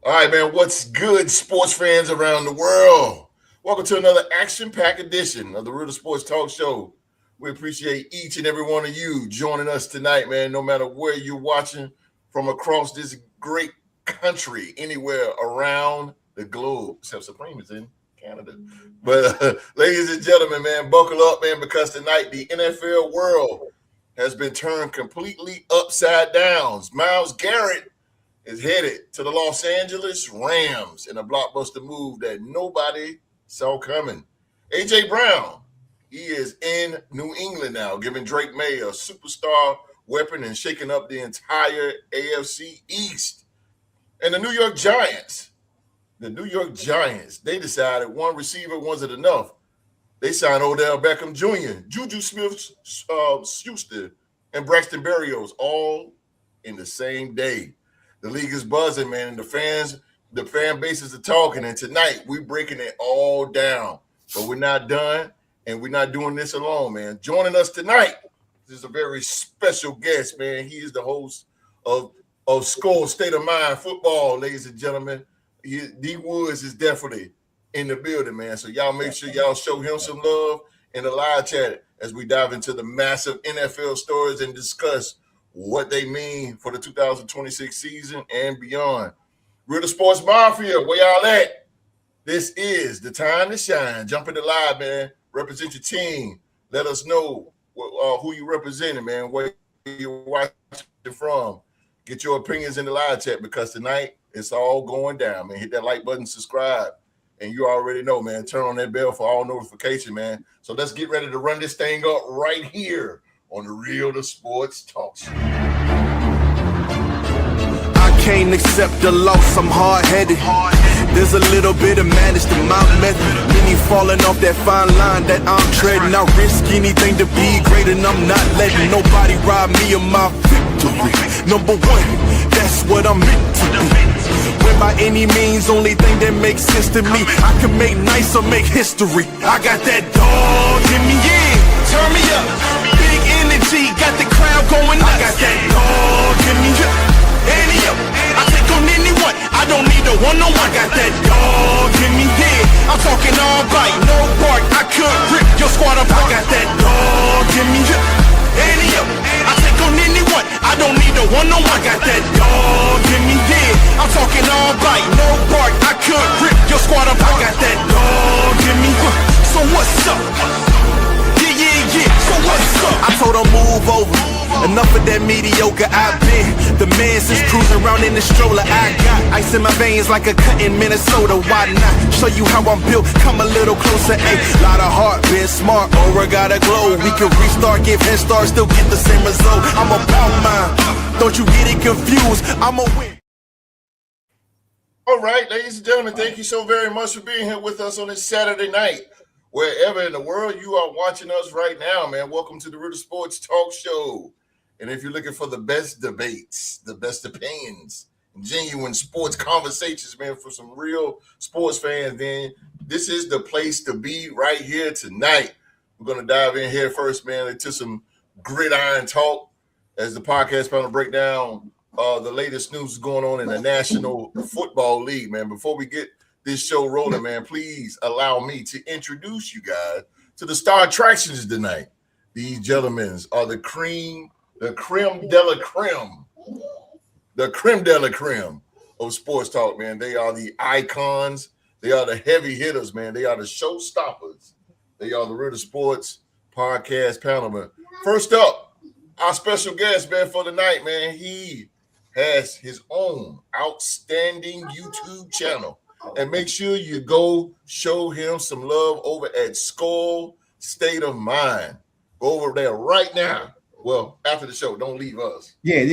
All right, man. What's good, sports fans around the world? Welcome to another action-packed edition of the Real Sports Talk Show. We appreciate each and every one of you joining us tonight, man. No matter where you're watching from across this great country, anywhere around the globe, except Supreme is in Canada. But ladies and gentlemen, man, buckle up, man, because tonight the NFL world has been turned completely upside down. Myles Garrett is headed to the Los Angeles Rams in a blockbuster move that nobody saw coming. AJ Brown, he is in New England now, giving Drake Maye a superstar weapon and shaking up the entire AFC East. And the New York Giants, they decided one receiver wasn't enough. They signed Odell Beckham Jr., JuJu Smith-Schuster, and Braxton Berrios all in the same day. The league is buzzing, man, and the fan bases are talking. And tonight we're breaking it all down. But we're not done, and we're not doing this alone, man. Joining us tonight is a very special guest, man. He is the host of Skol State of Mind Football, ladies and gentlemen. D Woods is definitely in the building, man. So y'all make sure y'all show him some love in the live chat as we dive into the massive NFL stories and discuss what they mean for the 2026 season and beyond. We're the Sports Mafia. Where y'all at? This is the time to shine. Jump in the live, man. Represent your team. Let us know who you representing, man, where you're watching from. Get your opinions in the live chat because tonight it's all going down, man. Hit that like button, subscribe, and you already know, man. Turn on that bell for all notification, man. So let's get ready to run this thing up right here on the Real to Sports Talk Show. I can't accept the loss, I'm hard-headed. There's a little bit of madness to my method. Many falling off that fine line that I'm treading. I risk anything to be great and I'm not letting nobody rob me of my victory. Number one, that's what I'm meant to be. When by any means, only thing that makes sense to me, I can make nice or make history. I got that dog in me, yeah, turn me up. Big energy, got the crowd going nuts. I got that dog in me, yeah, I take on anyone, I don't need a one-on-one. I got that dog in me, yeah, I'm talking all bite, no bark, I could rip your squad apart. I got that dog in me, yeah, I take on anyone, I don't need a one-on-one. I got that dog in me, yeah, I'm talking all bite, no bark, I could rip your squad apart. I got that dog in me, so what's up? Yeah, so what's up? I told her move over. Enough of that mediocre, I've been the man since cruising around in the stroller. I got ice in my veins like a cut in Minnesota. Why not show you how I'm built? Come a little closer, ayy. Lot of heart, been smart, aura gotta glow. We can restart, give head start, still get the same result. I'm about mine, don't you get it confused, I'ma win. All right, ladies and gentlemen, thank you so very much for being here with us on this Saturday night. Wherever in the world you are watching us right now, man, welcome to the Real Sports Talk Show. And if you're looking for the best debates, the best opinions, genuine sports conversations, man, for some real sports fans, then this is the place to be right here tonight. We're going to dive in here first, man, into some gridiron talk as the podcast panel break down the latest news going on in the National Football League, man. Before we get this show rolling, man, please allow me to introduce you guys to the star attractions tonight. These gentlemen are the creme de la creme of sports talk, man. They are the icons. They are the heavy hitters, man. They are the showstoppers. They are the Real Sports podcast panel, man. First up, our special guest, man, for the night, man. He has his own outstanding YouTube channel. And make sure you go show him some love over at Skol State of Mind. Go over there right now. Well, after the show, don't leave us. Yeah.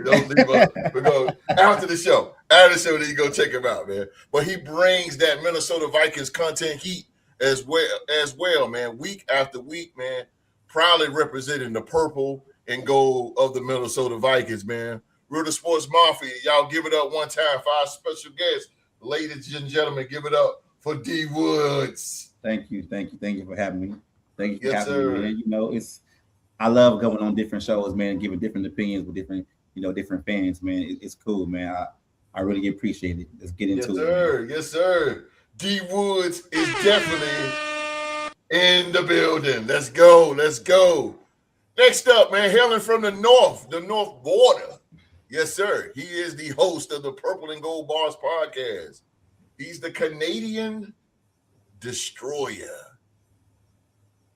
Don't leave us. Because after the show, then you go check him out, man. But he brings that Minnesota Vikings content heat as well, man. Week after week, man. Proudly representing the purple and gold of the Minnesota Vikings, man. Real Sports Mafia, y'all give it up one time for our special guest. Ladies and gentlemen, give it up for D Woods. Thank you for having me. Thank you for having me, man. You know, I love going on different shows, man, giving different opinions with different fans, man. It's cool, man. I I really appreciate it. Let's get into it. Yes, sir. D Woods is definitely in the building. Let's go. Next up, man, hailing from the north border. Yes, sir. He is the host of the Purple and Gold Bars podcast. He's the Canadian Destroyer.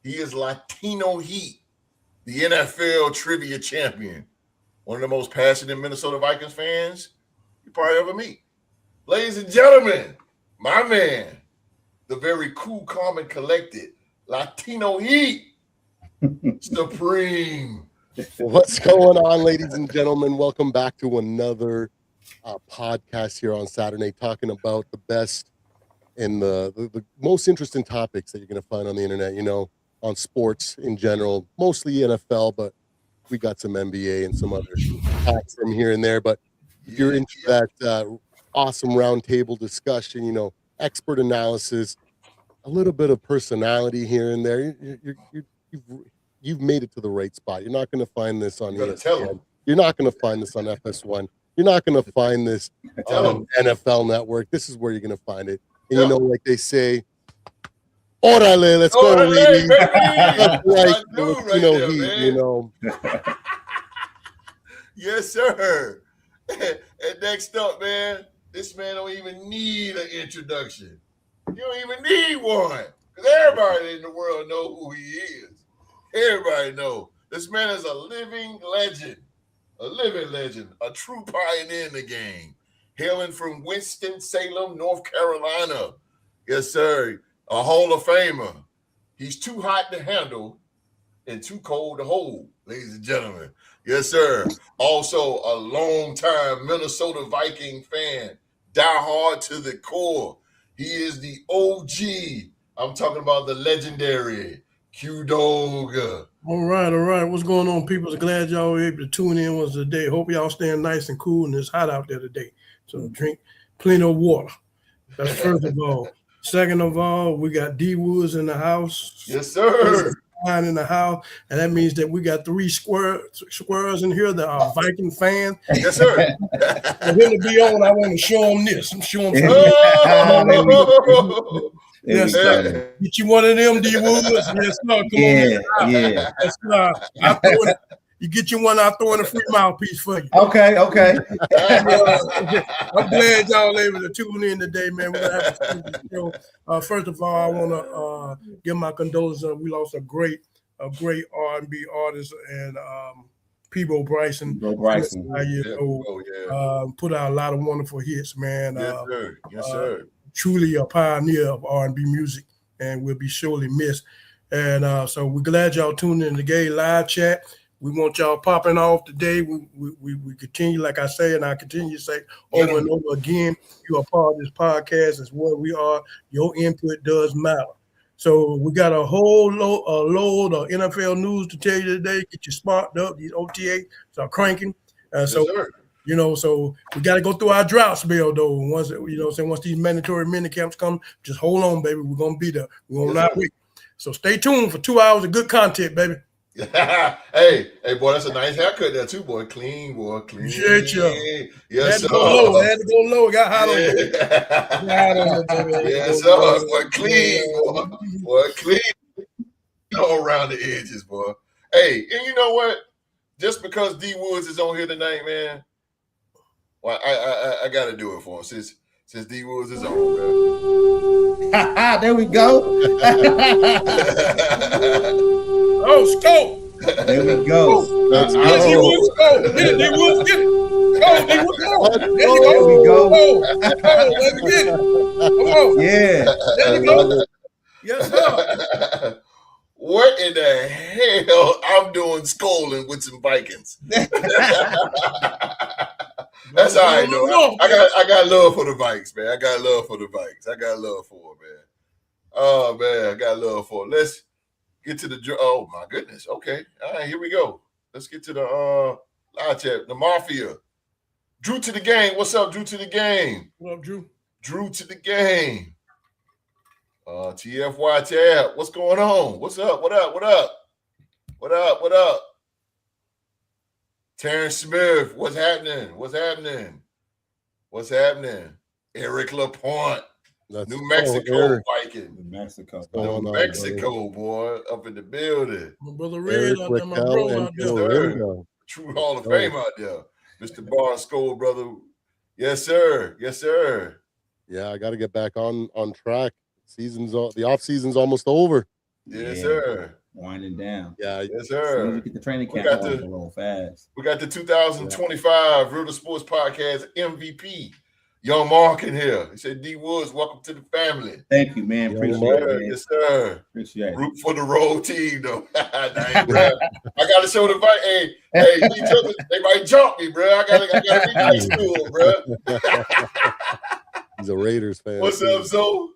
He is Latino Heat, the NFL trivia champion. One of the most passionate Minnesota Vikings fans you probably ever meet. Ladies and gentlemen, my man, the very cool, calm, and collected Latino Heat, Supreme. What's going on, ladies and gentlemen? Welcome back to another podcast here on Saturday, talking about the best and the most interesting topics that you're going to find on the internet, on sports in general, mostly NFL, but we got some NBA and some other facts from here and there. But if you're into that awesome roundtable discussion, expert analysis, a little bit of personality here and there, you've made it to the right spot. You're not going to find this on ESPN. You're not going to find this on FS1. You're not going to find this on NFL Network. This is where you're going to find it. And like they say, orale, let's go, ladies. That's right. Yes, sir. And next up, man, this man don't even need an introduction. You don't even need one. Because everybody in the world know who he is. Everybody know. This man is a living legend. A true pioneer in the game. Hailing from Winston-Salem, North Carolina. Yes, sir. A Hall of Famer. He's too hot to handle and too cold to hold, ladies and gentlemen. Yes, sir. Also a longtime Minnesota Viking fan. Die hard to the core. He is the OG. I'm talking about the legendary Q-Dog. All right. What's going on, people? Glad y'all were able to tune in once a day. Hope y'all staying nice and cool, and it's hot out there today. So drink plenty of water. That's first of all. Second of all, we got D Woods in the house. Yes, sir. In the house, and that means that we got three squirrels in here that are Viking fans. Yes, sir. For him to be on, I want to show him this. I'm showing him. Yes, sir. Get you one of them, D Woods. Yes, sir. Come on. Yeah. Yes, sir. You get you one, I'll throw in a free mouthpiece for you. Okay. I'm glad y'all able to tune in today, man. We're gonna have a show. First of all, I want to give my condolences. We lost a great R&B artist and Peebo Bryson. Put out a lot of wonderful hits, man. Yes, sir. Truly a pioneer of R&B music, and will be surely missed. And so we're glad y'all tuned in to the Gay Live Chat. We want y'all popping off today. We continue, like I say, and I continue to say over and over again, you are part of this podcast. It's where we are. Your input does matter. So we got a whole load of NFL news to tell you today. Get you sparked up. These OTA are cranking. So we got to go through our drought spell, though. Once these mandatory mini camps come, just hold on, baby. We're going to be there. We're going to not wait. So stay tuned for 2 hours of good content, baby. hey, boy, that's a nice haircut there too, boy. Clean, boy. Clean. Appreciate you. Yes, sir. I had to go low. Got hot on it. Yes, sir. Boy, clean, boy. Clean. All around the edges, boy. Hey, and you know what? Just because D Woods is on here tonight, man, well, I got to do it for him since D Woods is on, man. There we go. Oh, Skol. There we go. Let's go. D Woods, go. Get it, D Woods, get it. Go, D Woods, go. There we go. Let me get it. Come on. Yeah. There you go. Yes, sir. What in the hell I'm doing Skoling with some Vikings? That's all right, though. I got love for the Vikes, man. I got love for them, man. Oh, man, I got love for them. Let's get to the – oh, my goodness. Okay. All right, here we go. Let's get to the live chat. The Mafia. Drew to the game. What's up, Drew to the game? What up, Drew? Drew to the game. TFY tab. What's going on? What's up? What up? Terrence Smith. What's happening? What's happening? Eric LaPointe, That's New Mexico Eric. Viking. New Mexico. New Mexico, boy, up in the building. My brother Red out there, my Raquel bro and out there. Yes, sir. True Hall of Fame out there. Mr. Bar Skol, brother. Yes, sir. Yes, sir. Yeah, I got to get back on track. The off season's almost over. Yes, sir. Winding down. Yeah, yes, sir. We get the training camp on roll fast. We got the 2025 Real Sports Podcast MVP, Young Mark in here. He said, D Woods, welcome to the family. Thank you, man. Appreciate it. Man. Yes, sir. Appreciate it. Root for the road team, though. I got to show the fight. Hey, each other, they might jump me, bro. I gotta be nice to them, bro. He's a Raiders fan. What's up, Zoe?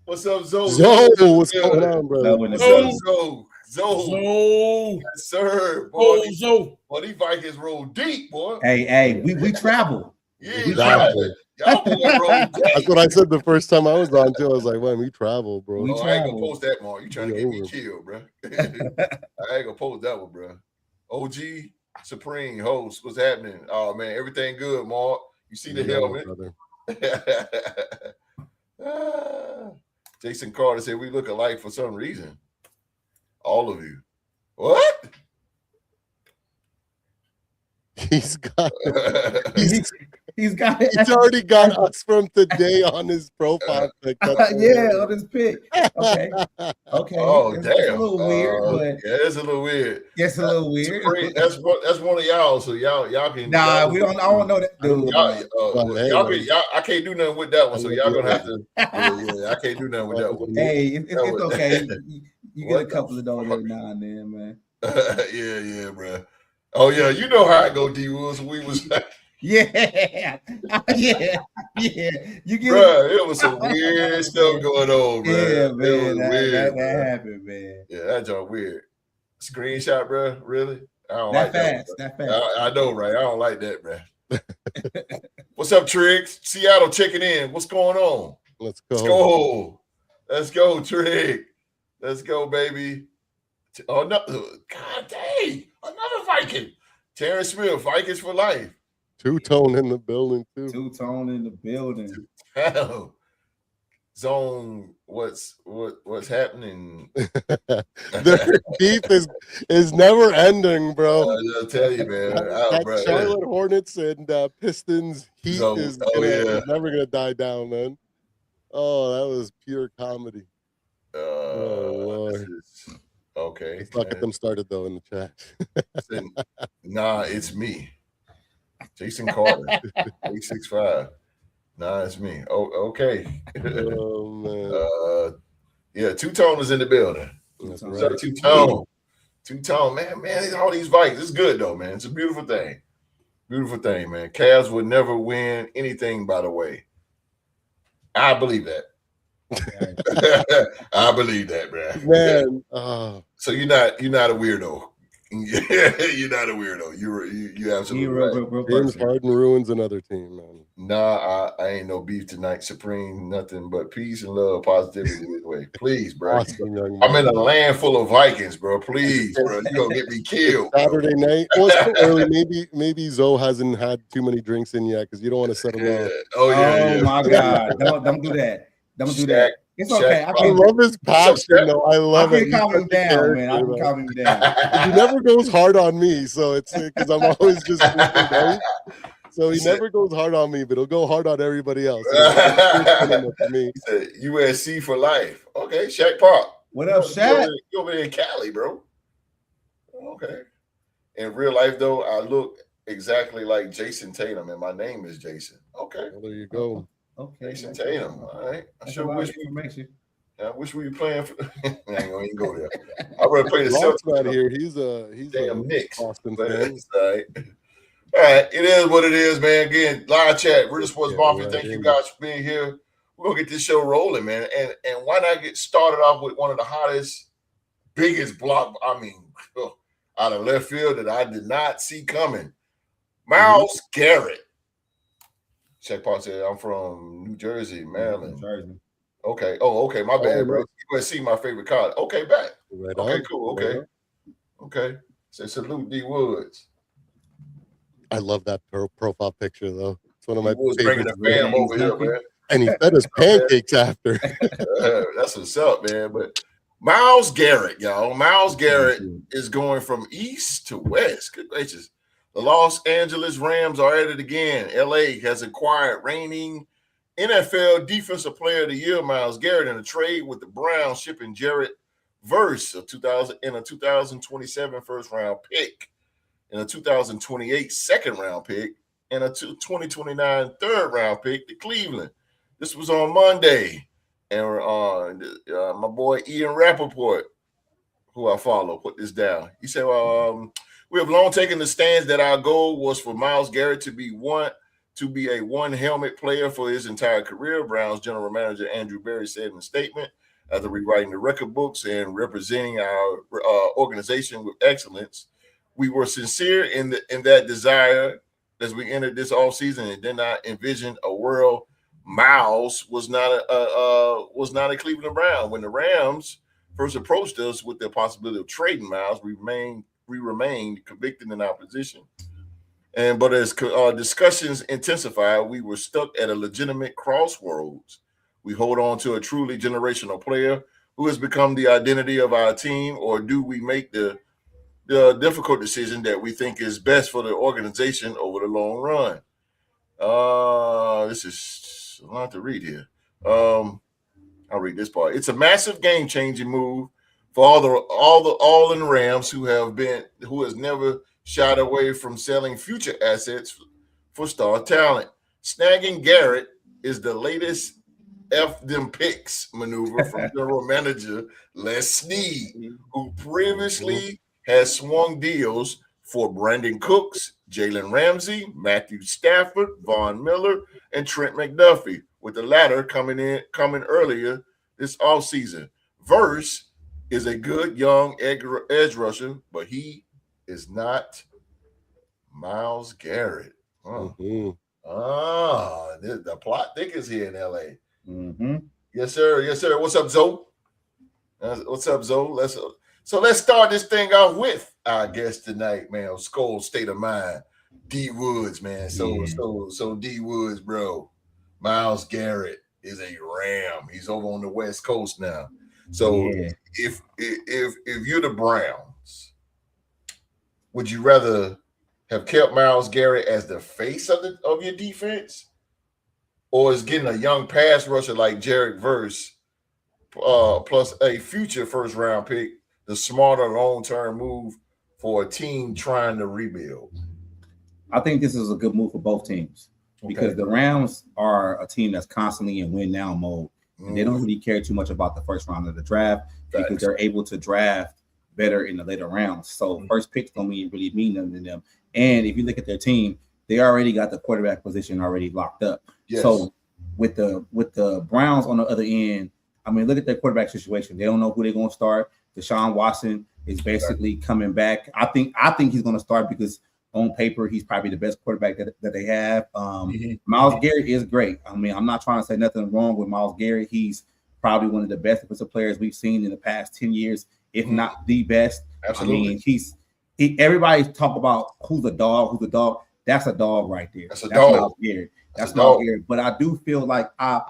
What's up, Zoe? Zoe, what's going on, brother? What's up, Zoe? Zoe. Yes, sir. Boy, Zoe. Boy, these Vikings roll deep, boy. Hey, we travel. Yeah, exactly. Y'all boy roll deep. That's what I said the first time I was on too. I was like, man, we travel, bro. I ain't gonna post that, Mark. You trying to get me killed, bro. I ain't gonna post that one, bro. OG Supreme host, what's happening? Oh man, everything good, Mark. You see the helmet. Jason Carter said we look alike for some reason. All of you. What? He's got it. He's got it. He's already got us from today on his profile pic. On his pic. Okay. Oh, it's damn. It's a little weird, but yeah, it's a little weird. It's a little weird. That's one of y'all, so y'all can. Nah, we don't. I don't know that dude. I can't do nothing with that one, so y'all gonna have to. Yeah, I can't do nothing with that one. Hey, it's okay. You get a couple of those every now and then, man. yeah, bro. Oh yeah, you know how I go, D Woods. We was yeah. You get it was some weird stuff going on, bro. Yeah, man. Weird, that happened, man. Yeah, that's all weird. Screenshot, bro. Really? I don't that like fast, that. That fast. I know, right? I don't like that, bro. What's up, Triggs? Seattle checking in. What's going on? Let's go. Let's go, Trig. Let's go, baby. Oh no! God dang! Another Viking. Terrence Smith, Vikings for life. Two-tone in the building too. Two-tone in the building. Zone. What's happening? Their beef is never ending, bro. I'll tell you, man. That Charlotte Hornets and Pistons heat is never gonna die down, man. Oh, that was pure comedy. Lord. Okay. Let's not get them started though in the chat. Nah, it's me. Jason Carter, 865. Nah, it's me. Oh, okay. Oh man. Yeah, Two-Tone is in the building. That's right. Two-Tone, man, all these Vikings. It's good though, man. It's a beautiful thing. Beautiful thing, man. Cavs would never win anything, by the way. I believe that. I believe that, man. So you're not a weirdo. You're not a weirdo. You absolutely right. James Harden ruins another team, man. Nah, I ain't no beef tonight. Supreme, nothing but peace and love, positivity this way. Please, bro. Awesome, I'm in a land full of Vikings, bro. Please, bro. You're gonna get me killed. Saturday night. Well, it's too early. Maybe Zoe hasn't had too many drinks in yet because you don't want to set him off. Oh my God. Don't do that. Don't do that. It's okay. I love his passion, though. I love it. I can calm him down, man. I can calm him down. He never goes hard on me, so it's because I'm always just right? So he never goes hard on me, but he'll go hard on everybody else. He said USC for life. Okay, Shaq Park. What up, Shaq? You over there in Cali, bro. Okay. In real life, though, I look exactly like Jason Tatum, and my name is Jason. Okay. Well, there you go. Okay. Jason Tatum. All right. I wish we were playing for. I ain't gonna even go there. I'd rather play the Celtics. Not here. He's damn Knicks. Boston fan. All right. All right. It is what it is, man. Again, live chat, Real Sports Mafia. Thank you guys for being here. We're gonna get this show rolling, man. And why not get started off with one of the hottest, biggest block? I mean, out of left field that I did not see coming. Myles Garrett. Check Paul said, I'm from New Jersey, Maryland. Okay. Oh, okay. My bad, bro. USC, my favorite college. Okay, back. Right okay, on. cool. Okay. Okay. Say salute D Woods. I love that profile picture though. It's one of my was bringing favorites. the fam over here, man. And he fed us pancakes after. That's what's up, man. But Myles Garrett, y'all. Myles Garrett is going from east to west. Good gracious. The Los Angeles Rams are at it again. LA has acquired reigning NFL Defensive Player of the Year, Myles Garrett, in a trade with the Browns, shipping Jarrett Verse a 2027 first-round pick, and a 2028 second-round pick, and a 2029 third-round pick to Cleveland. This was on Monday, and my boy Ian Rappaport, who I follow, put this down. He said, we have long taken the stance that our goal was for Myles Garrett to be a one-helmet player for his entire career, Browns general manager Andrew Berry said in a statement. After rewriting the record books and representing our organization with excellence, we were sincere in that desire as we entered this offseason and did not envision a world Myles was not a Cleveland Brown. When the Rams first approached us with the possibility of trading Myles, we remained convicted in our position. But as discussions intensified, we were stuck at a legitimate crossroads. We hold on to a truly generational player who has become the identity of our team, or do we make the difficult decision that we think is best for the organization over the long run? This is a lot to read here. I'll read this part. It's a massive game-changing move for all in Rams who has never shied away from selling future assets for star talent. Snagging Garrett is the latest F them picks maneuver from general manager Les Snead, who previously has swung deals for Brandon Cooks, Jalen Ramsey, Matthew Stafford, Von Miller, and Trent McDuffie, with the latter coming earlier this offseason. Verse is a good young edge rusher, but he is not Myles Garrett. The plot thickens here in LA. Mm-hmm. Yes, sir. Yes, sir. What's up, Zoe? What's up, Zoe? Let's start this thing off with our guest tonight, man. Skol State of Mind, D Woods, man. So D Woods, bro. Myles Garrett is a Ram. He's over on the West Coast now. So if you're the Browns, would you rather have kept Myles Garrett as the face of your defense, or is getting a young pass rusher like Jarrett Verse plus a future first-round pick the smarter long-term move for a team trying to rebuild? I think this is a good move for both teams because the Rams are a team that's constantly in win-now mode, and they don't really care too much about the first round of the draft because they're able to draft better in the later rounds. So first picks don't really mean nothing to them. And if you look at their team, they already got the quarterback position already locked up. Yes. So with the Browns on the other end, I mean, look at their quarterback situation. They don't know who they're going to start. Deshaun Watson is basically coming back. I think he's going to start because on paper he's probably the best quarterback that they have. Myles Garrett is great. I mean, I'm not trying to say nothing wrong with Myles Garrett. He's probably one of the best defensive players we've seen in the past 10 years, if not the best. Absolutely. I mean, everybody's talk about who's a dog. That's a dog right there. That's dog. Myles Garrett. That's Myles Garrett. But I do feel like I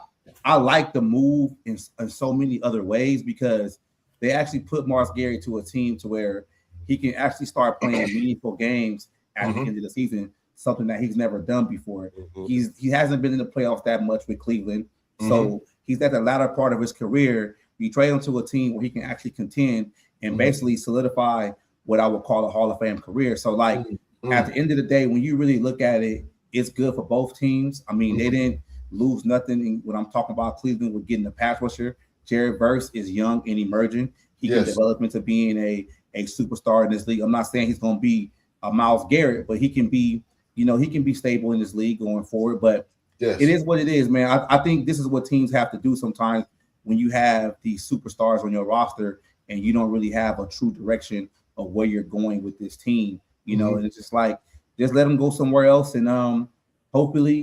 like the move in so many other ways because they actually put Myles Garrett to a team to where he can actually start playing meaningful games at the end of the season, something that he's never done before. He hasn't been in the playoffs that much with Cleveland. So he's at the latter part of his career. You trade him to a team where he can actually contend and basically solidify what I would call a Hall of Fame career. So like at the end of the day, when you really look at it, it's good for both teams. I mean, they didn't lose nothing when I'm talking about Cleveland with getting a pass rusher. Jarrett Verse is young and emerging. He can develop into being a superstar in this league. I'm not saying he's going to be a Myles Garrett, but he can be, he can be stable in this league going forward. But it is what it is, man. I think this is what teams have to do sometimes when you have these superstars on your roster and you don't really have a true direction of where you're going with this team, and it's just like, just let him go somewhere else. And hopefully,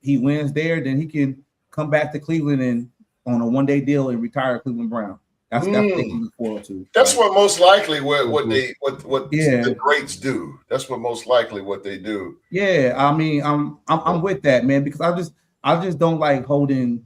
he wins there, then he can come back to Cleveland and on a one-day deal and retire Cleveland Brown. That's what they can look forward to. That's what most likely what Yeah. the greats do. That's what most likely what they do. Yeah, I mean, I'm with that, man, because I just don't like holding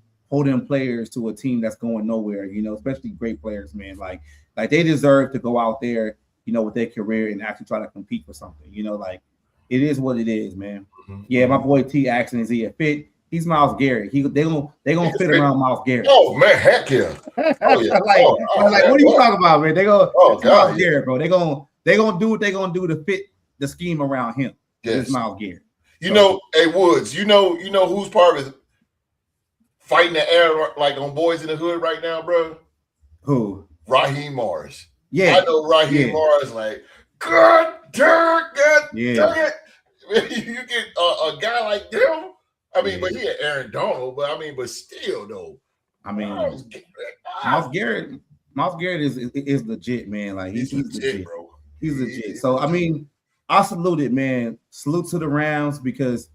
players to a team that's going nowhere, you know, especially great players, man. Like they deserve to go out there, you know, with their career and actually try to compete for something, you know, like it is what it is, man. Yeah, my boy T asking, is he a fit? He's Myles Garrett. They gonna fit around Myles Garrett. Oh man, heck yeah! Oh yeah. like what are you talking about, man? They go Myles Garrett, bro. They gonna do what they gonna do to fit the scheme around him. Yes. It's Myles Garrett. You know, hey Woods. You know who's part of fighting the air like on Boys in the Hood right now, bro? Who? Raheem Morris. Yeah, I know Raheem Morris. Like, God damn it! You get a guy like them. I mean, but he had Aaron Donald, but still though. I mean, Myles Garrett is legit, man. Like he's legit, bro. He's legit. So I mean, I salute it, man. Salute to the Rams because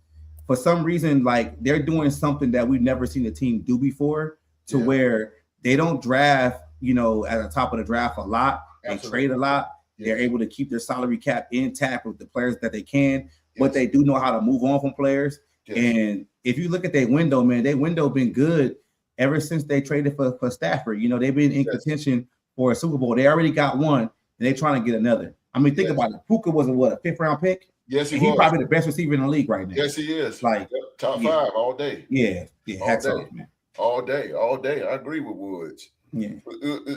for some reason, like they're doing something that we've never seen a team do before, to where they don't draft, you know, at the top of the draft a lot. They trade a lot. They're able to keep their salary cap intact with the players that they can, but they do know how to move on from players. And if you look at their window, man, their window been good ever since they traded for Stafford. You know, they've been in contention for a Super Bowl. They already got one, and they're trying to get another. I mean, think about it. Puka was a 5th round pick? Yes, he's probably the best receiver in the league right now. Yes, he is. Like top 5 all day. Yeah, hats off, man. All day. I agree with Woods. Yeah.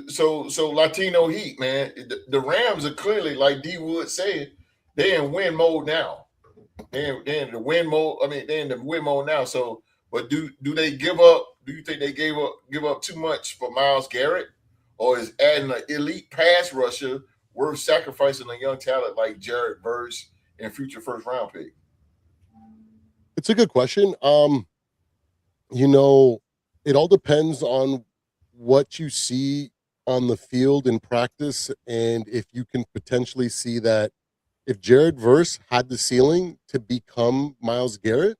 So Latino Heat, man. The Rams are clearly, like D Wood said, they're in win mode now. They're in the win mode. I mean, they're in the win mode now. So, but do they give up? Do you think they give up too much for Myles Garrett, or is adding an elite pass rusher worth sacrificing a young talent like Jared Verse and future first round pick? It's a good question. You know, it all depends on what you see on the field in practice, and if you can potentially see that if Jared Verse had the ceiling to become Myles Garrett,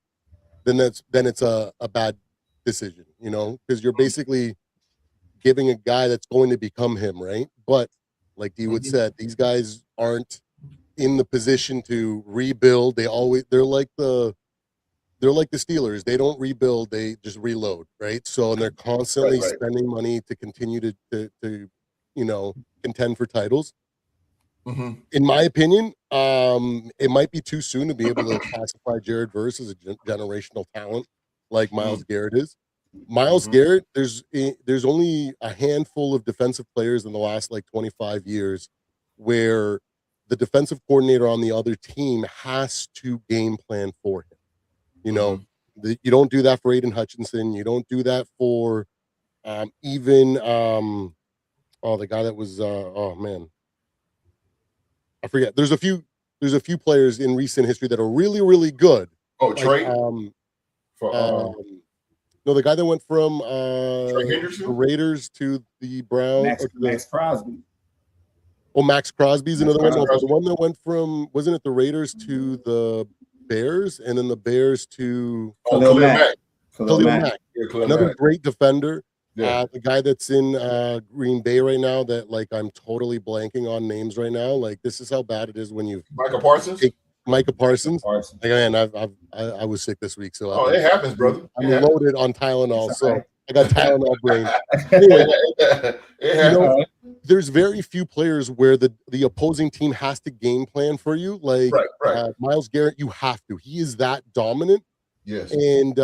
then it's a bad decision, you know, because you're basically giving a guy that's going to become him, right? But like D Wood said, these guys aren't in the position to rebuild. They're like the Steelers. They don't rebuild, they just reload, right? So, and they're constantly spending money to continue to you know, contend for titles. In my opinion, it might be too soon to be able to classify Jared Verse as a generational talent like Myles Garrett is. Myles Garrett, there's only a handful of defensive players in the last like 25 years where the defensive coordinator on the other team has to game plan for him. You know, you don't do that for Aiden Hutchinson. You don't do that for even the guy that was I forget. There's a few players in recent history that are really, really good. Oh, Trey. No, the guy that went from the Raiders to the Browns. Max Crosby. Oh, Max Crosby's another one. The one that went from, wasn't it the Raiders to the Bears, and then the Bears to Khalil Mack. Another great defender. The guy that's in Green Bay right now that like I'm totally blanking on names right now. Like this is how bad it is when you Micah Parsons. Micah Parsons. Like, man, I was sick this week, so it happens, brother. I'm loaded on Tylenol, so I got Tylenol brain. Anyway, you know, there's very few players where the opposing team has to game plan for you. Like Myles Garrett, you have to. He is that dominant. Yes. And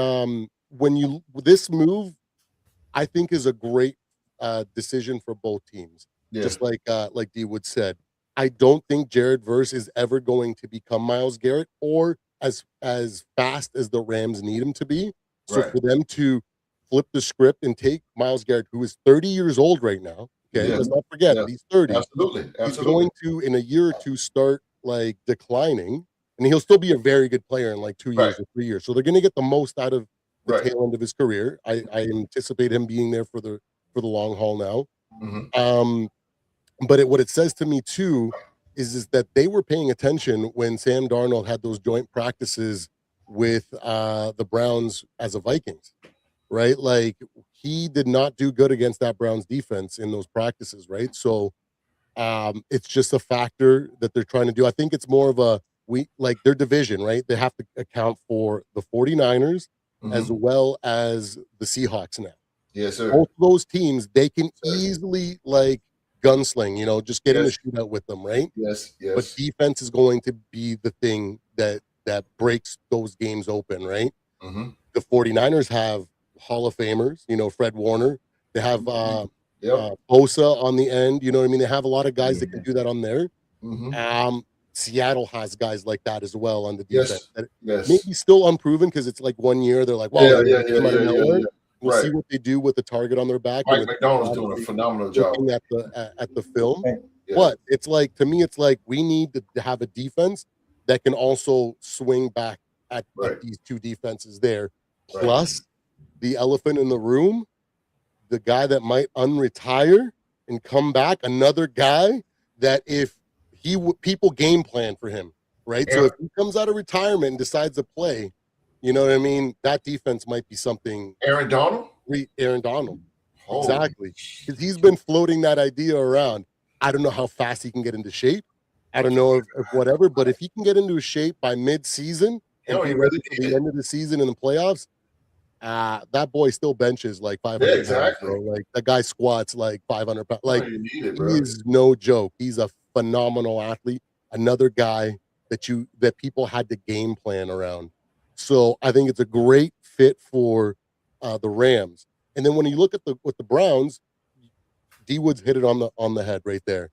this move, I think, is a great decision for both teams. Yeah. Just like D Wood said, I don't think Jared Verse is ever going to become Myles Garrett or as fast as the Rams need him to be. So for them to flip the script and take Myles Garrett, who is 30 years old right now. Okay, let's not forget he's 30. Absolutely. He's going to, in a year or two, start like declining, and he'll still be a very good player in like 2 years or 3 years. So they're going to get the most out of the tail end of his career. I anticipate him being there for the long haul now. But what it says to me too is that they were paying attention when Sam Darnold had those joint practices with the Browns as a Vikings, right? Like he did not do good against that Browns defense in those practices, right? So it's just a factor that they're trying to do. I think it's more of a like their division, right? They have to account for the 49ers as well as the Seahawks now. Yes, sir. Both those teams, they can easily like gunsling, just get in the shootout with them, right? Yes. But defense is going to be the thing that breaks those games open, right? The 49ers have Hall of Famers, Fred Warner. They have Bosa on the end, you know what I mean? They have a lot of guys that can do that on there. Seattle has guys like that as well on the defense. Maybe still unproven because it's like 1 year. They're like, wow, we'll see what they do with the target on their back. Mike McDonald's doing a phenomenal job at the film. But it's like, to me, it's like we need to have a defense that can also swing back at these two defenses there. Plus, the elephant in the room, the guy that might unretire and come back, another guy that if people game plan for him, right? So if he comes out of retirement and decides to play, you know what I mean? That defense might be something. Aaron Donald? Aaron Donald. Exactly. Because he's been floating that idea around. I don't know how fast he can get into shape. I don't know if whatever, but if he can get into shape by mid-season and be ready for the end of the season in the playoffs, that boy still benches like 500 pounds, bro. Like that guy squats like 500 pounds. Like he is no joke. He's a phenomenal athlete. Another guy that people had to game plan around. So I think it's a great fit for the Rams. And then when you look at the Browns, D Woods hit it on the head right there.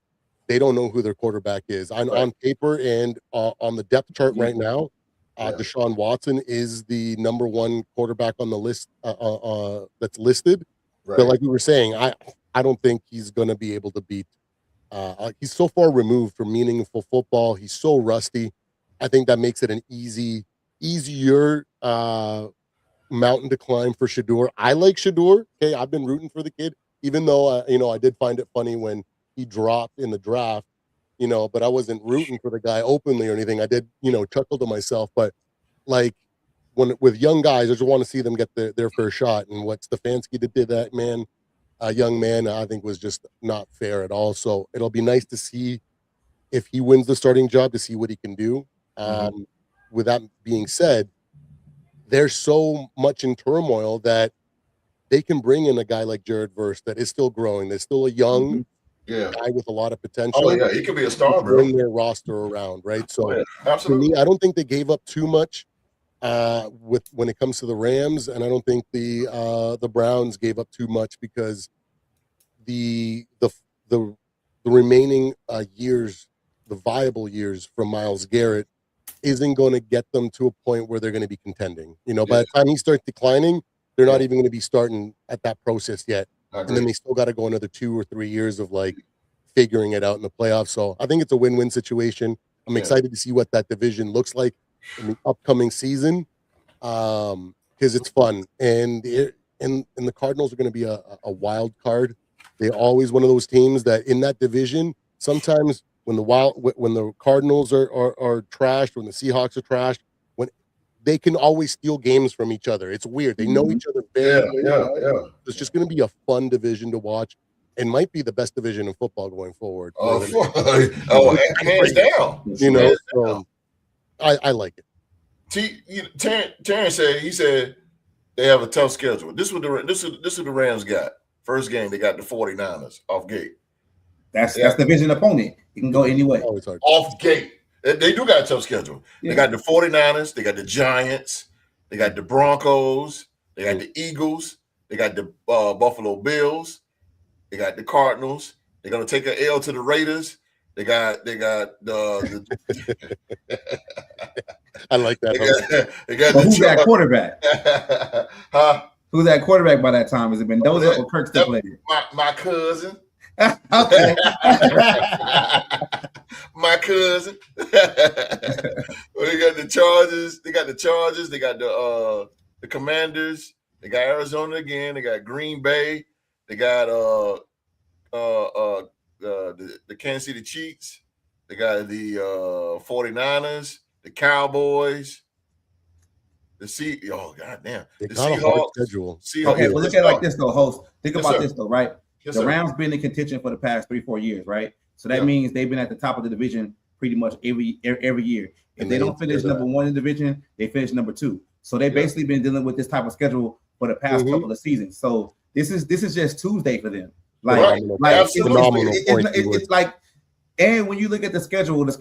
They don't know who their quarterback is. On paper and on the depth chart right now, Deshaun Watson is the number one quarterback on the list that's listed. But like we were saying, I don't think he's going to be able to beat. He's so far removed from meaningful football. He's so rusty. I think that makes it an easier mountain to climb for Shador. I like Shador. Okay, I've been rooting for the kid, even though I did find it funny when he dropped in the draft. But I wasn't rooting for the guy openly or anything. I did, chuckle to myself. But like with young guys, I just want to see them get their fair shot. And what Stefanski did that young man, I think was just not fair at all. So it'll be nice to see if he wins the starting job, to see what he can do. With that being said, there's so much in turmoil that they can bring in a guy like Jared Verse that is still growing. There's still a young guy with a lot of potential. Oh yeah, he could be a star, bro. Bring their roster around, right? So absolutely. For me, I don't think they gave up too much when it comes to the Rams, and I don't think the Browns gave up too much because the remaining years, the viable years from Myles Garrett, isn't going to get them to a point where they're going to be contending. By the time he starts declining, they're not even going to be starting at that process yet. And then they still got to go another 2 or 3 years of like figuring it out in the playoffs. So I think it's a win-win situation. I'm excited to see what that division looks like in the upcoming season because it's fun. And the Cardinals are going to be a wild card. They're always one of those teams that in that division, sometimes when the Cardinals are trashed, when the Seahawks are trashed, when they can always steal games from each other. It's weird. They know each other very well. It's just going to be a fun division to watch and might be the best division in football going forward. Hands down. So I like it. Terrence said they have a tough schedule. This is what the Rams got. First game, they got the 49ers off gate. That's division opponent. You can go anyway. Off gate. They do got a tough schedule. Yeah. They got the 49ers. They got the Giants. They got the Broncos. They got the Eagles. They got the Buffalo Bills. They got the Cardinals. They're going to take an L to the Raiders. They got the I like that. Who's that quarterback? Huh? Who's that quarterback by that time? Has it been Mendoza or Kirk still playing? My cousin. Okay. My cousin. Well, they got the Chargers. They got the Commanders. They got Arizona again. They got Green Bay. They got the Kansas City Chiefs. They got the 49ers, the Cowboys. goddamn. They The got a hard Seahawks. schedule. Okay, but look at it like this though, host. Think Yes, about sir. this though, right? Yes, The sir. Rams been in contention for the past 3-4 years, right? So that Yeah. means they've been at the top of the division pretty much every year. If And they they don't finish tear number 1 in the division, they finish number 2. So they've Yeah. basically been dealing with this type of schedule for the past couple of seasons. So this is just Tuesday for them. Like, Right. Absolutely. it's like, and when you look at the schedule is,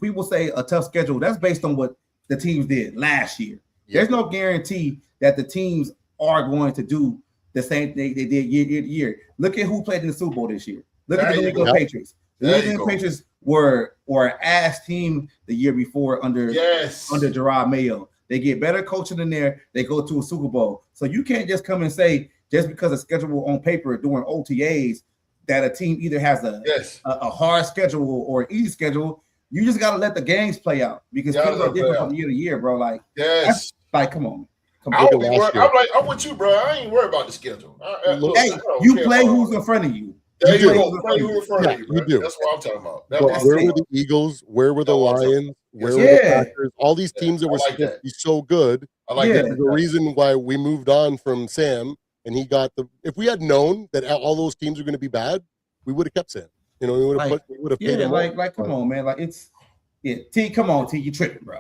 people say a tough schedule. That's based on what the teams did last year. Yeah. There's no guarantee that the teams are going to do the same thing they did year to year. Look at who played in the Super Bowl this year. Look at the New England Patriots. The New England Patriots were an ass team the year before under Drake Maye. They get better coaching in there. They go to a Super Bowl. So you can't just come and say just because a schedule on paper during OTAs that a team either has a hard schedule or an easy schedule. You just got to let the games play out because teams are different from year to year, bro. Like, come on. I'm with you, bro. I ain't worried about the schedule. You play who's in front of you. You play who in front of you, bro. You do. That's what I'm talking about. Where were the Eagles? Where were the Lions? Where were the Packers? All these teams that were supposed to be so good. I like that. The reason why we moved on from Sam and he got if we had known that all those teams were going to be bad, we would have kept Sam. You know, we would have paid him. Like, come on, man. Like, T, come on, T, you tripping, bro.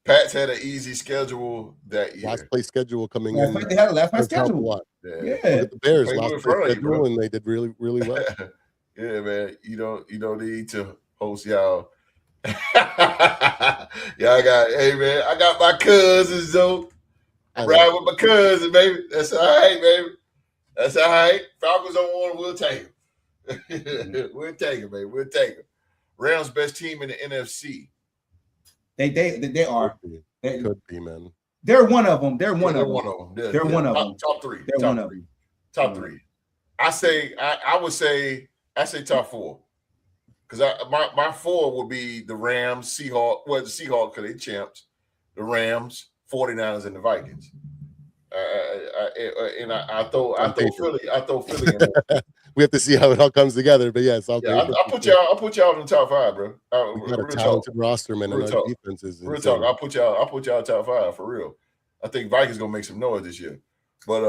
Pats had an easy schedule that year. Last place schedule coming in. They had a last place schedule. The Bears last place schedule, and they did really, really well. Yeah, man. You don't need to host y'all. I got my cousins though. Ride with my cousin, baby. That's all right, baby. That's all right. Falcons on one, we'll take them. We'll take them, baby. We'll take them. Rams best team in the NFC. They are. They could be, man. They're one of them. They're one of them. They're one of them. Top three. They're one of them. Top three. I would say top four. Because my four would be the Rams, Seahawks. Well, the Seahawks because they champs. The Rams, 49ers, and the Vikings. I throw Philly. I throw Philly in there. We have to see how it all comes together, but yes, I'll put y'all in the top five, bro. We got a talented roster, man, and our defense is real talk. I'll put y'all top five for real. I think Vikings gonna make some noise this year. But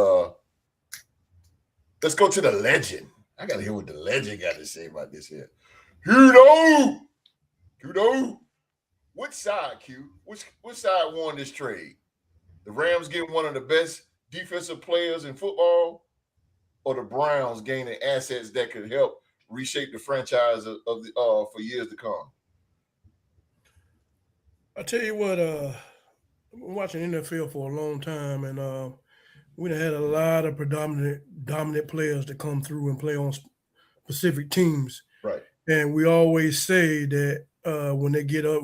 let's go to the legend. I gotta hear what the legend got to say about this here. Hudo. Which side, Q? Which side won this trade? The Rams getting one of the best defensive players in football, or the Browns gaining assets that could help reshape the franchise for years to come? I tell you what, I've been watching NFL for a long time, and we done had a lot of dominant players that come through and play on specific teams. Right. And we always say that when they get a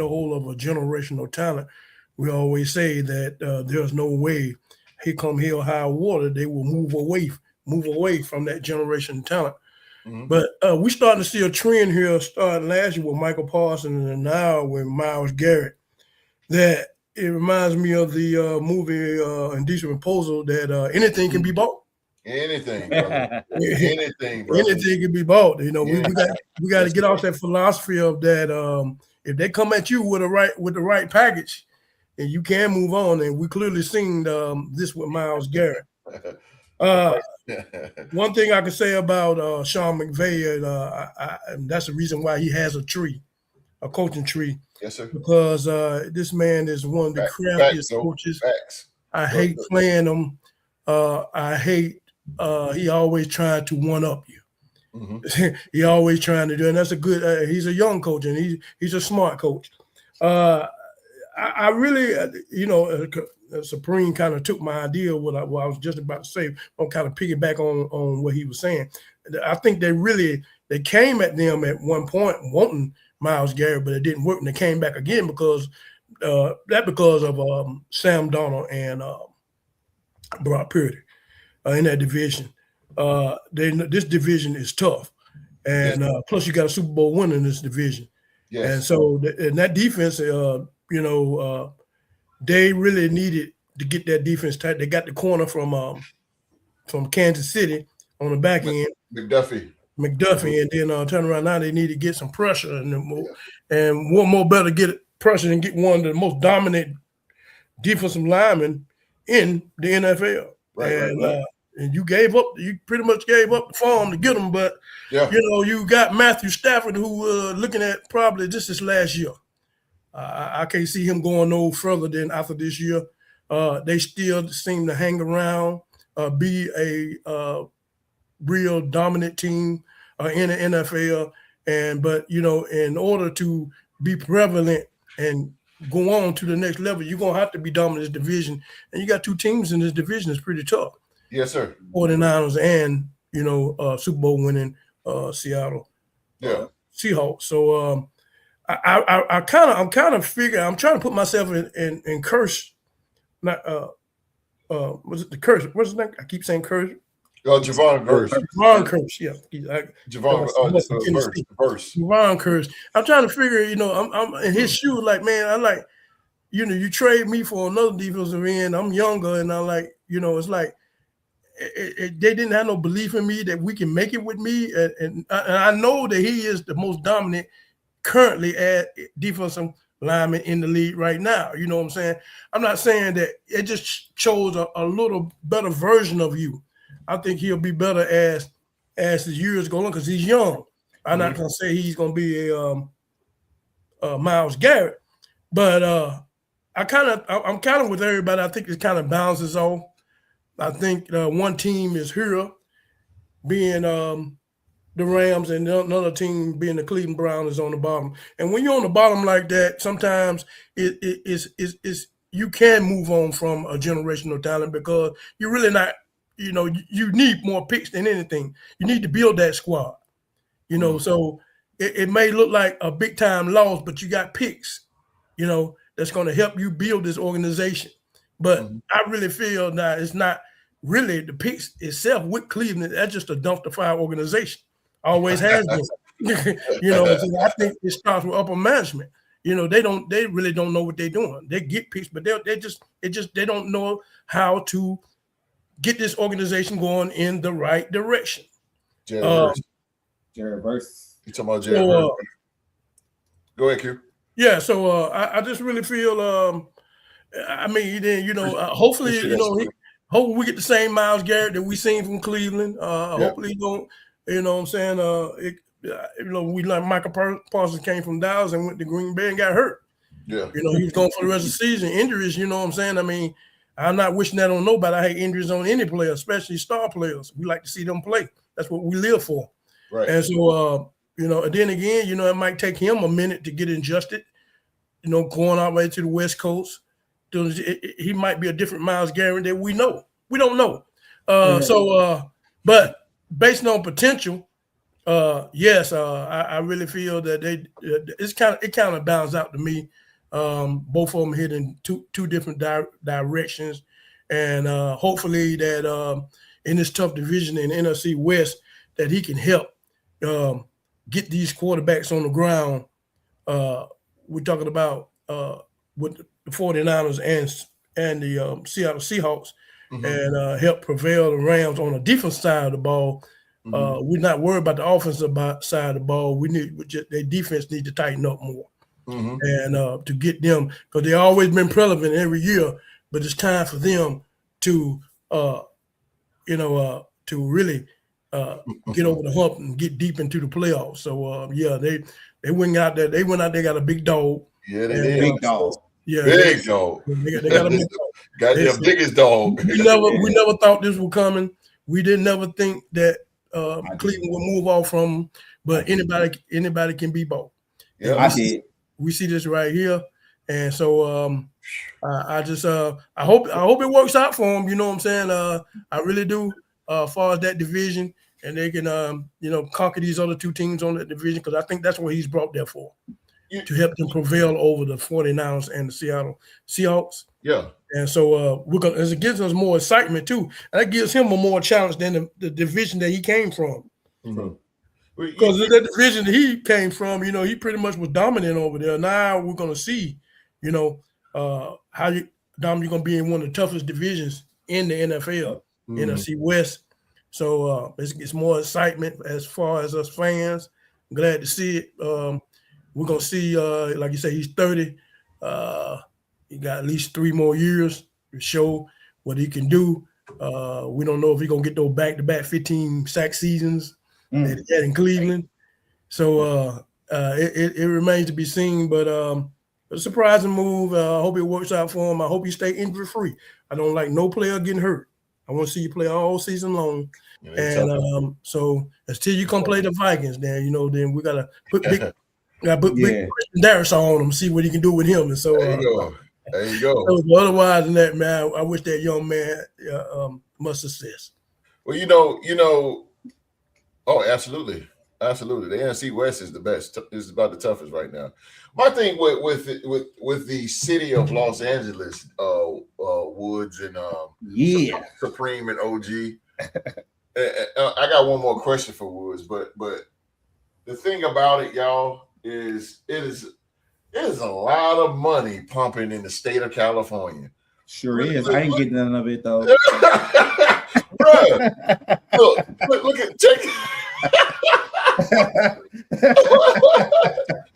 hold of a generational talent, we always say that there's no way, here come hell high water, they will move away from that generation talent. Mm-hmm. But we starting to see a trend here starting last year with Michael Parsons and now with Myles Garrett, that it reminds me of the movie Indecent Proposal, that anything can be bought. Anything, brother. Anything, brother. Anything can be bought. You know, we got to get off that philosophy of that. If they come at you with the right package, and you can move on. And we clearly seen this with Myles Garrett. One thing I can say about Sean McVay, and that's the reason why he has a coaching tree. Yes, sir. Because this man is one of the craftiest coaches. I hate playing him. I hate he always trying to one up you. Mm-hmm. He always trying to do, and that's a good. He's a young coach, and he's a smart coach. I really, Supreme kind of took my idea what I was just about to say. I'm kind of piggyback on what he was saying. I think they came at them at one point wanting Myles Garrett, but it didn't work, and they came back again because of Sam Darnold and Brock Purdy in that division. This division is tough, and plus you got a Super Bowl winner in this division. Yes. And so in that defense, they really needed to get that defense tight. They got the corner from Kansas City on the back end, McDuffie, and then turn around now. They need to get some pressure and what more better get pressure and get one of the most dominant defensive linemen in the NFL. Right. And you pretty much gave up the farm to get him, but Yeah. you got Matthew Stafford, who looking at probably this is last year. I can't see him going no further than after this year. They still seem to hang around, be a real dominant team in the NFL. But in order to be prevalent and go on to the next level, you're gonna have to be dominant in this division. And you got two teams in this division. It's pretty tough. Yes, sir. 49ers and Super Bowl winning Seattle Seahawks. So I'm kind of figuring. I'm trying to put myself in curse. Not was it the curse? What's his name? I keep saying curse. Javon Curse. Javon Curse, yeah. Javon Curse. I'm trying to figure, I'm in his shoes. Like, man, I like, you trade me for another defensive end. I'm younger, and I like, it's like they didn't have no belief in me that we can make it with me, and I know that he is the most dominant currently at defensive lineman in the league right now. You know what I'm saying? I'm not saying that it just shows a little better version of you. I think he'll be better as his years go on because he's young. I'm not gonna say he's gonna be a Myles Garrett, but I'm kind of with everybody. I think it kind of balances off. I think one team is here, being the Rams, and another team being the Cleveland Browns is on the bottom. And when you're on the bottom like that, sometimes it's you can move on from a generational talent because you're really not. You need more picks than anything. You need to build that squad. So it may look like a big time loss, but you got picks, that's going to help you build this organization. But I really feel that it's not really the picks itself with Cleveland. That's just a dumpster fire organization. Always has been. So I think it starts with upper management. They really don't know what they're doing. They get picks, but they don't know how to get this organization going in the right direction. Jared Verse. You talking about Jared Verse? Go ahead, Q. Yeah, so I just really feel. Hopefully, hopefully we get the same Myles Garrett that we seen from Cleveland. Hopefully, he don't. You know what I'm saying? We like Michael Parsons came from Dallas and went to Green Bay and got hurt. Yeah. He was going for the rest of the season. Injuries, you know what I'm saying? I mean, I'm not wishing that on nobody. I hate injuries on any player, especially star players. We like to see them play. That's what we live for. Right. And so, and then again, it might take him a minute to get adjusted, going all the way to the West Coast. He might be a different Myles Garrett that we know. We don't know. But based on potential, yes, I really feel that it kind of balanced out to me. Both of them hitting two different directions, and hopefully that in this tough division in NFC West that he can help get these quarterbacks on the ground. We're talking about with the 49ers and the Seattle Seahawks, and help prevail the Rams on the defense side of the ball. We're not worried about the offensive side of the ball. Their defense need to tighten up more. And to get them, because they've always been relevant every year, but it's time for them to to really get over the hump and get deep into the playoffs. So they went out there. They got a big dog. Yeah, they did. Big dog. Yeah, big dog. They got a big dog. Got their biggest dog. We never thought this was coming. We didn't never think that Cleveland would move off from them, but anybody can be bought. Yeah, I did. We see this right here, and so I just I hope it works out for them. You know what I'm saying? I really do. As far as that division, and they can conquer these other two teams on that division, because I think that's what he's brought there for, to help them prevail over the 49ers and the Seattle Seahawks. Yeah. And so it gives us more excitement too, and that gives him a more challenge than the division that he came from. Because in that division that he came from, he pretty much was dominant over there. Now we're going to see, how dominant you're going to be in one of the toughest divisions in the NFL, NFC West. So it's more excitement as far as us fans. I'm glad to see it. We're going to see, like you say, he's 30. He got at least 3 more years to show what he can do. We don't know if he's gonna get those back-to-back 15 sack seasons that he had in Cleveland. So it remains to be seen. But a surprising move. I hope it works out for him. I hope he stay injury-free. I don't like no player getting hurt. I want to see you play all season long. And so until you come play the Vikings, then then we gotta put big Darius on him, see what he can do with him. And so there you go. So otherwise than that, man, I wish that young man much success. Well, oh, absolutely. The NFC West is the best. Is about the toughest right now. My thing with the city of Los Angeles, Woods and Supreme and OG. I got one more question for Woods, but the thing about it, y'all, is it is a lot of money pumping in the state of California. Sure is. I ain't getting none of it though. Bruh, look at check.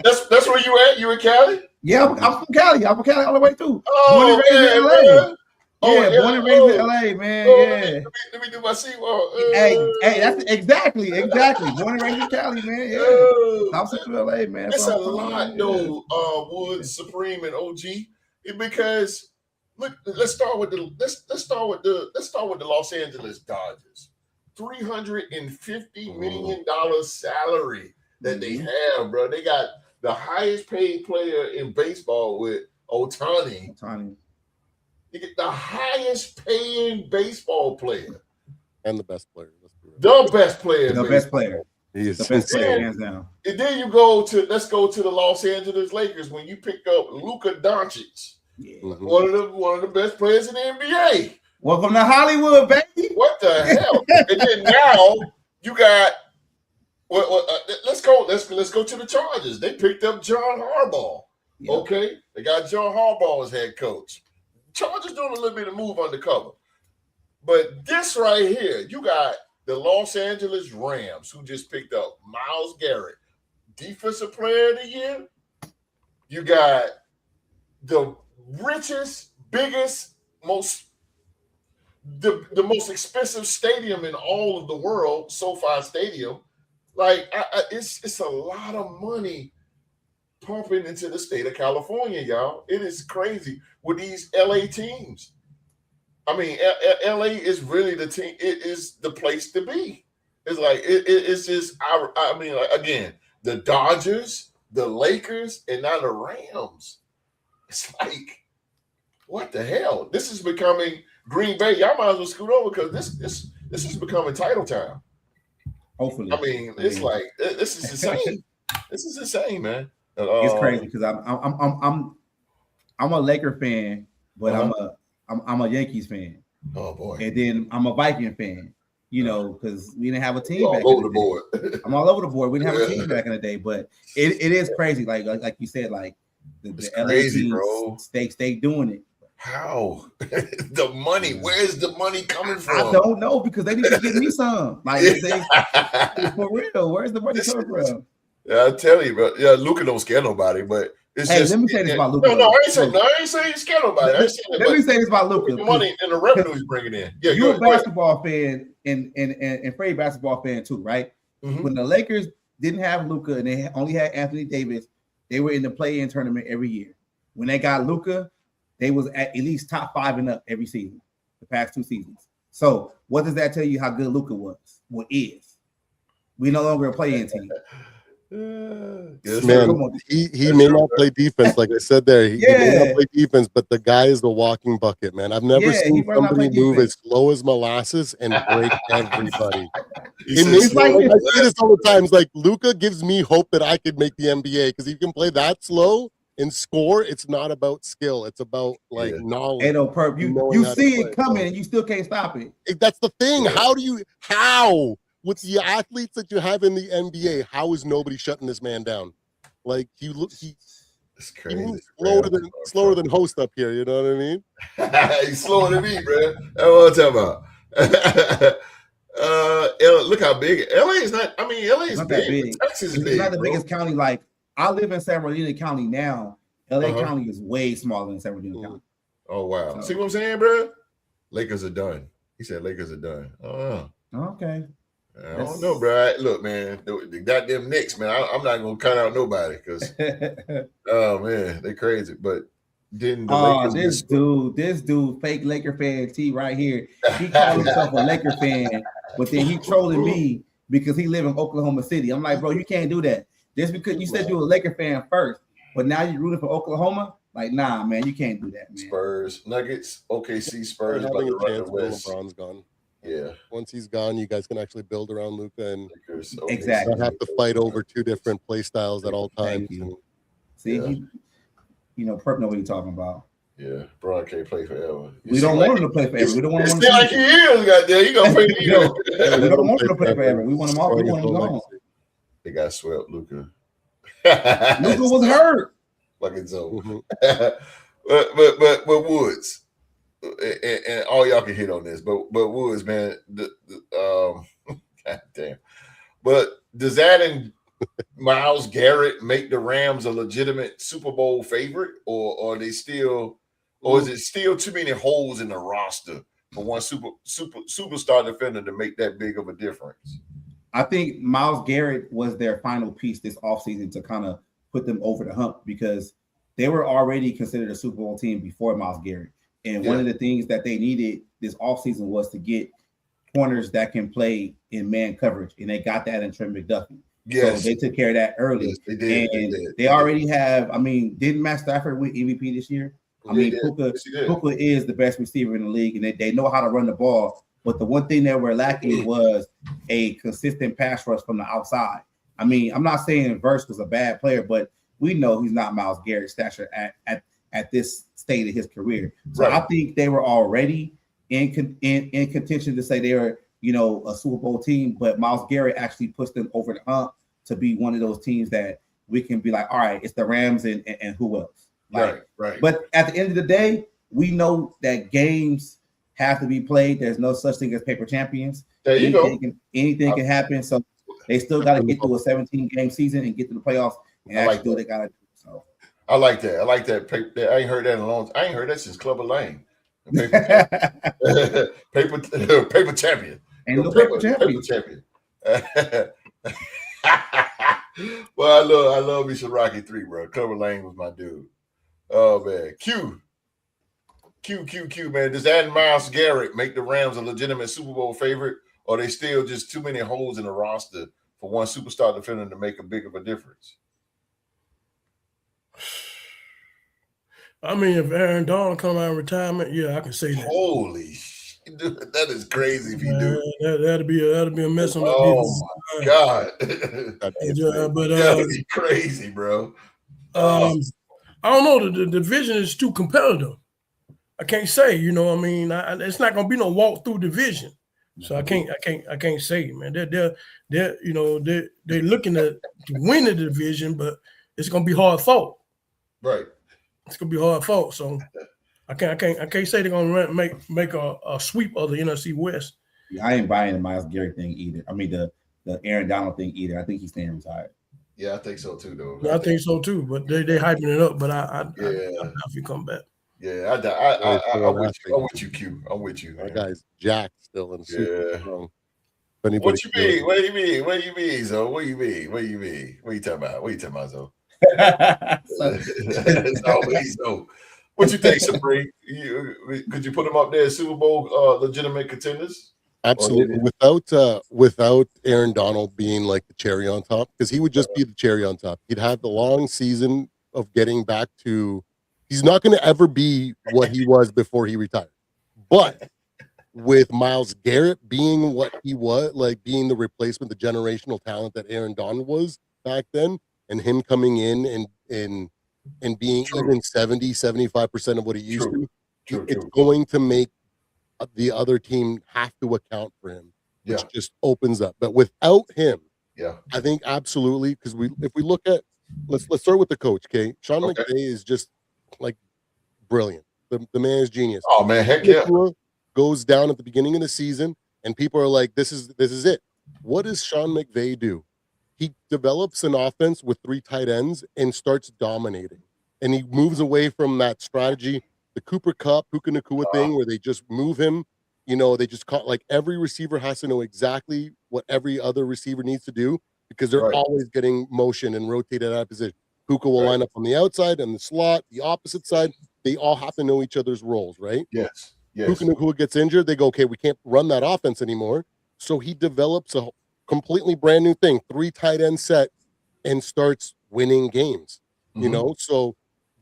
That's where you at? You in Cali? Yeah, I'm from Cali. I'm from Cali all the way through. Born and raised in LA. Born and raised in LA, man. Let me do my seawall. Hey, that's exactly. Born and raised in Cali, man. Yeah. South Central LA, man. That's a lot, though. Woods, Supreme, and OG, because look, let's start with the Los Angeles Dodgers. $350 million salary that they have, bro. They got the highest paid player in baseball with Ohtani. You get the highest paying baseball player. And the best player. The best player. He is the best player, hands down. And then let's go to the Los Angeles Lakers when you pick up Luka Doncic. Yeah. One of the best players in the NBA. Welcome to Hollywood, baby. What the hell? And then now you got let's go to the Chargers. They picked up John Harbaugh. Yeah. Okay, they got John Harbaugh as head coach. Chargers doing a little bit of move undercover, but this right here, you got the Los Angeles Rams who just picked up Myles Garrett, defensive player of the year. You got the richest, biggest, the most expensive stadium in all of the world, SoFi Stadium. Like it's a lot of money pumping into the state of California, y'all. It is crazy with these LA teams. I mean, LA is really the team. It is the place to be. It's like it's just. I mean, like, again, the Dodgers, the Lakers, and now the Rams. It's like, what the hell? This is becoming Green Bay. Y'all might as well scoot over because this is becoming title time. Hopefully. I mean, it's like this is insane. This is insane, man. It's crazy because I'm a Laker fan, but I'm a Yankees fan. Oh boy! And then I'm a Viking fan. Because we didn't have a team back all over in the board. I'm all over the board. We didn't have a team back in the day, but it is crazy. Like you said, like the LA crazy, teams, bro. Stay doing it. How? The money? Where's the money coming from? I don't know because they need to give me some. Like for real, where's the money coming from? Yeah, I tell you, bro. Yeah, Luka don't scare nobody, but it's just. Let me say this about Luka. No, I ain't saying he scare nobody. Let me say this about Luka. The money and the revenue he's bringing in. Yeah, you're a basketball fan and Freddie basketball fan too, right? Mm-hmm. When the Lakers didn't have Luka and they only had Anthony Davis, they were in the play-in tournament every year. When they got Luka, they was at least top 5 and up every season, the past 2 seasons. So what does that tell you how good Luka was? What is? We no longer a play-in team. Man, he may not play defense, like I said there. He may not play defense, but the guy is the walking bucket, man. I've never seen somebody move as slow as molasses and break everybody. It makes like I say this all the time. It's like Luka gives me hope that I could make the NBA because he can play that slow and score. It's not about skill; it's about knowledge. Hey, no, Perp, you see it coming, and you still can't stop it. That's the thing. How? With the athletes that you have in the NBA, how is nobody shutting this man down? Like he's crazy. He moves slower than host up here. You know what I mean? He's slower than me, bro. That's what I'm talking about. Look how big LA is. Not. I mean, LA is big. Texas is big. It's not the biggest county. Like I live in San Bernardino County now, LA County is way smaller than San Bernardino County. Oh wow! So- See what I'm saying, bro? Lakers are done. He said Lakers are done. Oh, Okay. I don't know, bro. Look, man, the goddamn Knicks, man. I'm not gonna count out nobody because, oh man, they crazy. But didn't the Lakers? This dude, fake Laker fan T right here. He called himself a Laker fan, but then he trolling me because he live in Oklahoma City. I'm like, bro, you can't do that. Just because you said you were a Laker fan first, but now you're rooting for Oklahoma. Like, nah, man, you can't do that, man. Spurs, Nuggets, OKC, Spurs. They're About having to a run the chance when West. LeBron's gone. Yeah, Once he's gone, you guys can actually build around Luka and Lakers, Exactly. not have to fight over two different play styles at all times. Thank you. And See, Yeah. you know, Perp know what you're talking about. Yeah, Bron can't play forever. We don't want him to play forever. We don't want It him seems like he is. Goddamn, he gonna play We don't want him to play forever. We want him off. We want him gone. They got swept, Luka. Luka was hurt. Fucking so. Mhm. but Woods, and all y'all can hit on this, but Woods, man, god damn. But does that and Myles Garrett make the Rams a legitimate Super Bowl favorite, or are they still, or is it still too many holes in the roster for one superstar defender to make that big of a difference? I think Myles Garrett was their final piece this offseason to kind of put them over the hump because they were already considered a Super Bowl team before Myles Garrett. And one of the things that they needed this offseason was to get corners that can play in man coverage. And they got that in Trent McDuffie. Yes. So they took care of that early. Yes, they did. And they already have, I mean, didn't Matt Stafford win MVP this year? I mean, Puka is the best receiver in the league, and they know how to run the ball. But the one thing that we're lacking was a consistent pass rush from the outside. I mean, I'm not saying Verse was a bad player, but we know he's not Myles Garrett's stature at this state of his career. So I think they were already in contention to say they were, you know, a Super Bowl team, but Myles Garrett actually pushed them over the hump to be one of those teams that we can be like, all right, it's the Rams and who else? Like, right. But at the end of the day, we know that games have to be played. There's no such thing as paper champions. There you go. Anything can happen. So they still got to get through a 17-game season and get to the playoffs and actually do what they got to do. So I like that. I like that. I ain't heard that in a long time. I ain't heard that since Clubber Lane. Paper champion. And the paper champion. Well, I love me some Rocky 3, bro. Clubber Lane was my dude. Oh man. Q, man. Does adding Myles Garrett make the Rams a legitimate Super Bowl favorite, or are they still just too many holes in the roster for one superstar defender to make a big of a difference? I mean, if Aaron Donald come out of retirement, yeah, I can say that. Holy shit, dude, that is crazy if you do. That'd be a mess on the Oh my god, that'd be crazy, bro. I don't know. The division is too competitive. I can't say. You know, I mean, it's not gonna be no walk through division. So I can't say, man. They're looking to win the division, but it's gonna be hard fought. Right. It's gonna be hard fought. So I can't say they're gonna make a sweep of the NFC West. Yeah, I ain't buying the Myles Garrett thing either. I mean the Aaron Donald thing either. I think he's staying retired. Yeah, I think so too, though. I think so too, but they hyping it up. But I if you come back. Yeah, I'm with you, Q. I'm with you. That guy's jacked still in super strong. What you mean? What do you mean? What do you mean, Zo? What do you mean? What do you mean? What are you talking about? What are you talking about, Zo? It's always Zo. What you think, Sabrina? Could you put them up there as Super Bowl legitimate contenders? Absolutely. Without Aaron Donald being like the cherry on top, because he would just be the cherry on top. He'd have the long season of getting back to. He's not going to ever be what he was before he retired. But with Myles Garrett being what he was, like being the replacement, the generational talent that Aaron Donald was back then, and him coming in and being even 70-75% of what he used to, it's going to make the other team have to account for him, which just opens up. But without him, I think absolutely, because if we look at let's start with the coach, okay? Sean McVay is just like brilliant. The man is genius. Oh man, heck yeah. Goes down at the beginning of the season, and people are like, "This is it." What does Sean McVay do? He develops an offense with 3 tight ends and starts dominating. and he moves away from that strategy, the Cooper Kupp, Puka Nacua thing, where they just move him. You know, they just caught like every receiver has to know exactly what every other receiver needs to do because they're always getting motion and rotated out of position. Puka will line up on the outside and the slot, the opposite side. They all have to know each other's roles, right? Yes. Puka Nacua gets injured. They go, okay, we can't run that offense anymore. So he develops a completely brand new thing, 3 tight end set, and starts winning games. You know, so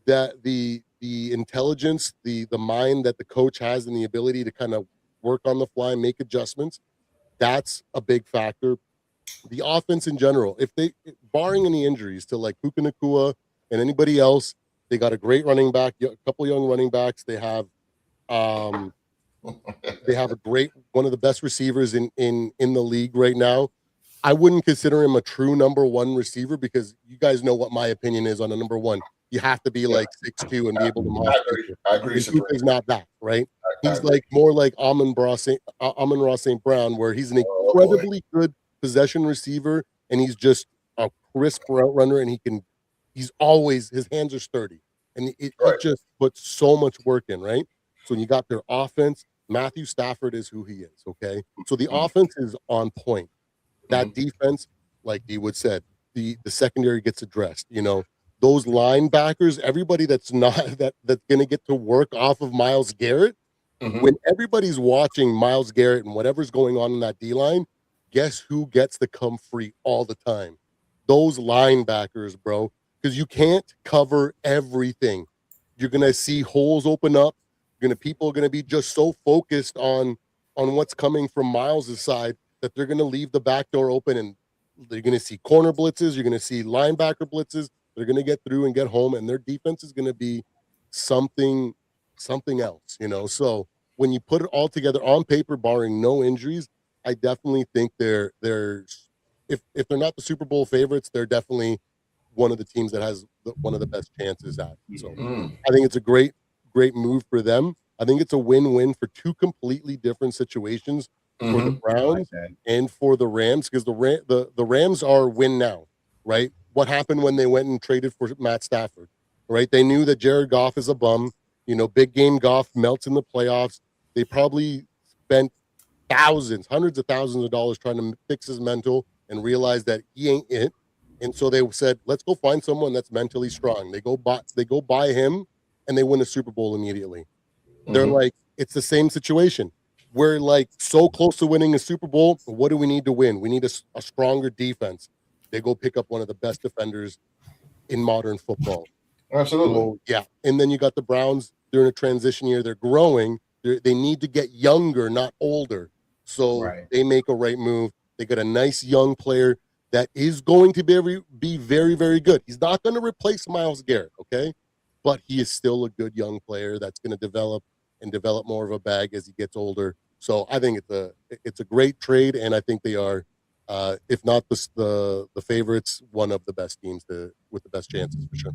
that the intelligence, the mind that the coach has and the ability to kind of work on the fly, make adjustments, that's a big factor. The offense in general, if they, barring any injuries to like Puka Nacua and anybody else, they got a great running back, a couple young running backs. They have a great, one of the best receivers in the league right now. I wouldn't consider him a true number 1 receiver because you guys know what my opinion is on a number 1. You have to be like 6'2" and be able to move. I agree. He's not that, right? He's like more like Amon-Ra St. Brown, where he's an incredibly good possession receiver, and he's just a crisp route runner, and he's always, his hands are sturdy, and he just puts so much work in, right? So when you got their offense, Matthew Stafford is who he is, okay? So the offense is on point. That defense, like D-Wood said, the secondary gets addressed, you know. Those linebackers, everybody that's not that's going to get to work off of Myles Garrett, when everybody's watching Myles Garrett and whatever's going on in that D-line, guess who gets to come free all the time? Those linebackers, bro, because you can't cover everything. You're going to see holes open up. People are going to be just so focused on what's coming from Myles' side that they're going to leave the back door open, and they're going to see corner blitzes. You're going to see linebacker blitzes. They're going to get through and get home, and their defense is going to be something else, you know. So when you put it all together on paper, barring no injuries, I definitely think they're if they're not the Super Bowl favorites, they're definitely one of the teams that has one of the best chances at it. So I think it's a great move for them. I think it's a win-win for 2 completely different situations for the Browns and for the Rams, because the Rams are win now, right? What happened when they went and traded for Matt Stafford, right? They knew that Jared Goff is a bum. You know, big game Goff melts in the playoffs. They probably spent hundreds of thousands of dollars trying to fix his mental and realize that he ain't it. And so they said, let's go find someone that's mentally strong. They go buy him, and they win a Super Bowl immediately. They're like, it's the same situation. We're like so close to winning a Super Bowl. What do we need to win? We need a stronger defense. They go pick up one of the best defenders in modern football. Absolutely. So, yeah. And then you got the Browns during a transition year. They're growing. They need to get younger, not older. So they make a right move. They got a nice young player that is going to be very, very good. He's not going to replace Myles Garrett, okay? But he is still a good young player that's going to develop more of a bag as he gets older. So I think it's a great trade, and I think they are, if not the favorites, one of the best teams with the best chances for sure.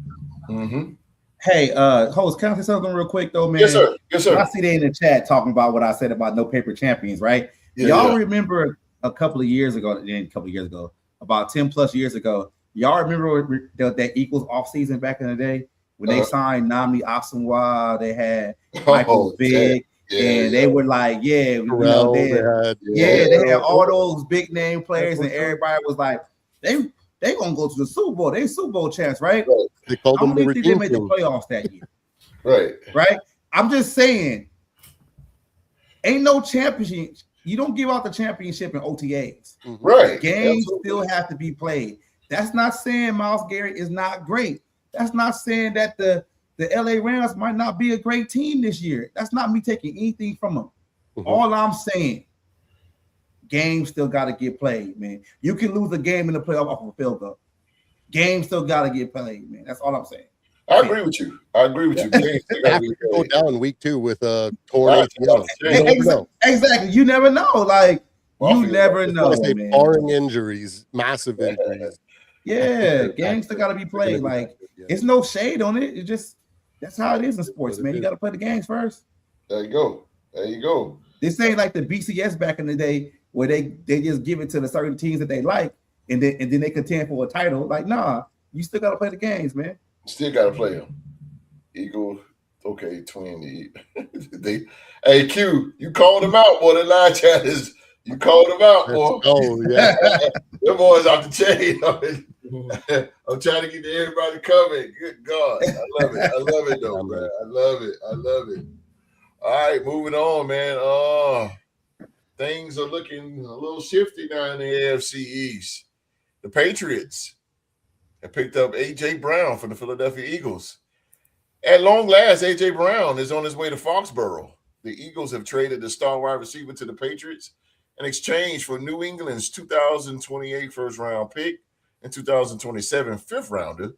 Hey, host, can I say something real quick though, man? Yes, sir. Yes, sir. I see they in the chat talking about what I said about no paper champions, right? Y'all remember a couple of years ago, about 10 plus years ago, y'all remember that Eagles offseason back in the day when they signed Nnamdi Asomugha, they had Michael Vick, and they were like, they had all those big name players, and everybody was like, they gonna go to the Super Bowl. They Super Bowl champs, right? They called them the think they made the playoffs that year. Right. I'm just saying, ain't no championship. You don't give out the championship in OTAs. Right. Games still have to be played. That's not saying Myles Garrett is not great. That's not saying that the LA Rams might not be a great team this year. That's not me taking anything from them. All I'm saying, games still got to get played, man. You can lose a game in the playoff off of a field goal. Games still got to get played, man. That's all I'm saying. I agree with you. Games still gotta be go down week 2 with a torn ACL. Exactly. You never know. Like, you never know, man. Barring injuries, massive injuries. Yeah, games still got to be played. Like, it's no shade on it. It's just, that's how it is in sports, man. You got to play the games first. There you go. This ain't like the BCS back in the day where they just give it to the certain teams that they like, and then they contend for a title. Like, nah, you still got to play the games, man. Still got to play them. Eagle. Okay, twin. Hey, Q, you called him out, boy. The live chat is you called him out, boy. Oh yeah. Them boys off the chain. I'm trying to get to everybody coming. Good God. I love it. I love it though, man. I love it. I love it. All right, moving on, man. Things are looking a little shifty now in the AFC East. The Patriots have picked up A.J. Brown from the Philadelphia Eagles. At long last, A.J. Brown is on his way to Foxborough. The Eagles have traded the star wide receiver to the Patriots in exchange for New England's 2028 first-round pick and 2027 fifth-rounder.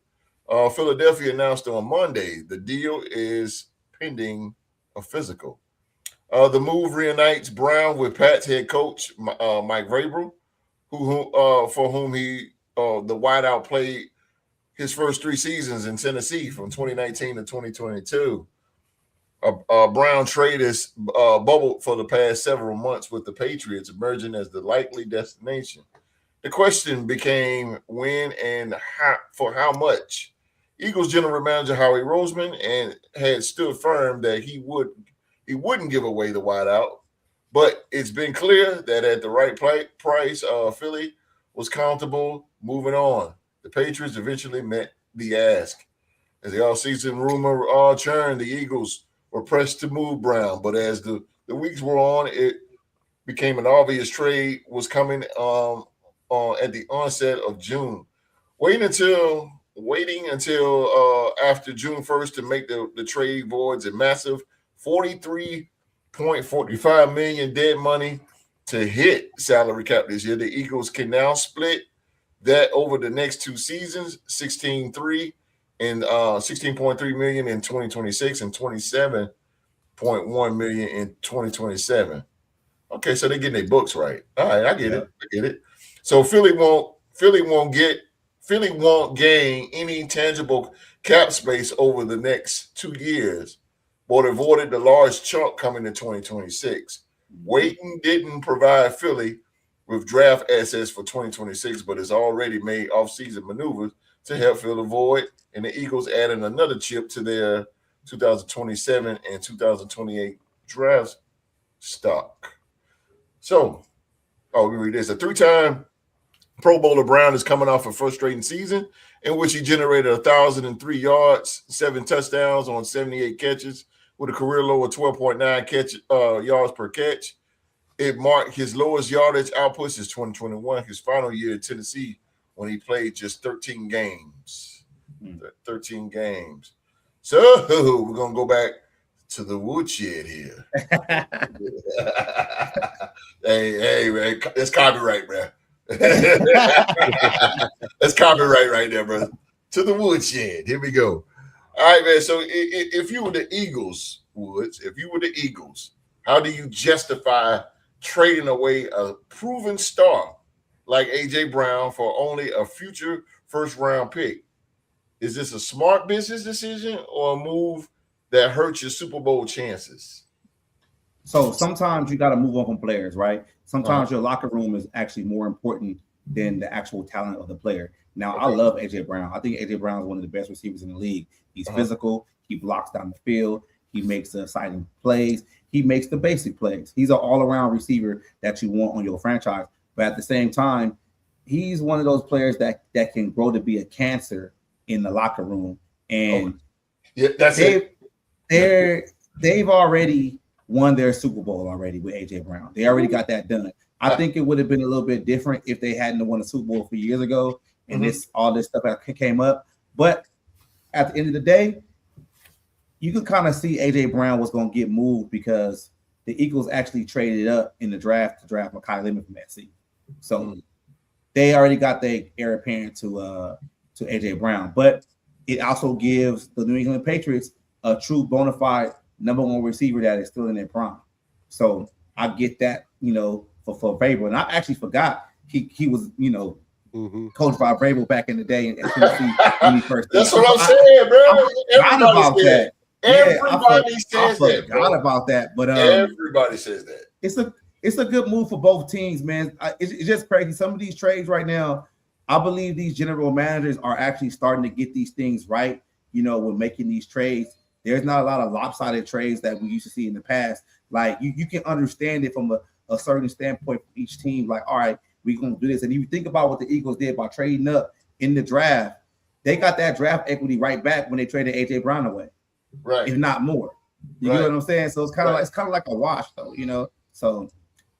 Philadelphia announced on Monday the deal is pending a physical. The move reunites Brown with Pats head coach Mike Vrabel, for whom he the wideout played his first 3 seasons in Tennessee from 2019 to 2022. Brown trade is bubbled for the past several months with the Patriots emerging as the likely destination. The question became when and how much. Eagles general manager Howie Roseman and had stood firm that he wouldn't give away the wideout, but it's been clear that at the right price, Philly was comfortable moving on. The Patriots eventually met the ask. As the offseason rumor churned, the Eagles were pressed to move Brown, but as the weeks were on, it became an obvious trade was coming at the onset of June. Waiting until after June 1st to make the trade voids a massive $43.45 million dead money to hit salary cap this year. The Eagles can now split that over the next 2 seasons, 16.3 and 16.3 million in 2026 and 27.1 million in 2027. Okay, so they're getting their books right. All right, I get it. So Philly won't gain any tangible cap space over the next 2 years, but avoided the large chunk coming in 2026. Waiting didn't provide Philly with draft assets for 2026, but has already made offseason maneuvers to help fill the void, and the Eagles added another chip to their 2027 and 2028 draft stock. So, we read this. A 3-time Pro Bowler Brown is coming off a frustrating season in which he generated 1,003 yards, 7 touchdowns on 78 catches with a career low of 12.9 yards per catch. It marked his lowest yardage output since 2021, his final year in Tennessee, when he played just 13 games. 13 games. So we're going to go back to the woodshed here. hey, man, that's copyright, man. That's copyright right there, brother. To the woodshed. Here we go. All right, man. So if you were the Eagles, Woods, how do you justify trading away a proven star like A.J. Brown for only a future first-round pick? Is this a smart business decision or a move that hurts your Super Bowl chances? So sometimes you got to move on from players, right? Sometimes your locker room is actually more important than the actual talent of the player. Now, I love A.J. Brown. I think A.J. Brown is one of the best receivers in the league. He's physical. He blocks down the field. He makes the exciting plays. He makes the basic plays. He's an all-around receiver that you want on your franchise. But at the same time, he's one of those players that can grow to be a cancer in the locker room. And they've already won their Super Bowl already with A.J. Brown. They already got that done. I think it would have been a little bit different if they hadn't won a Super Bowl a few years ago and all this stuff came up. But at the end of the day, you could kind of see A.J. Brown was going to get moved because the Eagles actually traded up in the draft to draft Mekhi Lemon from SC. So they already got their heir apparent to A.J. Brown. But it also gives the New England Patriots a true bona fide number 1 receiver that is still in their prime. So I get that, for Vrabel. And I actually forgot he was, coached by Vrabel back in the day in Tennessee when he first. That's what I'm saying, bro. Everybody says that. Everybody says that. I forgot about that. But everybody says that. It's a good move for both teams, man. It's just crazy. Some of these trades right now, I believe these general managers are actually starting to get these things right. When making these trades, There's not a lot of lopsided trades that we used to see in the past. Like you can understand it from a certain standpoint for each team. Like, all right, we're gonna do this. And if you think about what the Eagles did by trading up in the draft, they got that draft equity right back when they traded AJ Brown away, right? If not more. You right. know what I'm saying? So it's kind of like a wash, though. You know. So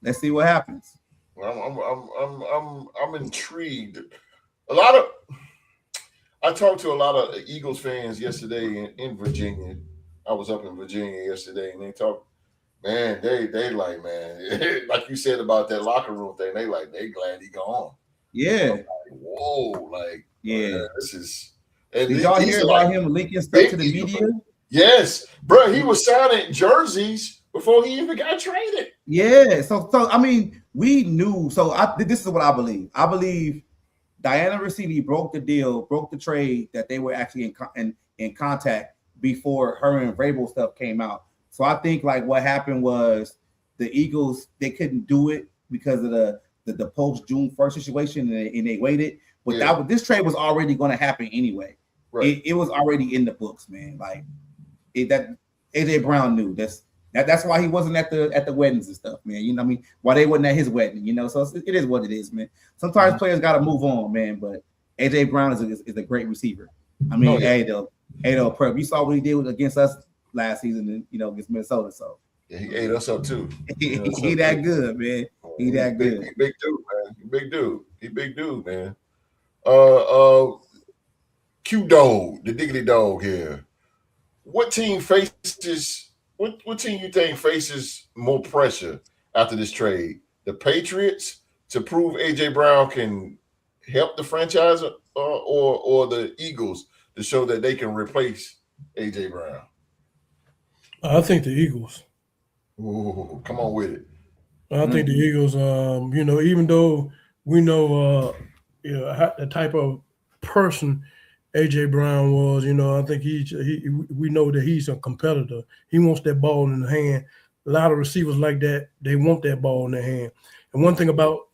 let's see what happens. I'm intrigued. I talked to a lot of Eagles fans yesterday in Virginia. I was up in Virginia yesterday, and they talked. Man, they like, man, like you said about that locker room thing. They glad he gone. Yeah. Like, whoa, like, yeah, this is. And did y'all hear about him linking stuff to the media? Yes, bro. He was signing jerseys before he even got traded. Yeah. So I mean, we knew. So this is what I believe. I believe Diana Rossini broke the trade that they were actually in contact before her and Vrabel stuff came out. So I think like what happened was the Eagles, they couldn't do it because of the post June 1st situation, and they waited. But this trade was already going to happen anyway. Right. It was already in the books, man. Like that AJ Brown knew that's why he wasn't at the weddings and stuff, man. You know what I mean? Why they wasn't at his wedding, you know? So it is what it is, man. Sometimes players got to move on, man. But AJ Brown is a great receiver. I mean, Ado Prep. You saw what he did against us last season, and against Minnesota. So yeah, he ate us up too. He that good, man. He that good. He big dude, man. He big dude, man. Q Dog, the Diggity Dog here. What team faces? What team you think faces more pressure after this trade? The Patriots to prove AJ Brown can help the franchise, or the Eagles to show that they can replace AJ Brown? I think the Eagles. Ooh, come on with it. I think the Eagles. Even though we know, the type of person AJ Brown was, I think we know that he's a competitor. He wants that ball in the hand. A lot of receivers like that, they want that ball in their hand. And one thing about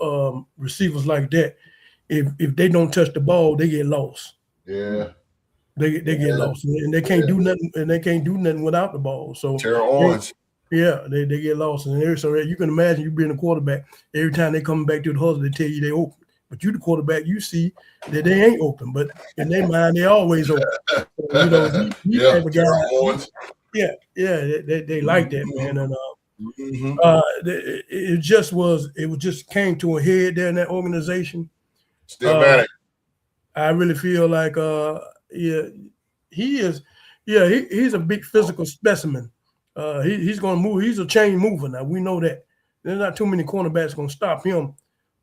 receivers like that, if they don't touch the ball, they get lost. Yeah. They get lost, and they can't do nothing. And they can't do nothing without the ball. So Terrell Owens. They get lost, and so you can imagine you being a quarterback. Every time they come back to the huddle, they tell you they open, but you the quarterback, you see that they ain't open. But in their mind, they always open. So, he type of guy. They like that, man. And it just came to a head there in that organization. Still mad. I really feel like he is. Yeah, he's a big physical specimen. He's going to move. He's a chain mover now. We know that. There's not too many cornerbacks going to stop him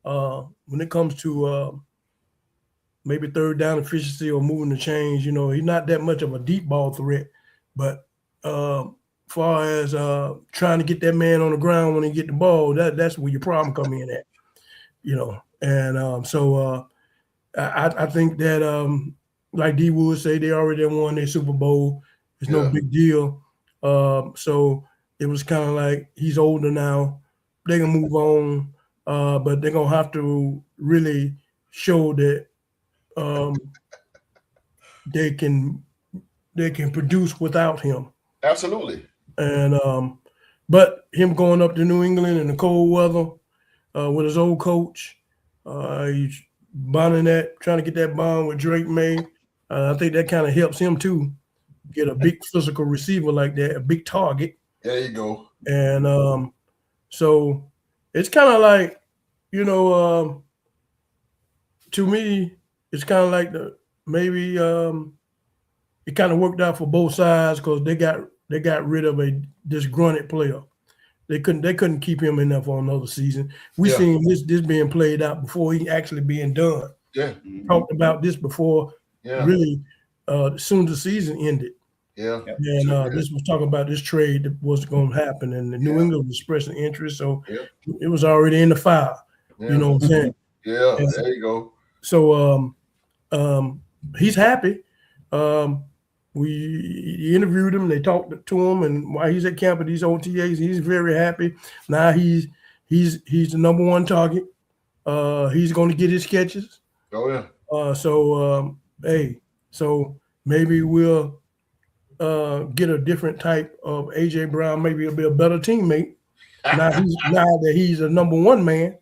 when it comes to maybe third down efficiency or moving the chains. He's not that much of a deep ball threat. But far as trying to get that man on the ground when he get the ball, that's where your problem come in at. And so I think that like D Wood say, they already won their Super Bowl. It's no big deal. So it was kind of like he's older now. They can move on, but they're gonna have to really show that they can produce without him. Absolutely. And but him going up to New England in the cold weather with his old coach, he's bonding trying to get that bond with Drake Maye. I think that kind of helps him too. Get a big physical receiver like that, a big target. There you go. And so it's kind of like, to me, it's kind of like maybe it kind of worked out for both sides because they got rid of a disgruntled player. They couldn't keep him in there for another season. We seen this being played out before he actually being done. Yeah. Talked about this before. Yeah. Really, as soon as the season ended. Yeah. And this was talking about this trade that was going to happen, and the New England was expressing interest, so it was already in the file. Yeah. You know what I'm saying? Yeah. And there you go. So he's happy. We interviewed him. They talked to him, and while he's at camp at these OTAs, he's very happy. Now he's the number one target. He's going to get his catches. Oh yeah. So maybe we'll get a different type of AJ Brown. Maybe he'll be a better teammate. Now that he's a number one man.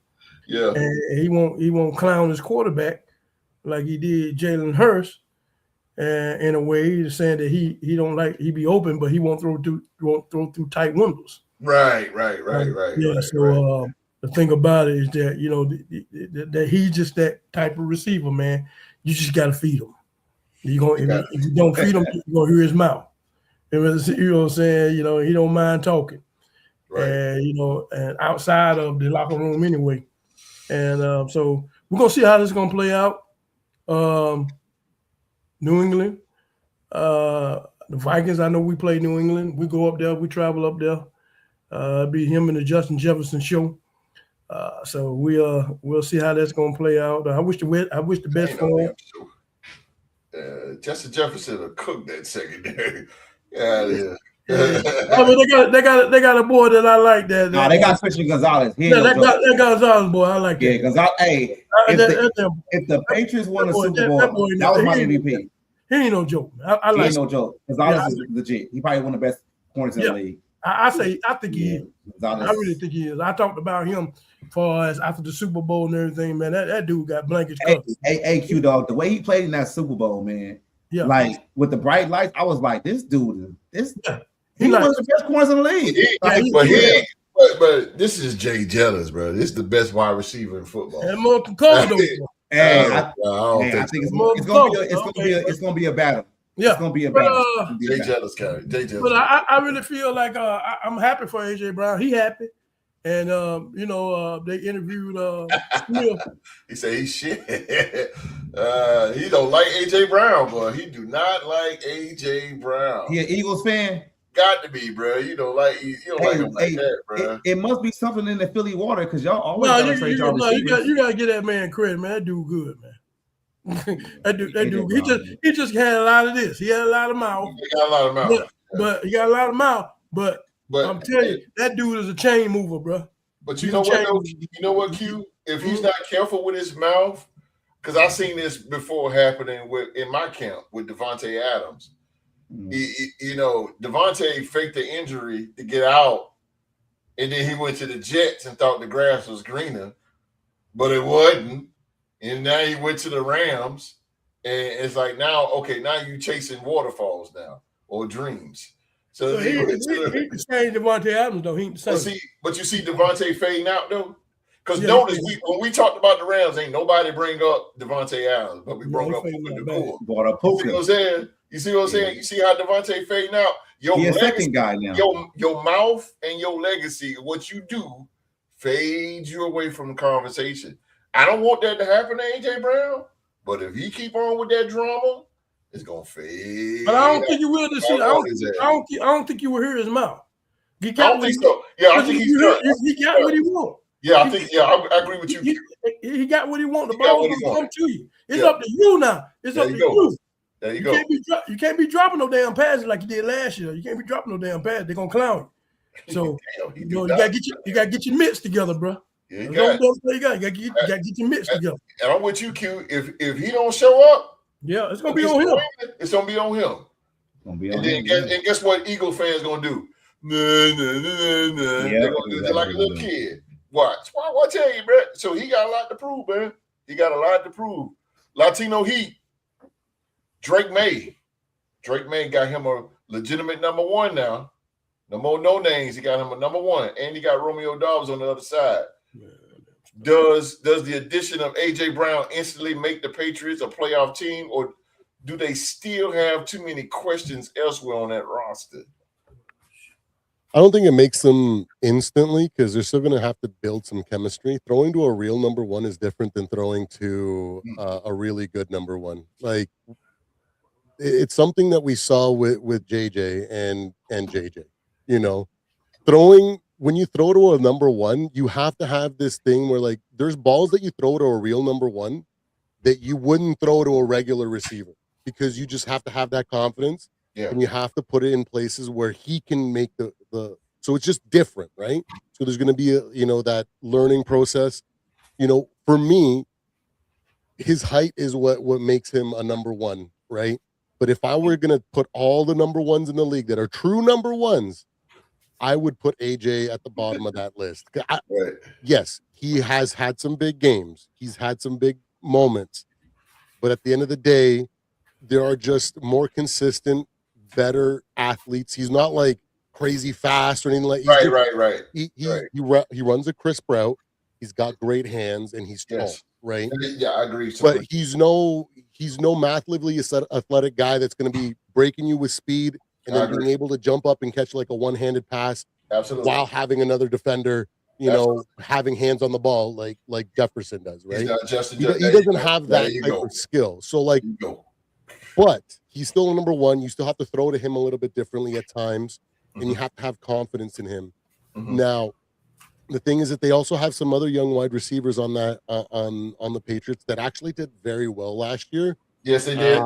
Yeah. And he won't clown his quarterback like he did Jalen Hurts. And in a way, he's saying that he be open, but he won't throw through tight windows. Right. Yeah. So the thing about it is that that he's just that type of receiver, man. You just got to feed him. If you don't feed him, you're gonna hear his mouth. You know what I'm saying? He don't mind talking. Right. And and outside of the locker room anyway. And so we're gonna see how this is gonna play out. New England, the Vikings. I know we play New England. We go up there. We travel up there. Be him and the Justin Jefferson show. So we'll see how that's gonna play out. I wish the best for him. Justin Jefferson will cook that secondary. Yeah. I mean, they got a boy that I like. That they got Christian Gonzalez. That Gonzalez boy, I like. Yeah, Gonzalez. Hey, if the Patriots won the Super Bowl, that was my MVP. He ain't no joke. I like. He ain't no joke. Gonzalez is legit. He probably one of the best corners in the league. I think he is. I really think he is. I talked about him far as after the Super Bowl and everything, man. That dude got blankets covered. Hey, Q Dog, the way he played in that Super Bowl, man. Yeah. Like with the bright lights, I was like, this dude is He's one of the best corners in the league. But this is Jay Jettas, bro. This is the best wide receiver in football. And more cold, I think it's gonna be a battle. Yeah, it's gonna be a battle. Jay Jettas carry. But I really feel like I'm happy for AJ Brown. He happy. And they interviewed Smith. He said he's shit. He don't like AJ Brown, boy. He do not like AJ Brown. He an Eagles fan? Got to be, bro. You don't like him like that, bro. It must be something in the Philly water because y'all always you gotta get that man credit, man. That dude good, man. that dude. He just had a lot of this. He had a lot of mouth. He got a lot of mouth. But he got a lot of mouth. But I'm telling you, that dude is a chain mover, bro. But you know what, Q? If he's not careful with his mouth, because I've seen this before happening in my camp with Devontae Adams. Devontae faked the injury to get out, and then he went to the Jets and thought the grass was greener, but it wasn't. And now he went to the Rams, and it's like now you chasing waterfalls now or dreams. So he the same Devontae Adams though. He ain't the same. But you see Devontae fading out though. Because notice when we talked about the Rams, ain't nobody bring up Devontae Adams, but we brought up Puka. You see what I'm saying? You see how Devontae fading out? He's a second guy now. Your mouth and your legacy, what you do, fades you away from the conversation. I don't want that to happen to AJ Brown, but if he keep on with that drama, it's gonna fade. But I don't think you will this season. I don't think you will hear his mouth. I don't think so. Yeah, I think he's done. He got what he wants. Yeah, I agree with you. He got what he wants. The ball will come to you. It's up to you now. It's up to you. There you go. You can't be dropping no damn passes like you did last year. You can't be dropping no damn passes. They're gonna clown you. So you gotta get your mitts together, bro. Yeah, you gotta get your mitts together. And I'm with you, Q. If he don't show up, it's gonna be on him. It's gonna be on him. And guess what? Eagle fans gonna do? They're gonna do it like a little kid. Watch. I tell you, bro. So he got a lot to prove, man. He got a lot to prove. Latino Heat. Drake Maye. Drake Maye got him a legitimate number one now. No more no names. He got him a number one. And he got Romeo Dobbs on the other side. Does the addition of AJ Brown instantly make the Patriots a playoff team, or do they still have too many questions elsewhere on that roster? I don't think it makes them instantly because they're still going to have to build some chemistry. Throwing to a real number one is different than throwing to a really good number one. Like, it's something that we saw with JJ and JJ. When you throw to a number one, you have to have this thing where, like, there's balls that you throw to a real number one that you wouldn't throw to a regular receiver because you just have to have that confidence. Yeah. And you have to put it in places where he can make the so it's just different, right? So there's going to be that learning process. For me, his height is what makes him a number one, right? But if I were going to put all the number ones in the league that are true number ones, I would put AJ at the bottom of that list. Yes, he has had some big games. He's had some big moments. But at the end of the day, there are just more consistent, better athletes. He's not like crazy fast or anything like that. Right. He runs a crisp route. He's got great hands and he's tall, right? Yeah, I agree. But he's no massively athletic guy that's going to be breaking you with speed and then being able to jump up and catch like a one-handed pass while having another defender, having hands on the ball like Jefferson does, right? He doesn't have that type of skill. So but he's still a number one. You still have to throw to him a little bit differently at times, and you have to have confidence in him. Now, the thing is that they also have some other young wide receivers on that on the Patriots that actually did very well last year. Yes, they did.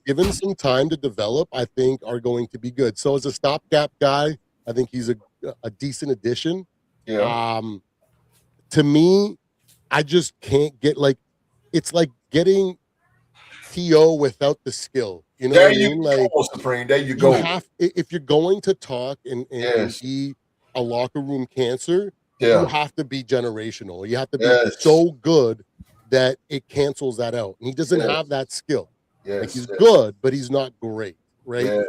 Given some time to develop, I think are going to be good. So as a stopgap guy, I think he's a decent addition. Yeah. To me, I just can't get it's like getting T.O. without the skill. You know there what I mean? You go, Supreme. There you go. If you're going to talk and be a locker room cancer, you have to be generational. You have to be so good that it cancels that out. And he doesn't have that skill. He's good, but he's not great, right?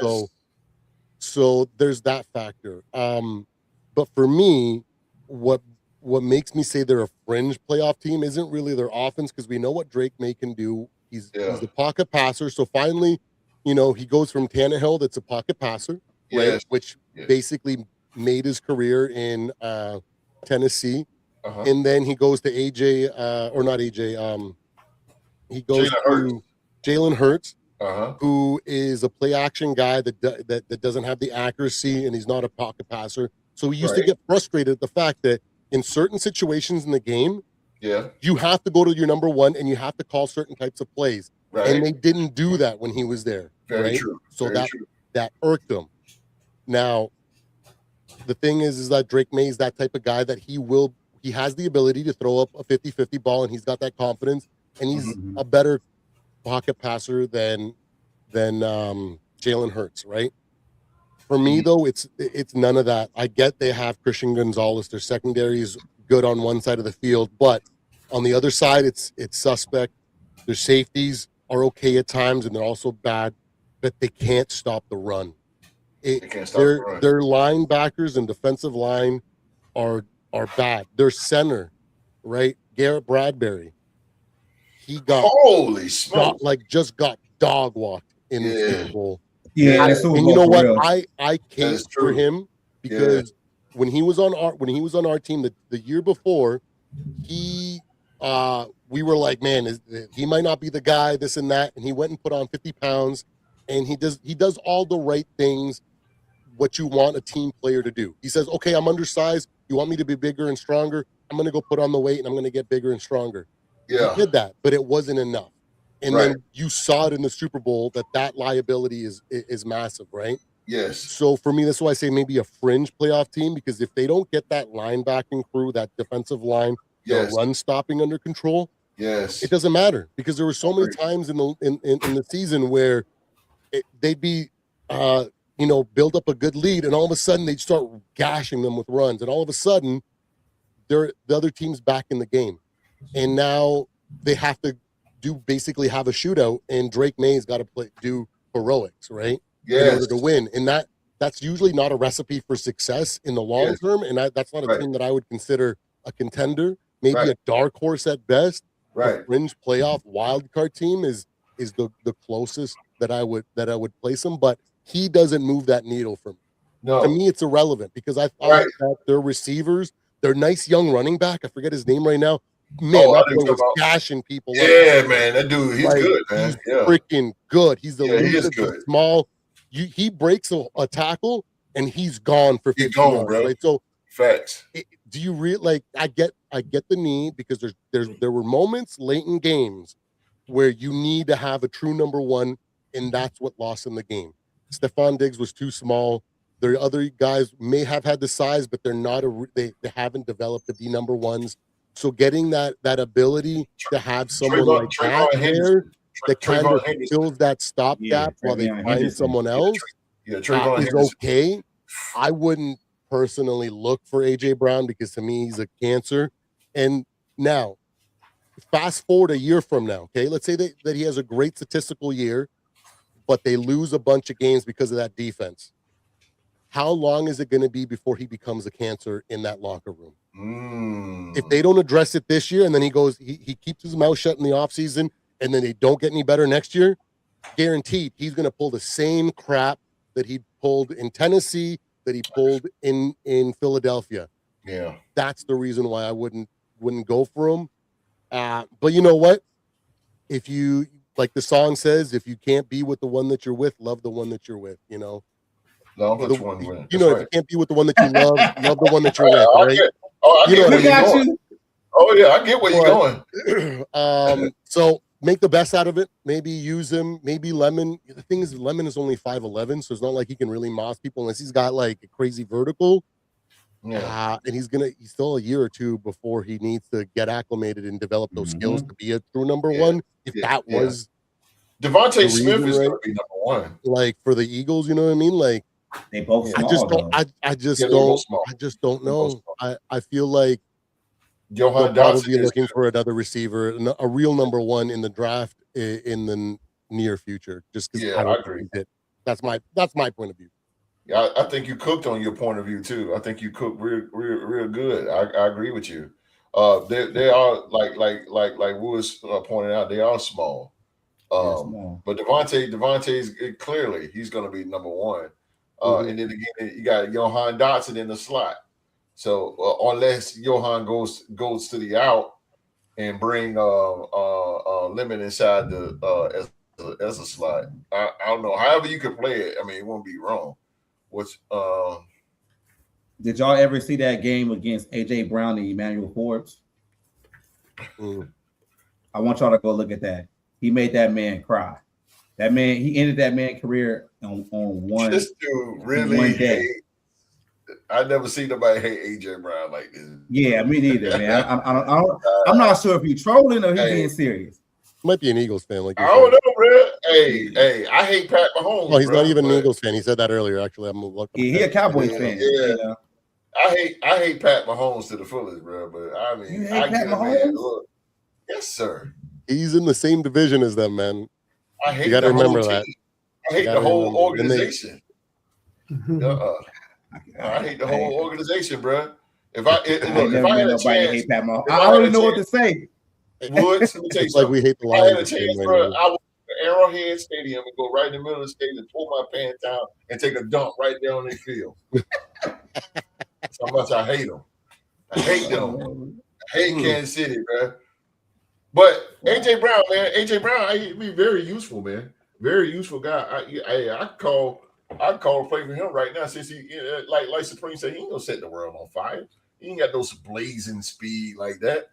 So there's that factor. But for me, what makes me say they're a fringe playoff team isn't really their offense, because we know what Drake Maye can do. He's the pocket passer. So finally, he goes from Tannehill, that's a pocket passer, right? Which basically made his career in Tennessee. And then he goes to AJ, or not AJ, he goes to Jalen Hurts, who is a play action guy that doesn't have the accuracy, and he's not a pocket passer. So he used to get frustrated at the fact that in certain situations in the game, you have to go to your number one and you have to call certain types of plays. And they didn't do that when he was there. Very true. So that irked him. Now, the thing is that Drake Maye is that type of guy that he has the ability to throw up a 50-50 ball, and he's got that confidence, and he's a better pocket passer than Jalen Hurts, right? For me, though, it's none of that. I get they have Christian Gonzalez. Their secondary is good on one side of the field, but on the other side, it's suspect. Their safeties are okay at times, and they're also bad, but they can't stop the run. Their linebackers and defensive line are bad. Their center, right? Garrett Bradbury. He got holy smoke, just got dog walked in the Super Bowl. And you know what? I came for him because when he was on our team the year before, we were like, man, he might not be the guy, this and that, and he went and put on 50 pounds, and he does all the right things, what you want a team player to do. He says, okay, I'm undersized. You want me to be bigger and stronger? I'm going to go put on the weight, and I'm going to get bigger and stronger. He did that, but it wasn't enough. And then you saw it in the Super Bowl that liability is massive, right? Yes. So for me, that's why I say maybe a fringe playoff team, because if they don't get that linebacking crew, that defensive line, run stopping under control, it doesn't matter, because there were so many times in the season where they'd be build up a good lead, and all of a sudden they'd start gashing them with runs, and all of a sudden the other team's back in the game, and now they have to basically have a shootout, and Drake Maye's got to do heroics, right? In order to win, and that's usually not a recipe for success in the long term, and that's not a team that I would consider a contender. Maybe a dark horse at best. A fringe playoff wild card team is the closest that I would place him, but he doesn't move that needle for me. No. To me, it's irrelevant, because I thought that their receivers, their nice young running back, I forget his name right now. Man, that boy was gashing people. Man, that dude, he's good, man. He's freaking good. He's the small. He breaks a tackle and he's gone for 50 yards, bro. Right? So facts. Do you really I get the need, because there were moments late in games where you need to have a true number one, and that's what lost in the game. Stephon Diggs was too small. The other guys may have had the size, but they're not they haven't developed to be number ones. So getting that ability to have someone like that there that kind Trayvon of Henderson. fills that stopgap while they Trayvon find Henderson. someone else Trayvon is Henderson. okay. I wouldn't personally look for AJ Brown because to me he's a cancer. And now, fast forward a year from now, okay? Let's say that he has a great statistical year, but they lose a bunch of games because of that defense. How long is it going to be before he becomes a cancer in that locker room? If they don't address it this year and then he keeps his mouth shut in the offseason and then they don't get any better next year, guaranteed he's going to pull the same crap that he pulled in Tennessee, that he pulled in Philadelphia. Yeah. That's the reason why I wouldn't go for him. But you know what? If you, like the song says, if you can't be with the one that you're with, love the one that you're with, you know? Love which one win. You know, if you can't be with the one that you love, love the one that you're with, right? I get where you're going. you. Oh, yeah, I get where you're going. So make the best out of it. Maybe use him. Maybe Lemon. The thing is, Lemon is only 5'11", so it's not like he can really moss people unless he's got like a crazy vertical. Yeah. And he's still a year or two before he needs to get acclimated and develop those skills to be a true number one. If that was Devontae Smith is right? going to be number one. Like for the Eagles, you know what I mean? Like They both small. I just they're both small. don't know. I feel like Johan they'll Dotson probably be looking for another receiver, a real number one in the draft in the near future. Just because I agree. That's my point of view. Yeah, I think you cooked on your point of view too. I think you cooked real good. I agree with you. They are like Woods pointed out, they are small. But Devontae's clearly he's going to be number one. And then again, you got Johan Dotson in the slot. So unless Johan goes to the out and bring Lemon inside the as a slot, I don't know. However you could play it, I mean, it won't be wrong. Did y'all ever see that game against AJ Brown and Emmanuel Forbes? I want y'all to go look at that. He made that man cry. That man, he ended that man's career on one. This dude really one day. I never seen nobody hate AJ Brown like this. Yeah, me neither, man. I'm not sure if he's trolling or he's being serious. Might be an Eagles fan, like I don't know, bro. Hey, I hate Pat Mahomes. Well, he's not even an Eagles fan. He said that earlier. Actually, I'm looking. He a Cowboys fan. Yeah. You know? I hate Pat Mahomes to the fullest, bro. But I mean, You hate Pat Mahomes? Yes, sir. He's in the same division as them, man. I hate you got to remember that. I hate the whole organization. I hate the whole organization, bro. If I had a chance, hate Pat Mahomes. I don't even know what to say. Woods, let me tell you it's like we hate the Lions. I had a chance, bro. I would go to Arrowhead Stadium and go right in the middle of the stadium, pull my pants down, and take a dump right there on their field. That's how much I hate them. I hate them. I hate Kansas City, bro. But AJ Brown, man, he'd be very useful, man. Very useful guy. I call play for him right now since he like Supreme said, he ain't gonna set the world on fire. He ain't got those blazing speed like that.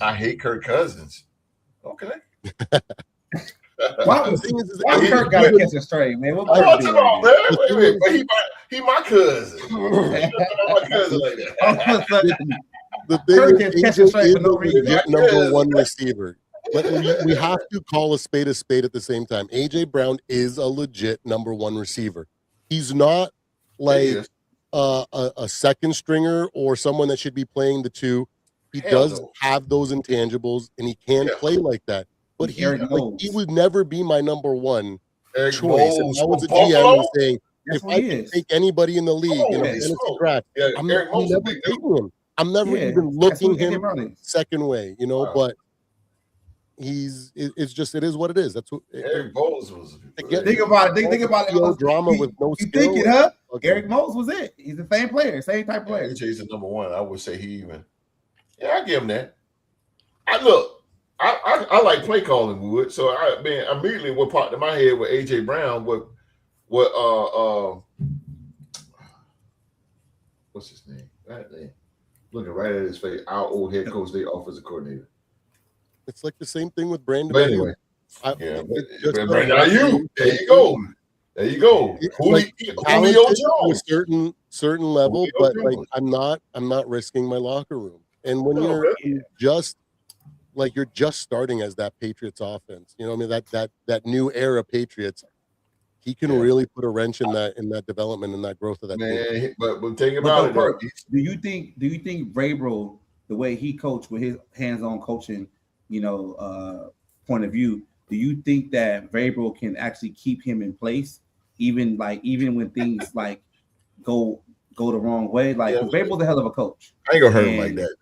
I hate Kirk Cousins. Okay. Why Kirk got to catch a straight, man? What come on, man. Wait, but he my cousin. My cousin like that. The thing is, AJ is number one receiver. But we have to call a spade at the same time. AJ Brown is a legit number one receiver. He's not like a second stringer or someone that should be playing the two. He does have those intangibles, and he can play like that. But he would never be my number one choice. If I was a GM and saying, if I could take anybody in the league in a fantasy draft, I'm never taking him. I'm never even looking him second way, you know. But it's just, it is what it is. That's what Eric Bowles was. Think about it. Drama with no skill. You thinking, huh? Okay. Eric Mose was it. He's the same player, same type of player. He's the number one. I would say he even. Yeah, I give him that. I like play calling Wood. So immediately what popped in my head with AJ Brown, what what's his name? That name. Looking right at his face, our old head coach, their offensive coordinator. It's like the same thing with Brandon. But anyway, Brandon Ayuk. There you go. Julio Jones. To a certain level, but like I'm not risking my locker room. And when you're just like you're just starting as that Patriots offense. You know what I mean? That new era Patriots. He can really put a wrench in that development and that growth of that team. Man, but think about it though. Do you think Vrabel, the way he coached with his hands-on coaching, point of view, do you think that Vrabel can actually keep him in place, even when things like go the wrong way? Like Vrabel's a hell of a coach. I ain't gonna hurt him like that.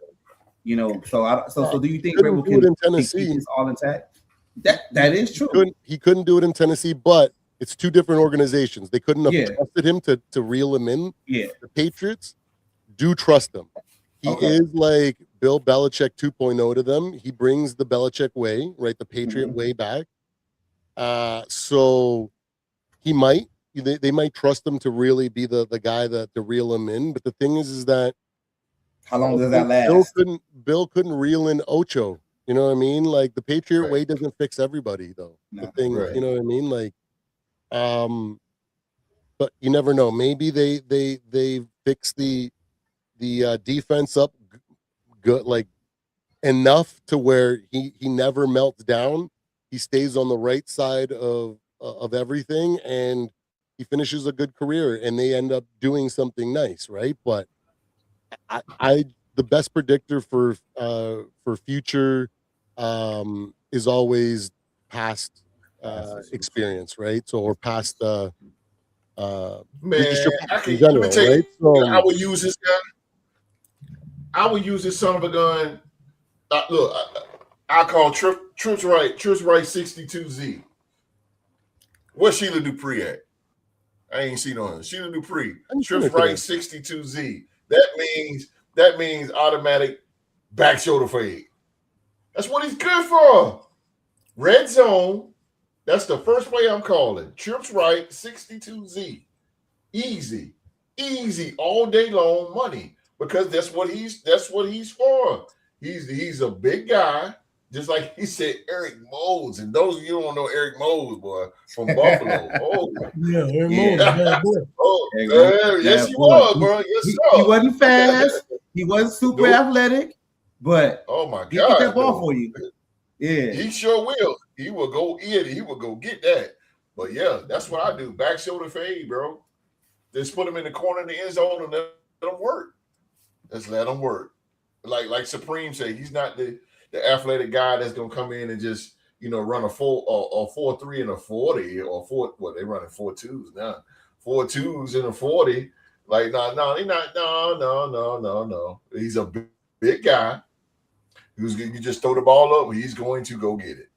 So do you think Vrabel can in Tennessee keep this all intact? That is true. He couldn't do it in Tennessee, but it's two different organizations. They couldn't have trusted him to reel him in. Yeah. The Patriots do trust him. He is like Bill Belichick 2.0 to them. He brings the Belichick way, right? The Patriot way back. So they might trust him to really be the guy to reel him in. But the thing is that how long does that last? Bill couldn't reel in Ocho. You know what I mean? Like the Patriot way doesn't fix everybody though. The thing, you know what I mean? Like, but you never know. Maybe they fix the defense up good, like enough to where he never melts down. He stays on the right side of everything, and he finishes a good career, and they end up doing something nice, right? But I the best predictor for future is always past experience, right? So or past man, general, right? So, I would use this guy. I would use this son of a gun. Look, I call Trips Right 62Z. Where's Sheila Dupree at? I ain't seen on her. Sheila Dupree. Trips Right 62Z. That means automatic back shoulder fade. That's what he's good for. Red zone. That's the first play I'm calling. Trips Right 62Z. Easy all day long money, because that's what he's for. He's a big guy, just like he said, Eric Moles. And those of you who don't know Eric Moles, boy, from Buffalo. Oh, Eric Moles. Yes, he was, bro. Yes, sir. He wasn't fast. He wasn't super athletic, but oh my God, he get that ball for you. Yeah, he sure will. He will go in. He will go get that. But yeah, that's what I do. Back shoulder fade, bro. Just put him in the corner of the end zone and let him work. Just let him work. Like Supreme said, he's not the athletic guy that's gonna come in and just run a 4.3 and a 40 or 4. What they running 4.2s now? 4.2s and a 40. Like no, he's not. No. He's a big guy who's you just throw the ball up. He's going to go get it.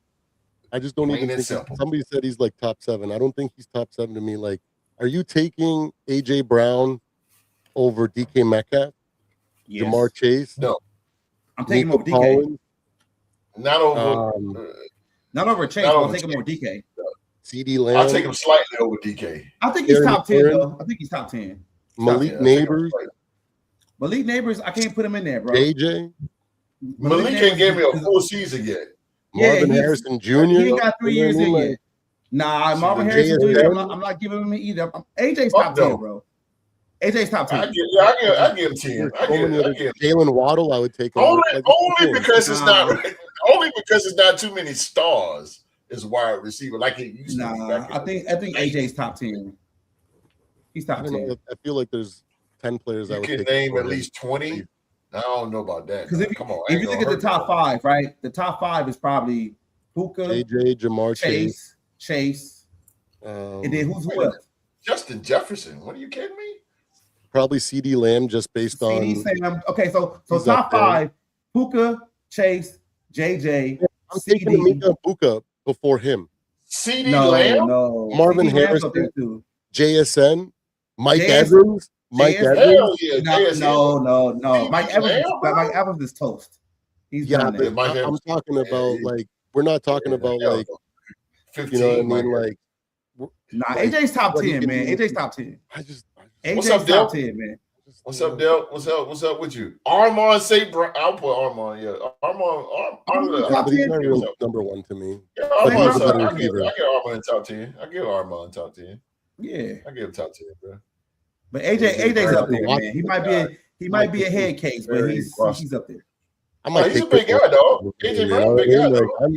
I just don't even think somebody said he's like top 7. I don't think he's top 7 to me. Like, are you taking AJ Brown over DK Metcalf? Yes. Jamar Chase? No. I'm taking him over DK. Not over Chase, I'll take him over DK. CD Lamb. I'll take him slightly over DK. I think he's top 10 though. I think he's top 10. Malik Neighbors. Malik Neighbors, I can't put him in there, bro. JJ. Malik ain't gave me a full season yet. Marvin Harrison Jr. He ain't got 3 years in yet. Nah, Marvin Harrison Jr. I'm not giving him either. AJ's top 10, bro. AJ's top 10. I give him 10. Jalen Waddle, I would take only because it's not only because it's not too many stars as wide receiver like it used to be. I think AJ's top 10. He's top 10. I feel like there's 10 players I would can name at least 20. I don't know about that. Because if you look at the top 5, right? The top 5 is probably Puka, AJ, Jamar Chase, and then who else? Justin Jefferson. What are you kidding me? Probably CD Lamb, just based on. Okay, so top 5: Puka, Chase, JJ. I'm taking Mika Puka before him. CD Lamb, no. Marvin Harrison, JSN, Mike Evans. Mike Evans? No. Mike Evans is toast. He's but I'm talking about like we're not talking about like 15. You know what I mean? Like AJ's top 10, man. AJ's top 10. What's up, Del? 10, man. What's up, Del? What's up with you? Armand St. Brown. I'll put Armand. Yeah, Armand. Number 1 to me. Yeah, I give Armand top 10. I give Armand top 10. Yeah, I give him top 10, bro. But AJ's up there, man. He might be a head case, but he's up there. I might he's take a big this guy, dog. one, AJ you Brown, know what I big guy, mean? Like, dog.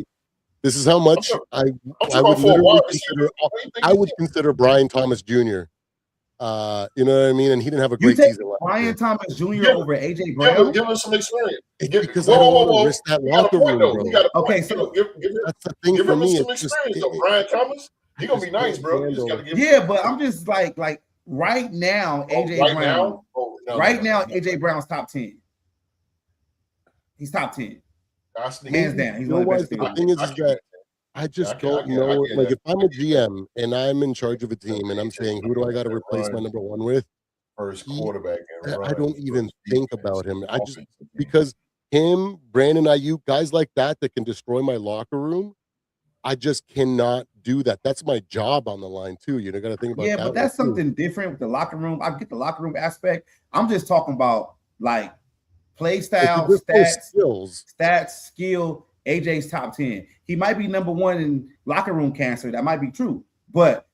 this is how much I talking would about for a literally wide consider. receiver. What do you think I he would is? consider Brian Thomas Jr. You know what I mean? And he didn't have a You great take season last Brian year. Thomas Jr. Give- over AJ Brown? Give him some experience. It's Give, because whoa, I don't whoa, want to whoa. risk that He got a locker point, room, though. bro. He got a point. Okay, so give That's the thing him for me. some It's just experience, though. Brian Thomas, he gonna be nice, bro. You just gotta give him. yeah, but I'm just like right now, AJ right Brown. now, no, AJ Brown's top 10. He's top 10. Hands down. He's You know one of the what? best. The thing is that I just don't know. Like, if I'm a GM and I'm in charge of a team and I'm saying, who do I got to replace my number one with? First quarterback. I don't even think about him. I just because him, Brandon Ayuk, guys like that can destroy my locker room. I just cannot do that. That's my job on the line too. You know, got to think about that. Yeah, but that's something different with the locker room. I get the locker room aspect. I'm just talking about like play style, stats, skill. AJ's top 10. He might be number one in locker room cancer. That might be true. But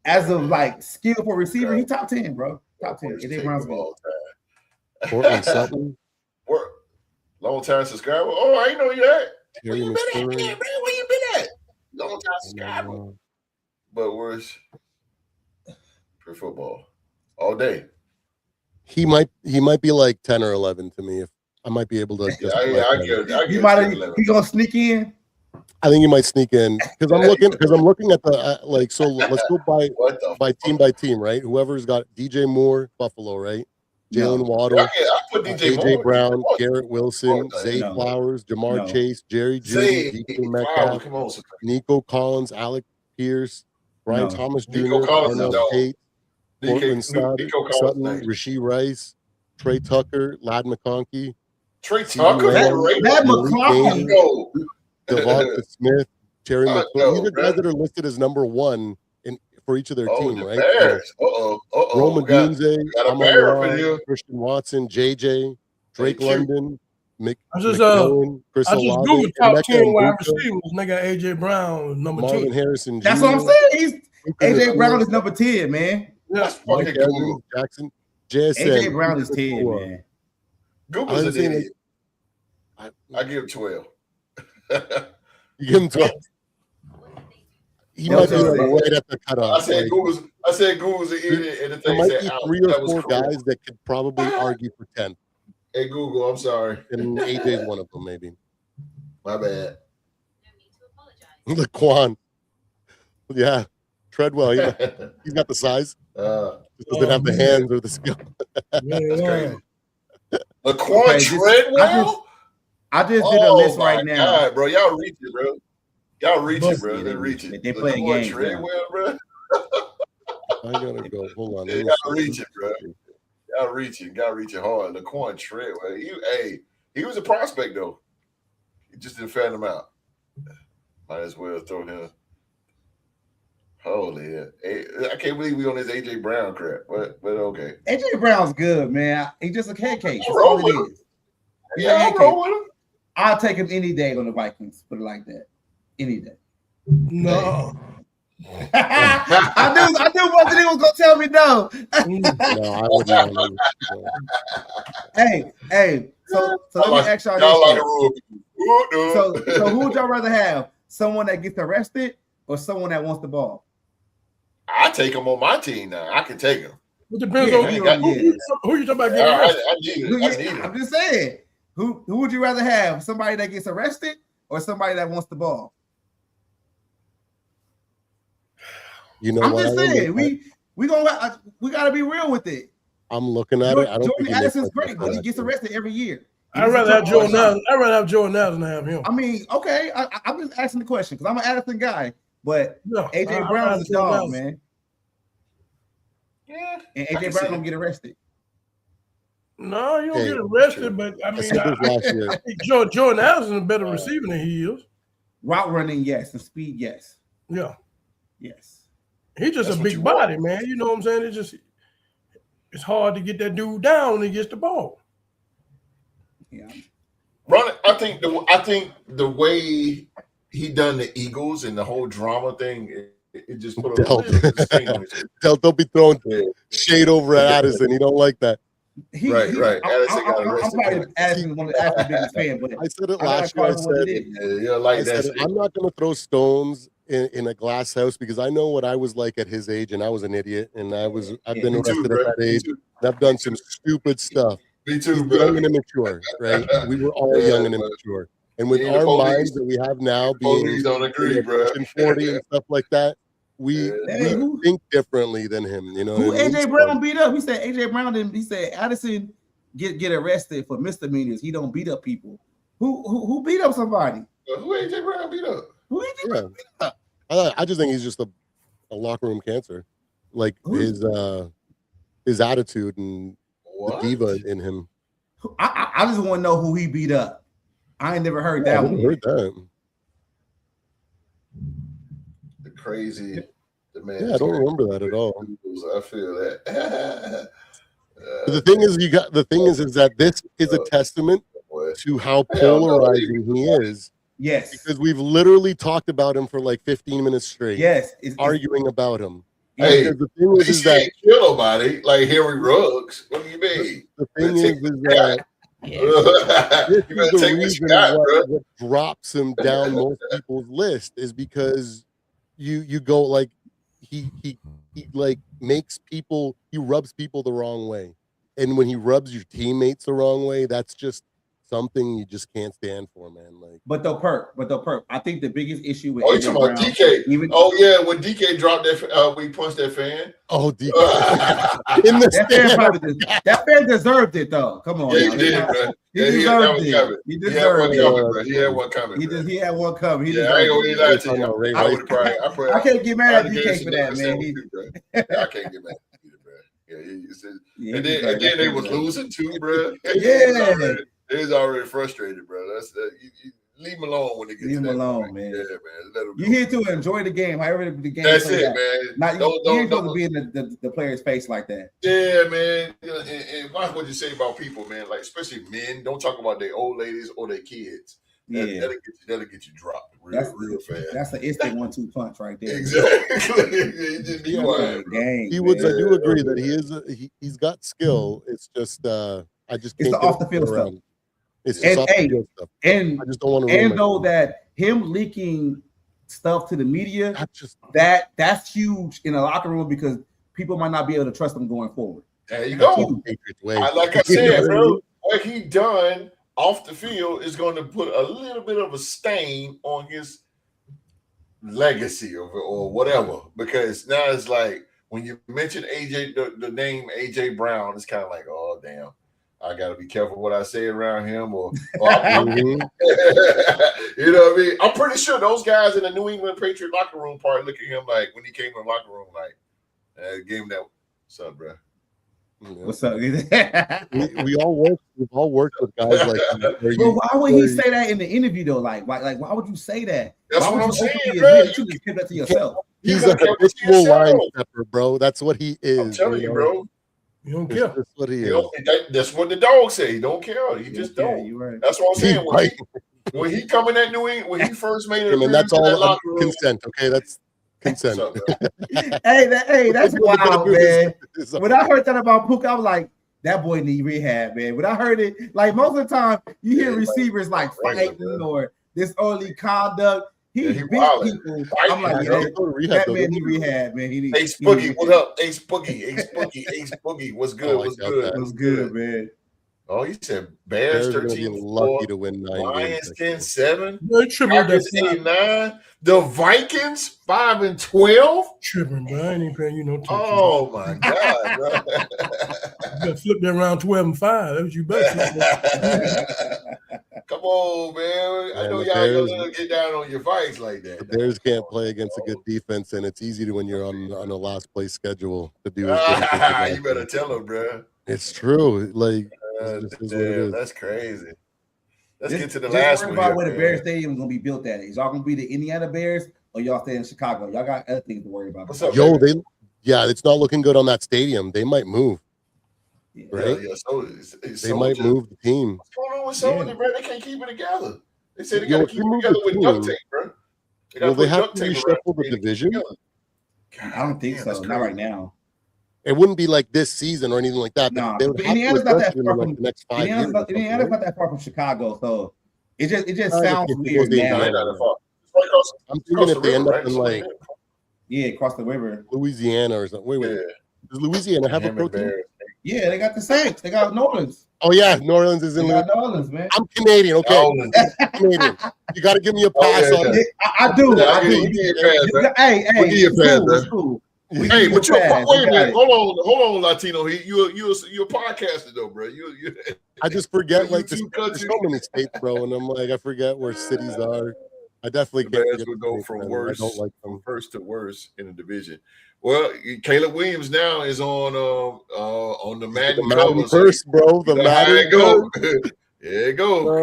as of like skill for receiver, he's top 10, bro. Top 10. AJ Brown's good. Portland Sutton. Long time subscriber. Oh, I ain't know you that. Where Terry you been at, McSorley. man? Where you been at? Long time subscriber. But where's for football all day? He might be like 10 or 11 to me. If I might be able to. I get He gonna sneak in. I think he might sneak in because I'm looking at the like. So let's go by team, right? Whoever's got DJ Moore, Buffalo, right? Jalen Waddle, I put AJ Brown, Garrett Wilson, Zay Flowers, Jamar Chase, Jerry Jeudy, DK Metcalf, Nico Collins, Alec Pierce, Brian Thomas Jr., Darnell Tate, Portland Sutton, Rashee Rice, Trey Tucker, Ladd McConkey, Trey Tucker, Ladd McConkey, Devonta Smith, Terry McLaurin. These are guys that are listed as number one for each of their team, right? Roma Dunze, Christian Watson, JJ, Drake London, McMillan, Chris Olave, Google top 10 wide receivers. And they got AJ Brown number 10. Marvin Harrison Jr. That's what I'm saying. AJ Brown is number 10, man. That's fucking Google. Jackson, JSN. AJ Brown is 10, man. Google's an idiot. I give him 12. You give him 12. He might be right at the cutoff. I said Google's an idiot, and the there thing might said be out. 3 or 4 guys that could probably argue for 10. Hey Google, I'm sorry. And AJ's one of them, maybe. My bad. Laquan. Yeah. Treadwell. He's got the size. Just doesn't have the hands or the skill. That's crazy. Laquan Treadwell? I just did a list right now. God, bro. Y'all reach it, bro. Y'all reach it, bro. They reach it. They playing games. Treadwell, bro. I gotta go. Hold on. Y'all reach it, bro. Y'all reach it. Gotta reach it hard. Laquan Treadwell. He was a prospect though. He just didn't fan him out. Might as well throw him. Holy hell. I can't believe we on this AJ Brown crap. But okay. AJ Brown's good, man. He's just a head case. That's Roll all with it him. is. Yeah, I'll roll with him. I'll take him any day on the Vikings. Put it like that. Any day. No. I knew one thing was gonna tell me no. No, I wouldn't want him. Hey. So let me ask y'all this. So who would y'all rather have? Someone that gets arrested or someone that wants the ball? I take him on my team now. I can take him. It depends on who you talking about getting arrested. I need him. I'm just saying. Who would you rather have? Somebody that gets arrested or somebody that wants the ball? You know I'm what? just saying we gotta be real with it. I'm looking at it. I don't Jordan think Addison's great, but he gets arrested every year. I'd rather have Jordan Addison. I'd rather have Jordan Addison than have him. I mean, okay, I'm just asking the question because I'm an Addison guy, but No, AJ Brown is a dog, man. Yeah. And AJ Brown don't get arrested. No, you don't get arrested, but I mean, I think Jordan Addison is a better receiver than he is. Route running, yes, and speed, yes. Yeah. Yes. He's just a big body, man. You know what I'm saying? It's hard to get that dude down when he gets the ball. Yeah. Ron, I think the way he done the Eagles and the whole drama thing, it just put a little sting on his head. Don't be throwing shade over at Addison. He don't like that. Right. Addison got I'm arrested. probably Addison, one of the biggest fan, but I said it I last gotta year. I call it what said, it is. Yeah, like I that. said, I'm not going to throw stones in a glass house because I know what I was like at his age, and I was an idiot, and I've been Me too, arrested bro. at that Me age. too. And I've done some stupid stuff. Me He's too, bro. young and immature, right? We were all Yeah, young and but immature, and with me and the our police- minds that we have now, Police being don't agree, bro. pushing 40 and stuff like that, we Hey, who think differently than him. You know, who what I mean? AJ Brown beat up? He said AJ Brown didn't. He said Addison get arrested for misdemeanors. He don't beat up people. Who beat up somebody? Who AJ Brown beat up? Who AJ Yeah. Brown beat up? I just think he's just a locker room cancer. Like Who? his attitude and What? the diva in him. I just want to know who he beat up. I ain't never heard I that haven't one. heard that. The crazy, the man. Yeah, I don't remember that at all. I feel that. But the thing is, is that this is a testament to how polarizing he is. Yes. Because we've literally talked about him for like 15 minutes straight. Yes. Arguing about him. Hey, because the thing is that that kill nobody like Henry Ruggs. What do you mean? the thing is that this you is better the take reason what you got, bro. what drops him down most people's list is because you go like he like makes people, he rubs people the wrong way, and when he rubs your teammates the wrong way, that's just something you just can't stand for, man. Like, but the perk. I think the biggest issue with you talking about DK? When DK dropped that, when he punched that fan. Oh, DK! In the that fan deserved it, though. Come on, yeah, he did, bro. He deserved it. He deserved it. He had one coming. He had one coming. He I ain't gonna lie to you. I can't get mad at DK for that, man. I can't get mad at you, bro. Yeah, and then they was losing too, bro. Yeah. They was already frustrated, bro. That's that. You leave him alone when they get leave to that him alone, point. man. Yeah, man. Let him You go. here to enjoy the game, however the game. That's it, man. Not you ain't supposed to be in the player's face like that. Yeah, man. And watch what you say about people, man. Like especially men. Don't talk about their old ladies or their kids. That'll get you dropped real fast. That's the instant 1-2 punch right there. Exactly. Just be quiet. I do agree that he's got skill. It's just I just can't. It's the off the field stuff. It's just off the field stuff. And I just don't want to. And though that him leaking stuff to the media, that's huge in a locker room because people might not be able to trust him going forward. There you go. Like I said, bro, what he done off the field is going to put a little bit of a stain on his legacy or whatever. Because now it's like when you mention the name AJ Brown, it's kind of like, oh damn, I got to be careful what I say around him, or you know what I mean? I'm pretty sure those guys in the New England Patriot locker room part look at him like when he came in the locker room, like, gave him that, what's up, bro? What's up? We've all worked with guys like that. But why would he say that in the interview though? Like why would you say that? That's why what I'm saying, bro. bro. You should just keep that to yourself. He's a habitual line stepper, bro. That's what he is. I'm telling you, bro. You don't care. That's what he is. That's what the dog say. He don't care. He just don't. You're right. That's what I'm saying. When he come in that New England, when he first made it, and that's all consent. Okay, that's consent. Hey, that's wild, man. When I heard that about Puka, I was like, that boy need rehab, man. When I heard it, like most of the time, you hear receivers like fighting or this early conduct. He beat people. I'm like, that man need rehab, man. He Ace Boogie, what up? Ace Boogie. What's good? What's good, man? Oh, he said Bears 13, lucky to win 9 Lions 10-7, Packers 8-9, the Vikings 5-12. Tripping, bro. I ain't even paying you no attention. Oh my God, bro. You better flip that around 12-5. That's what you better. Come on, man. I know y'all gonna get down on your fights like that. The Bears can't play against a good defense, and it's easy to when you're on a last place schedule to do. You better tell them, bro. It's true. Like that's crazy. Let's get to the last one. About where the Bears Stadium is gonna be built at. Is y'all gonna be the Indiana Bears or y'all stay in Chicago? Y'all got other things to worry about. What's up, it's not looking good on that stadium. They might move. Yeah. Right? Yeah, so they might move the team. What's going on with Soldier, bro? They can't keep it together. They said they got to keep it together with duct tape, bro. They have to reshuffle the division? I don't think so. Not right now. It wouldn't be like this season or anything like that. No, They would have to Indiana's not address that it in far like from the next 5 years. Indiana's not that far from Chicago, so it just I sounds think it weird goes to now. Indiana. Right across, I'm thinking if they end up in It's like Yeah, across the river. Louisiana or something. Wait. Does Louisiana have a pro team? Yeah, they got the Saints. They got New Orleans. Oh yeah, New Orleans is in. They got New Orleans, man. I'm Canadian, okay. Canadian. You got to give me a pass on it. I do. Hey, it's cool. Hey, but wait a minute. Hold on, Latino. You're a podcaster though, bro. You. I just forget like there's so many states, bro, and I'm like I forget where cities are. I definitely the can't. Bears would go from worst, I don't like them. first to worst in the division. Well, Caleb Williams now is on the Madden covers. First, bro. The Madden go. There you go.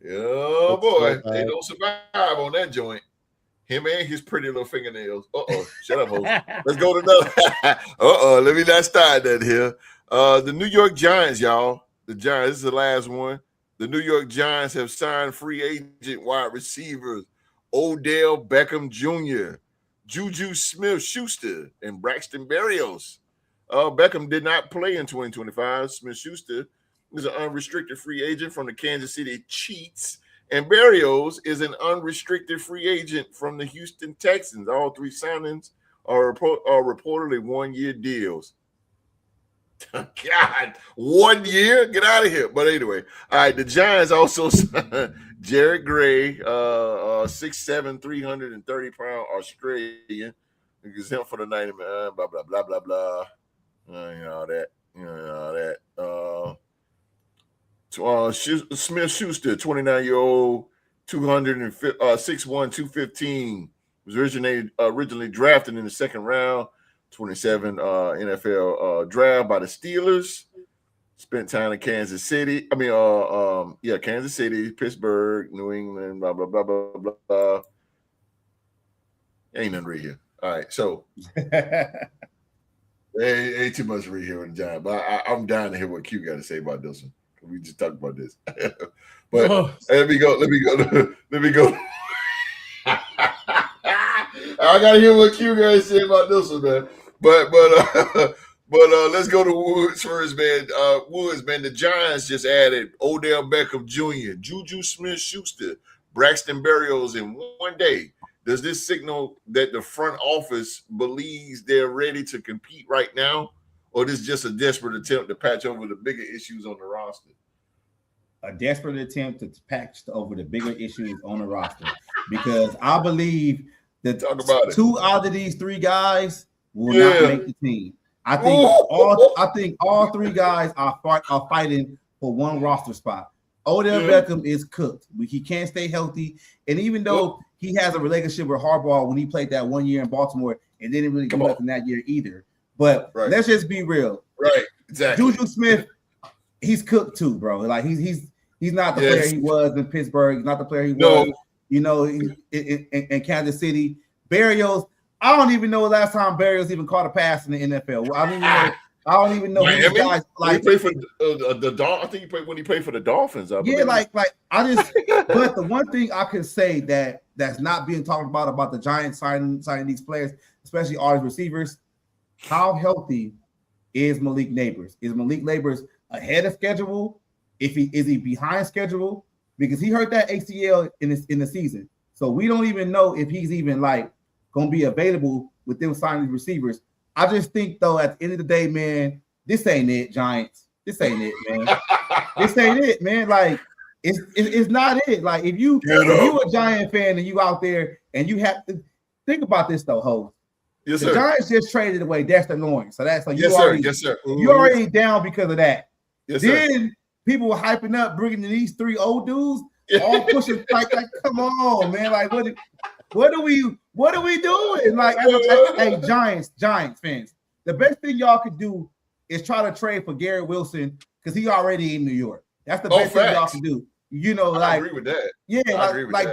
Yeah, boy, they don't survive on that joint. Him and his pretty little fingernails. Shut up, host. Let's go to another. Let me not start that here. The New York Giants, y'all. The Giants. This is the last one. The New York Giants have signed free agent wide receivers Odell Beckham Jr., JuJu Smith-Schuster, and Braxton Berrios. Beckham did not play in 2025. Smith-Schuster is an unrestricted free agent from the Kansas City Chiefs, and Berrios is an unrestricted free agent from the Houston Texans. All three signings are reportedly one-year deals. God, 1 year? Get out of here. But anyway, all right, the Giants also signed Jared Gray, 6'7", 330-pound Australian, exempt for the 90 man, blah, blah, blah, blah, blah. All that. Smith-Schuster, 29-year-old, 6'1", 215, was originally drafted in the second round. 27 NFL draft by the Steelers. Spent time in Kansas City. Kansas City, Pittsburgh, New England, blah, blah, blah, blah, blah, blah. Ain't nothing to read here. All right, so ain't too much to read here with the Giants, but I'm dying to hear what Q got to say about this one. We just talked about this. But let me go. I gotta hear what Q got to say about this one, man. But let's go to Woods first, man. The Giants just added Odell Beckham Jr., JuJu Smith-Schuster, Braxton Berrios in 1 day. Does this signal that the front office believes they're ready to compete right now, or this is just a desperate attempt to patch over the bigger issues on the roster? A desperate attempt to patch over the bigger issues on the roster, because I believe that two out of these three guys will not make the team. I think all three guys are fighting for one roster spot. Odell Beckham is cooked. He can't stay healthy, and even though he has a relationship with Harbaugh when he played that 1 year in Baltimore, and didn't really do nothing that year either. But let's just be real. Right, exactly. JuJu Smith, he's cooked too, bro. Like he's not the player he was in Pittsburgh. He's not the player he was, in Kansas City. Berrios, I don't even know the last time Berrios even caught a pass in the NFL. I don't even know these guys like. He played for I think he played when he played for the Dolphins. But the one thing I could say that's not being talked about the Giants signing these players, especially all these receivers, how healthy is Malik Nabers? Is Malik Nabers ahead of schedule? Is he behind schedule? Because he hurt that ACL in the season, so we don't even know if he's even like going to be available with them signing receivers. I just think though, at the end of the day, man, this ain't it, Giants. This ain't it, man. This ain't it, man. Like it's not it. Like if you a Giant fan and you out there and you have to think about this though, Ho. Yes, the sir. Giants just traded away Dexter Lawrence, so that's like yes, sir. You already down because of that. Yes, then people were hyping up bringing in these three old dudes, all pushing like come on, man. Like what are we doing? Like, hey, Giants fans, the best thing y'all could do is try to trade for Garrett Wilson because he already in New York. That's the best thing y'all can do. I agree with that. Yeah,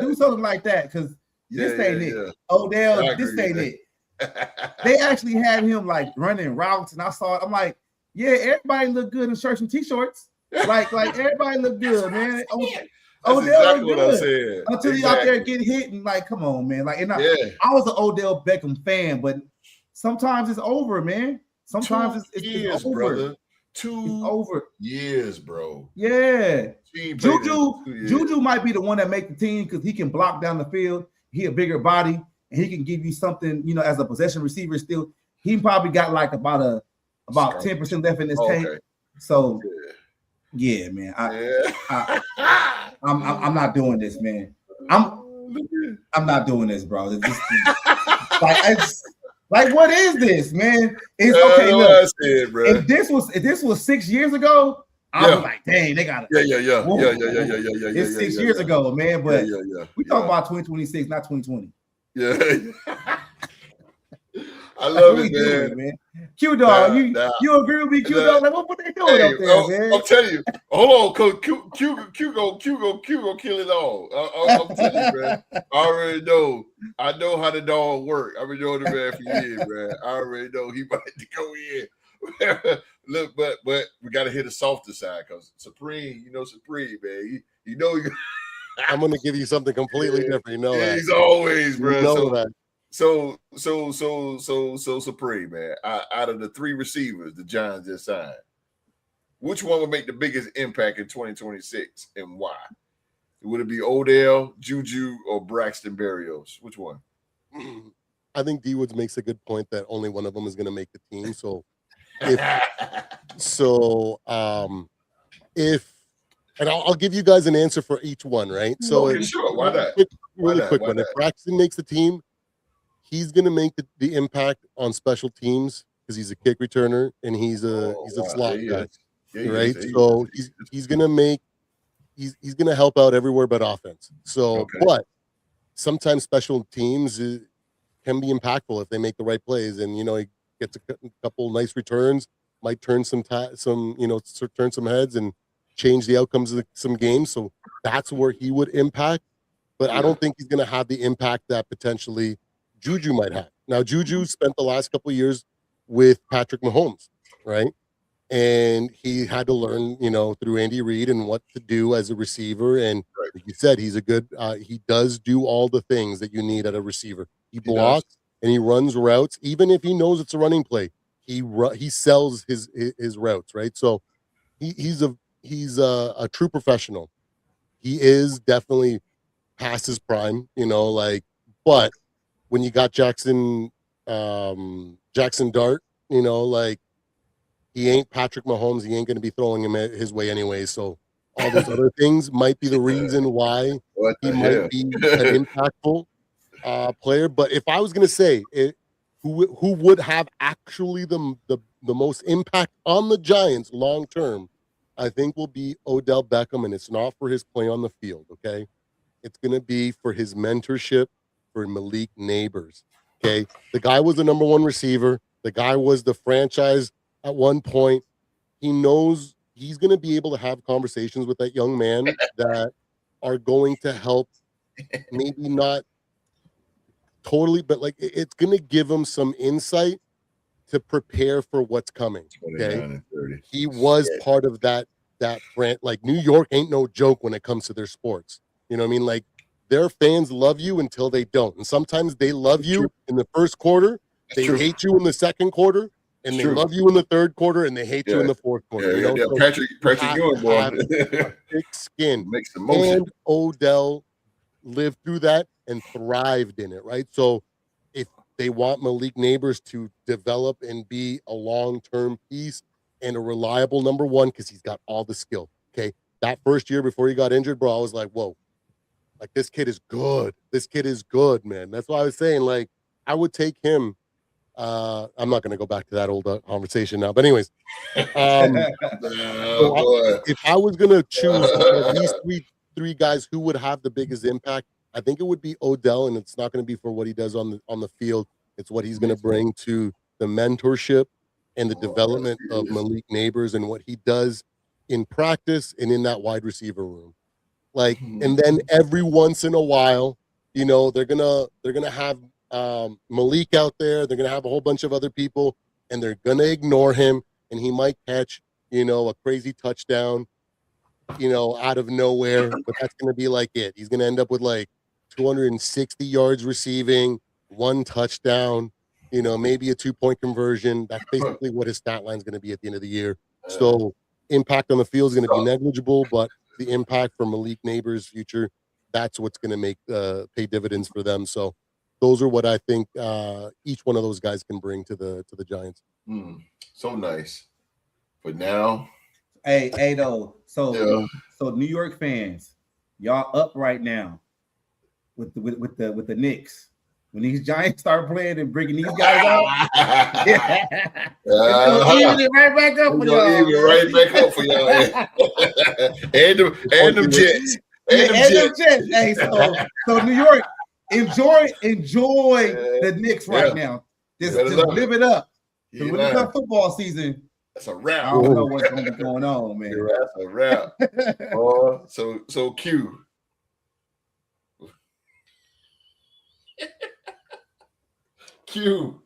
do something like that because this ain't it. Odell, this ain't it. They actually had him like running routes, and I saw it. I'm like, yeah, everybody look good in shirts and t-shirts. Like everybody look good, man. Odell exactly what I said. Until he out there get hit and like, come on, man. Like, I was an Odell Beckham fan, but sometimes it's over, man. Sometimes it's over. Brother. It's over. 2 years, bro. Yeah. JuJu JuJu might be the one that make the team because he can block down the field. He a bigger body and he can give you something, as a possession receiver still. He probably got like about 10% left in his tank. So yeah, man. I'm not doing this, man. I'm not doing this, bro. It's just, like, what is this, man? It's okay. Look, if this was 6 years ago, I was like, dang, they got it. Yeah. It's 6 years ago, man. But we talk about 2026, not 2020. Yeah. I love it, man. Q Dog, you agree with me, Q Dog? Like, what they doing up there, man? I'm telling you. Hold on, Coach. Q go kill it all. I'm telling you, man. I already know. I know how the dog work. I've been knowing the man for years, man. I already know he might go in. Look, but we got to hit the softer side because Supreme, Supreme, man. I'm going to give you something completely different. That. He's always, bro. That. So Supreme, man. Out of the 3 receivers the Giants just signed, which one would make the biggest impact in 2026 and why? Would it be Odell, JuJu, or Braxton Berrios? Which one? I think D Woods makes a good point that only one of them is going to make the team. So and I'll give you guys an answer for each one, right? So sure, why not? Really quick one. If Braxton makes the team, he's going to make the impact on special teams because he's a kick returner and he's a slot guy, right? So he's going to make he's going to help out everywhere but offense. So, but sometimes special teams can be impactful if they make the right plays, and he gets a couple nice returns, might turn turn some heads and change the outcomes of some games. So that's where he would impact. But I don't think he's going to have the impact that potentially JuJu might have. Now, JuJu spent the last couple of years with Patrick Mahomes, right? And he had to learn, through Andy Reid and what to do as a receiver. And like you said, he's a good, he does do all the things that you need at a receiver. He blocks and he runs routes. Even if he knows it's a running play, he sells his routes, right? So he's a true professional. He is definitely past his prime, but when you got Jackson Dart, he ain't Patrick Mahomes. He ain't going to be throwing him his way anyway. So all those other things might be the reason why he might be an impactful player. But if I was going to say who would have actually the most impact on the Giants long term, I think will be Odell Beckham, and it's not for his play on the field, okay? It's going to be for his mentorship for Malik Neighbors, okay? The guy was the number 1 receiver. The guy was the franchise at one point. He knows he's going to be able to have conversations with that young man that are going to help, maybe not totally, but like it's going to give him some insight to prepare for what's coming. Okay, he was part of that brand. Like New York ain't no joke when it comes to their sports. You know what I mean? Like their fans love you until they don't, and sometimes they love you in the first quarter, they hate you in the second quarter, and they love you in the third quarter, and they hate you in the fourth quarter. So Patrick Ewing, boy, thick skin. Makes the motion. And Odell lived through that and thrived in it, right? So if they want Malik Neighbors to develop and be a long-term piece and a reliable number 1, because he's got all the skill. Okay, that first year before he got injured, bro, I was like, whoa, like this kid is good. This kid is good, man. That's why I was saying, like, I would take him. I'm not going to go back to that old conversation now, but anyways, if I was going to choose at least three guys who would have the biggest impact, I think it would be Odell, and it's not going to be for what he does on the field. It's what he's going to bring to the mentorship and the development of Malik Neighbors and what he does in practice and in that wide receiver room. Like, and then every once in a while, they're gonna have Malik out there. They're gonna have a whole bunch of other people, and they're gonna ignore him, and he might catch, a crazy touchdown, out of nowhere. But that's gonna be like it. He's gonna end up with like 260 yards receiving, 1 touchdown, maybe a 2-point conversion. That's basically what his stat line is going to be at the end of the year. So impact on the field is going to be negligible, but the impact for Malik Neighbors' future, that's what's going to make pay dividends for them. So those are what I think each one of those guys can bring to the Giants. So nice. But now, hey, though. So New York fans, y'all up right now with the Knicks. When these Giants start playing and bringing these guys out, even it right back up for y'all. Even right back up for y'all. and them Jets. And them Jets. Hey, so New York, enjoy the Knicks right now. Just live it up. When it comes football season, that's a wrap. I don't know what's going to be going on, man. That's a wrap. So Q. Q.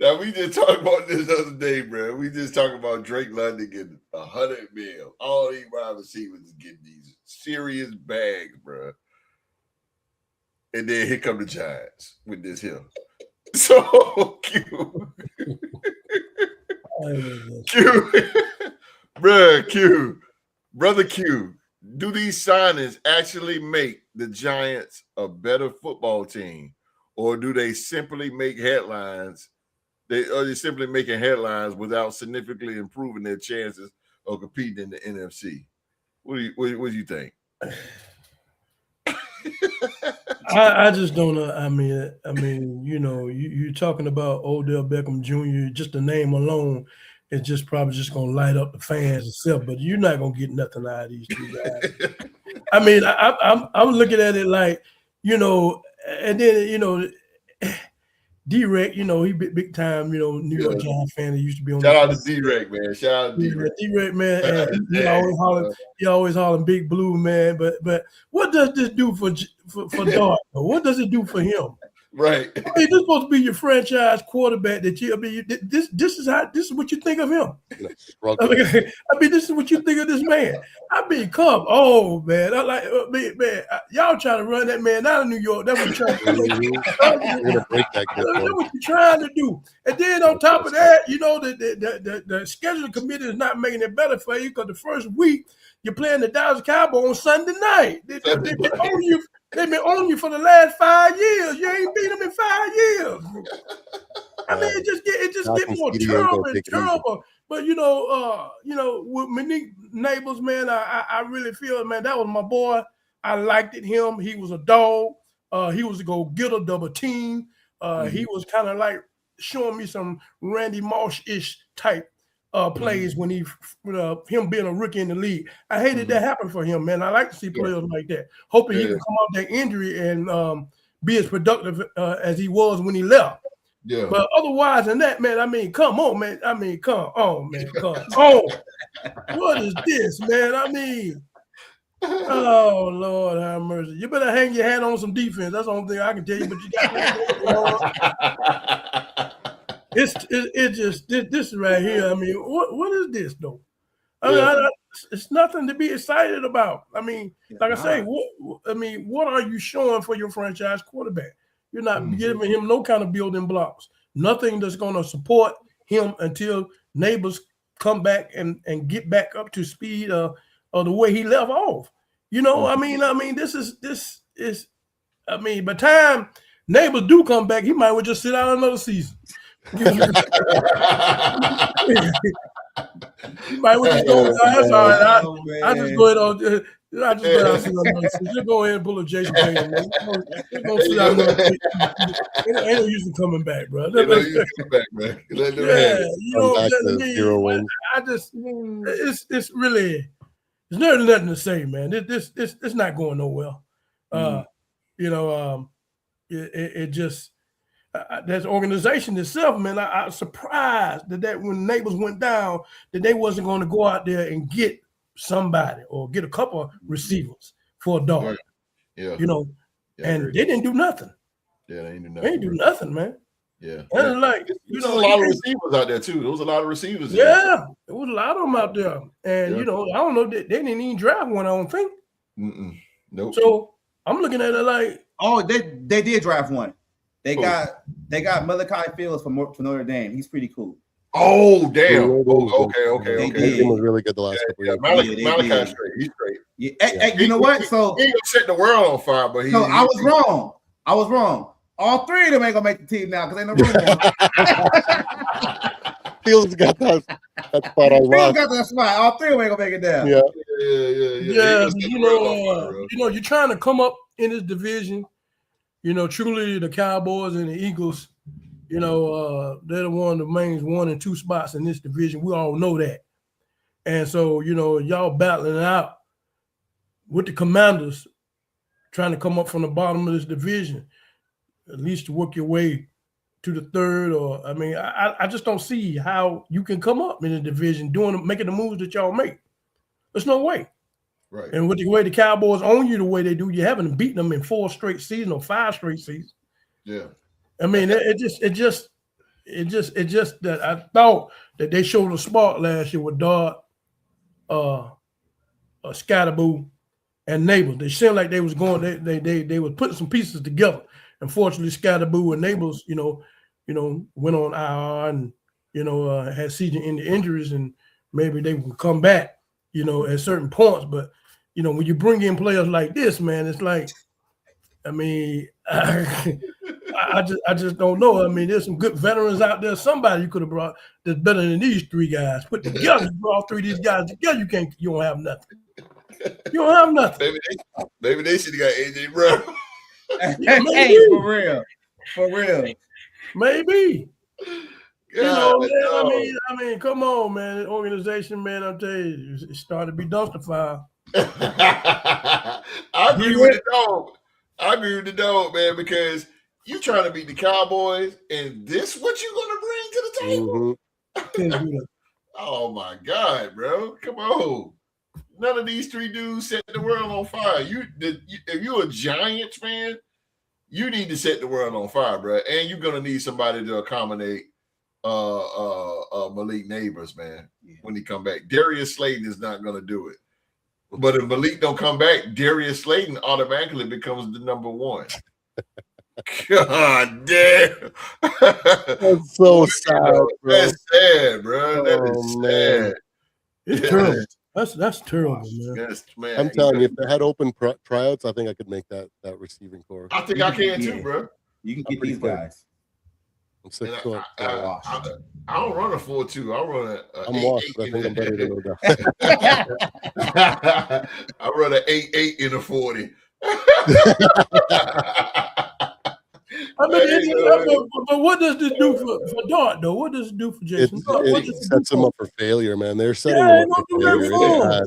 Now we just talked about this the other day, bro. We just talked about Drake London getting $100 million. All these wide receivers is getting these serious bags, bro. And then here come the Giants with this here. So Q. Brother Q, do these signings actually make the Giants a better football team, or do they simply make headlines? Are they simply making headlines without significantly improving their chances of competing in the NFC? What do you think? I just don't know. I mean, you're talking about Odell Beckham Jr. Just the name alone is just probably just gonna light up the fans itself. But you're not gonna get nothing out of these two guys. I mean, I'm looking at it like, and then D-Rec, he big time, New York Giants fan that used to be on. Shout out to D-Rec, man. Shout out to D-Rec. D-Rec, man. And he always hollering Big Blue, man. But what does this do for Dart? What does it do for him? Right. I mean, this is supposed to be your franchise quarterback. This is what you think of him. This is what you think of this man. Come on, man. Y'all trying to run that man out of New York. That's what you're trying to do. That's what you're trying to do. And then on top of that, the scheduling committee is not making it better for you because the first week you're playing the Dallas Cowboys on Sunday night. They've been on you for the last 5 years. You ain't beat them in 5 years. I mean, it just get more terrible and terrible. But with Malik Neighbors, man, I really feel, man, that was my boy. I liked him. He was a dog. He was a go-getter, double team. He was kind of like showing me some Randy Moss-ish type plays when him being a rookie in the league. I hated that happen for him, man. I like to see players like that. Hoping he can come out that injury and be as productive as he was when he left. Yeah. But otherwise than that, man, I mean, come on, man. Come on. What is this, man? I mean, oh, Lord have mercy. You better hang your hat on some defense. That's the only thing I can tell you, but you got this right here. I mean, what is this though? I mean, it's nothing to be excited about. I mean, like I say, what are you showing for your franchise quarterback? You're not giving him no kind of building blocks. Nothing that's going to support him until Neighbors come back and get back up to speed of the way he left off. I mean, this is. I mean, by the time Neighbors do come back, he might well just sit out another season. You might well just go. That's all right. I just go ahead on. I just go out another season. Just go ahead and pull a Jason Taylor. Just go sit out another season. Ain't no use in coming back, bro. Let I just, it's really, there's nothing to say, man. It's not going nowhere. It just. That organization itself, man, I was surprised that when Neighbors went down, that they wasn't going to go out there and get somebody or get a couple of receivers for a dog. Yeah. And they didn't do nothing. Yeah, they didn't do nothing. They didn't do nothing, man. Yeah. And there's a lot of receivers out there too. There was a lot of receivers. Yeah, there was a lot of them out there. And I don't know, they didn't even draft one, I don't think. Nope. So I'm looking at it like, they did draft one. They got Malachi Fields for Notre Dame. He's pretty cool. Oh, damn. Okay. He was really good the last couple of years. Malachi's straight. He's straight. Yeah. Hey, you know what? So he ain't gonna set the world on fire, but I was wrong. All three of them ain't gonna make the team now because ain't no room for them. Fields got that spot on lock. Fields got that spot. All three of them ain't gonna make it down. Yeah. You're trying to come up in this division. Truly the Cowboys and the Eagles, they're the one of the main 1 and 2 spots in this division. We all know that. And so, y'all battling it out with the Commanders, trying to come up from the bottom of this division, at least to work your way to the third. Or I just don't see how you can come up in the division making the moves that y'all make. There's no way. Right. And with the way the Cowboys own you the way they do, you haven't beaten them in 4 straight seasons or 5 straight seasons. Yeah. It just that I thought that they showed a spark last year with Dart, Scatterboo, and Neighbors. They seemed like they was going. They were putting some pieces together. Unfortunately, Scatterboo and Neighbors, went on IR and had season-ending injuries, and maybe they will come back, at certain points. But when you bring in players like this, man, it's like, I just don't know. There's some good veterans out there. Somebody you could have brought that's better than these 3 guys put together. You brought 3 of these guys together, you don't have nothing. You don't have nothing. Maybe they should have got AJ Brown. Hey, for real. Maybe. God, man, come on, man. The organization, man, I'm telling you, it's starting to be dumpster fire. I agree with the dog, man, because you trying to beat the Cowboys, and this what you gonna bring to the table? Mm-hmm. Oh my God, bro! Come on, none of these 3 dudes set the world on fire. If you're a Giants fan, you need to set the world on fire, bro, and you're gonna need somebody to accommodate Malik Neighbors, man, when he come back. Darius Slayton is not gonna do it. But if Malik don't come back, Darius Slayton automatically becomes the number 1. God damn. That's so sad, bro. That's sad, bro. That is sad. It's terrible. That's terrible, man. Man. I'm telling you, if they had open tryouts, I think I could make that receiving core. I think I can too, bro. You can get these guys. I'm 6'4". I don't run a 4.2. I run a. I'm washed, but I think I'm better than Odell. I run an 8.8 in a 40. But what does this do for Dart, though? What does it do for Jason? It sets them up for failure, man. They're setting them up for failure.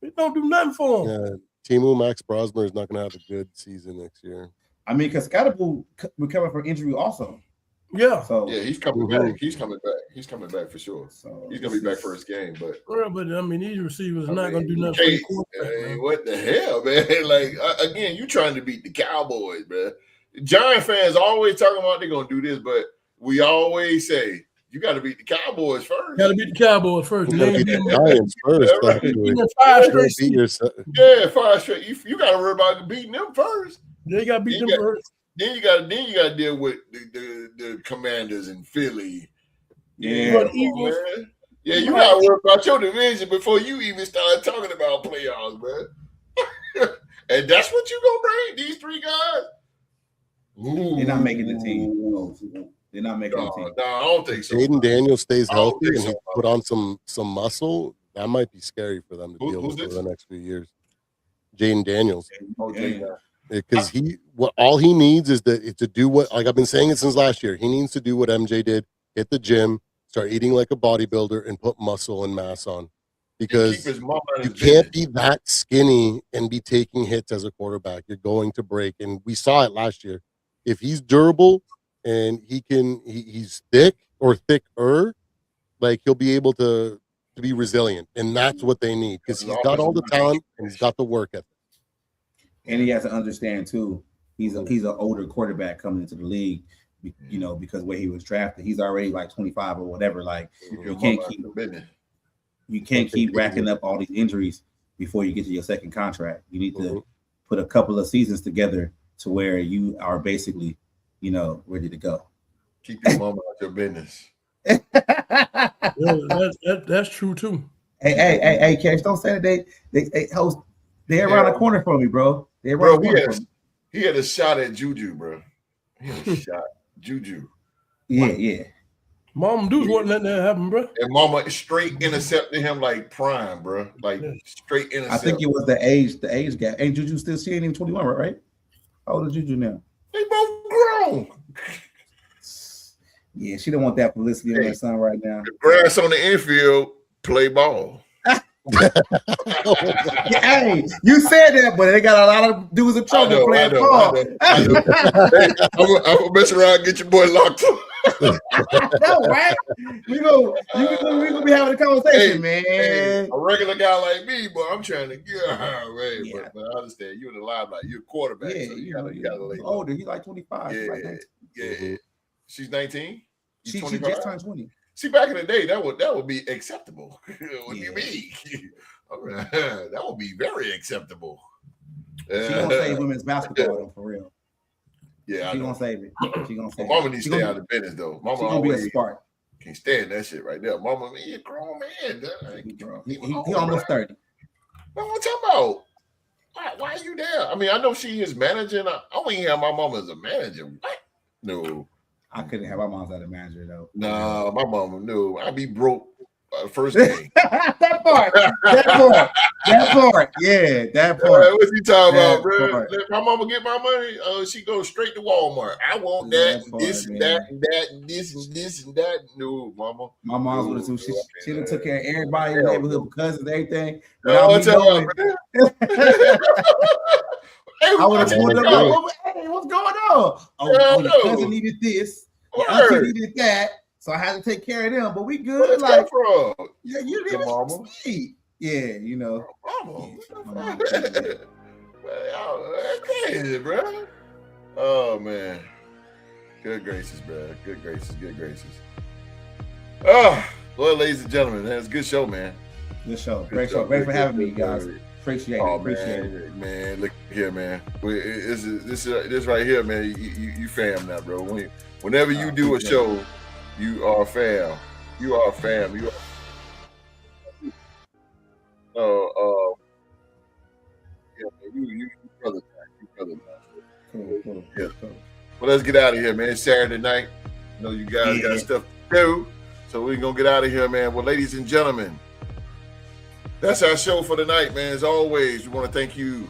It don't do nothing for them. Yeah, Timu Max Brosmer is not going to have a good season next year. Because Scatterboo recovered from injury also. Yeah. So he's coming back. He's coming back. He's coming back for sure. So he's gonna be back for his game. But these receivers are not gonna do nothing. What the hell, man? Like again, you trying to beat the Cowboys, man. Giant fans always talking about they're gonna do this, but we always say you got to beat the Cowboys first. Got to beat the Cowboys first. You got to beat the Giants first. Right. 5 straight. You got to worry about beating them first. They got to beat them first. Then you got to deal with the Commanders in Philly. Yeah, Eagles. Man. Yeah, you got to worry about your division before you even start talking about playoffs, man. And that's what you gonna bring these 3 guys. Ooh. They're not making the team. They're not making the team. No, I don't think so. Jaden Daniels stays healthy and he put on some muscle. That might be scary for them to deal with for the next few years. Jaden Daniels. Because all he needs is to do what, like I've been saying it since last year. He needs to do what MJ did: hit the gym, start eating like a bodybuilder, and put muscle and mass on. Because you can't be that skinny and be taking hits as a quarterback. You're going to break, and we saw it last year. If he's durable and he's thick or thicker, like he'll be able to be resilient, and that's what they need because he's got all the talent and he's got the work ethic. And he has to understand too. He's an older quarterback coming into the league, because where he was drafted, he's already like 25 or whatever. Like you can't keep racking up all these injuries before you get to your second contract. You need to put a couple of seasons together to where you are basically ready to go. Keep your mama out your business. Yeah, that's true too. Hey, Cash, don't say that they host. They're around the corner from me, bro. They're around the corner from me. He had a shot at JuJu, bro. He had a shot. JuJu. Yeah. Mom Deuce wasn't letting that happen, bro. And Mama straight intercepted him like prime, bro. Like straight intercept. I think it was the age gap. Ain't JuJu still? She ain't even 21, right? How old is JuJu now? They both grown. Yeah, she don't want that publicity on her son right now. The grass on the infield, play ball. Hey, you said that, but they got a lot of dudes in trouble playing ball. I know. Hey, I'm gonna mess around and get your boy locked up. No, right? We gonna be having a conversation, man. Hey, a regular guy like me, but I'm trying to get right. Yeah. But I understand you're in the limelight. You're a quarterback, Yeah, so you gotta lay low. older. He's like 25. Yeah, Like 19. yeah. She's 19. She just turned 20. See, back in the day, that would be acceptable. What do you mean? That would be very acceptable. She gonna save women's basketball though, for real. Yeah, she gonna save it. She gonna save Mama it. needs to stay out of business though. Mama she gonna be a spark. Can't stand that shit right there. Mama, man, you're a grown man. He almost 30. What I'm talking about? Why are you there? I mean, I know she is managing. I don't even have my mama as a manager. What? No. I couldn't have my mom as a manager though. Nah, my mama, no. I'd be broke first game. that part. Yeah, that part. What's he talking about, bro? Let my mama get my money. She goes straight to Walmart. I want that, this, and that, and that, and this, and this, and that. No, mama. My mom's with us too. She done took care of everybody in the neighborhood, cousins, everything. I would have pulled up. Hey, what's going on? Oh, your cousin needed this. Your auntie needed that. So I had to take care of them. But we good. Where's like, from? Yeah, you did mama. Sweet. Yeah, Mama. Crazy, bro. Oh man. Good gracious, bro. Good gracious. Oh, well, ladies and gentlemen, man, it's a good show, man. Good show. Great show. Great for having me, guys. Appreciate it. Man, look here, man. This right here, man. You fam now, bro. Whenever you do a show, you are fam. You are fam. You brother. Cool. Yeah. Well, let's get out of here, man. It's Saturday night. I know you guys got stuff to do, so we're gonna get out of here, man. Well, ladies and gentlemen, that's our show for tonight, man. As always, we want to thank you,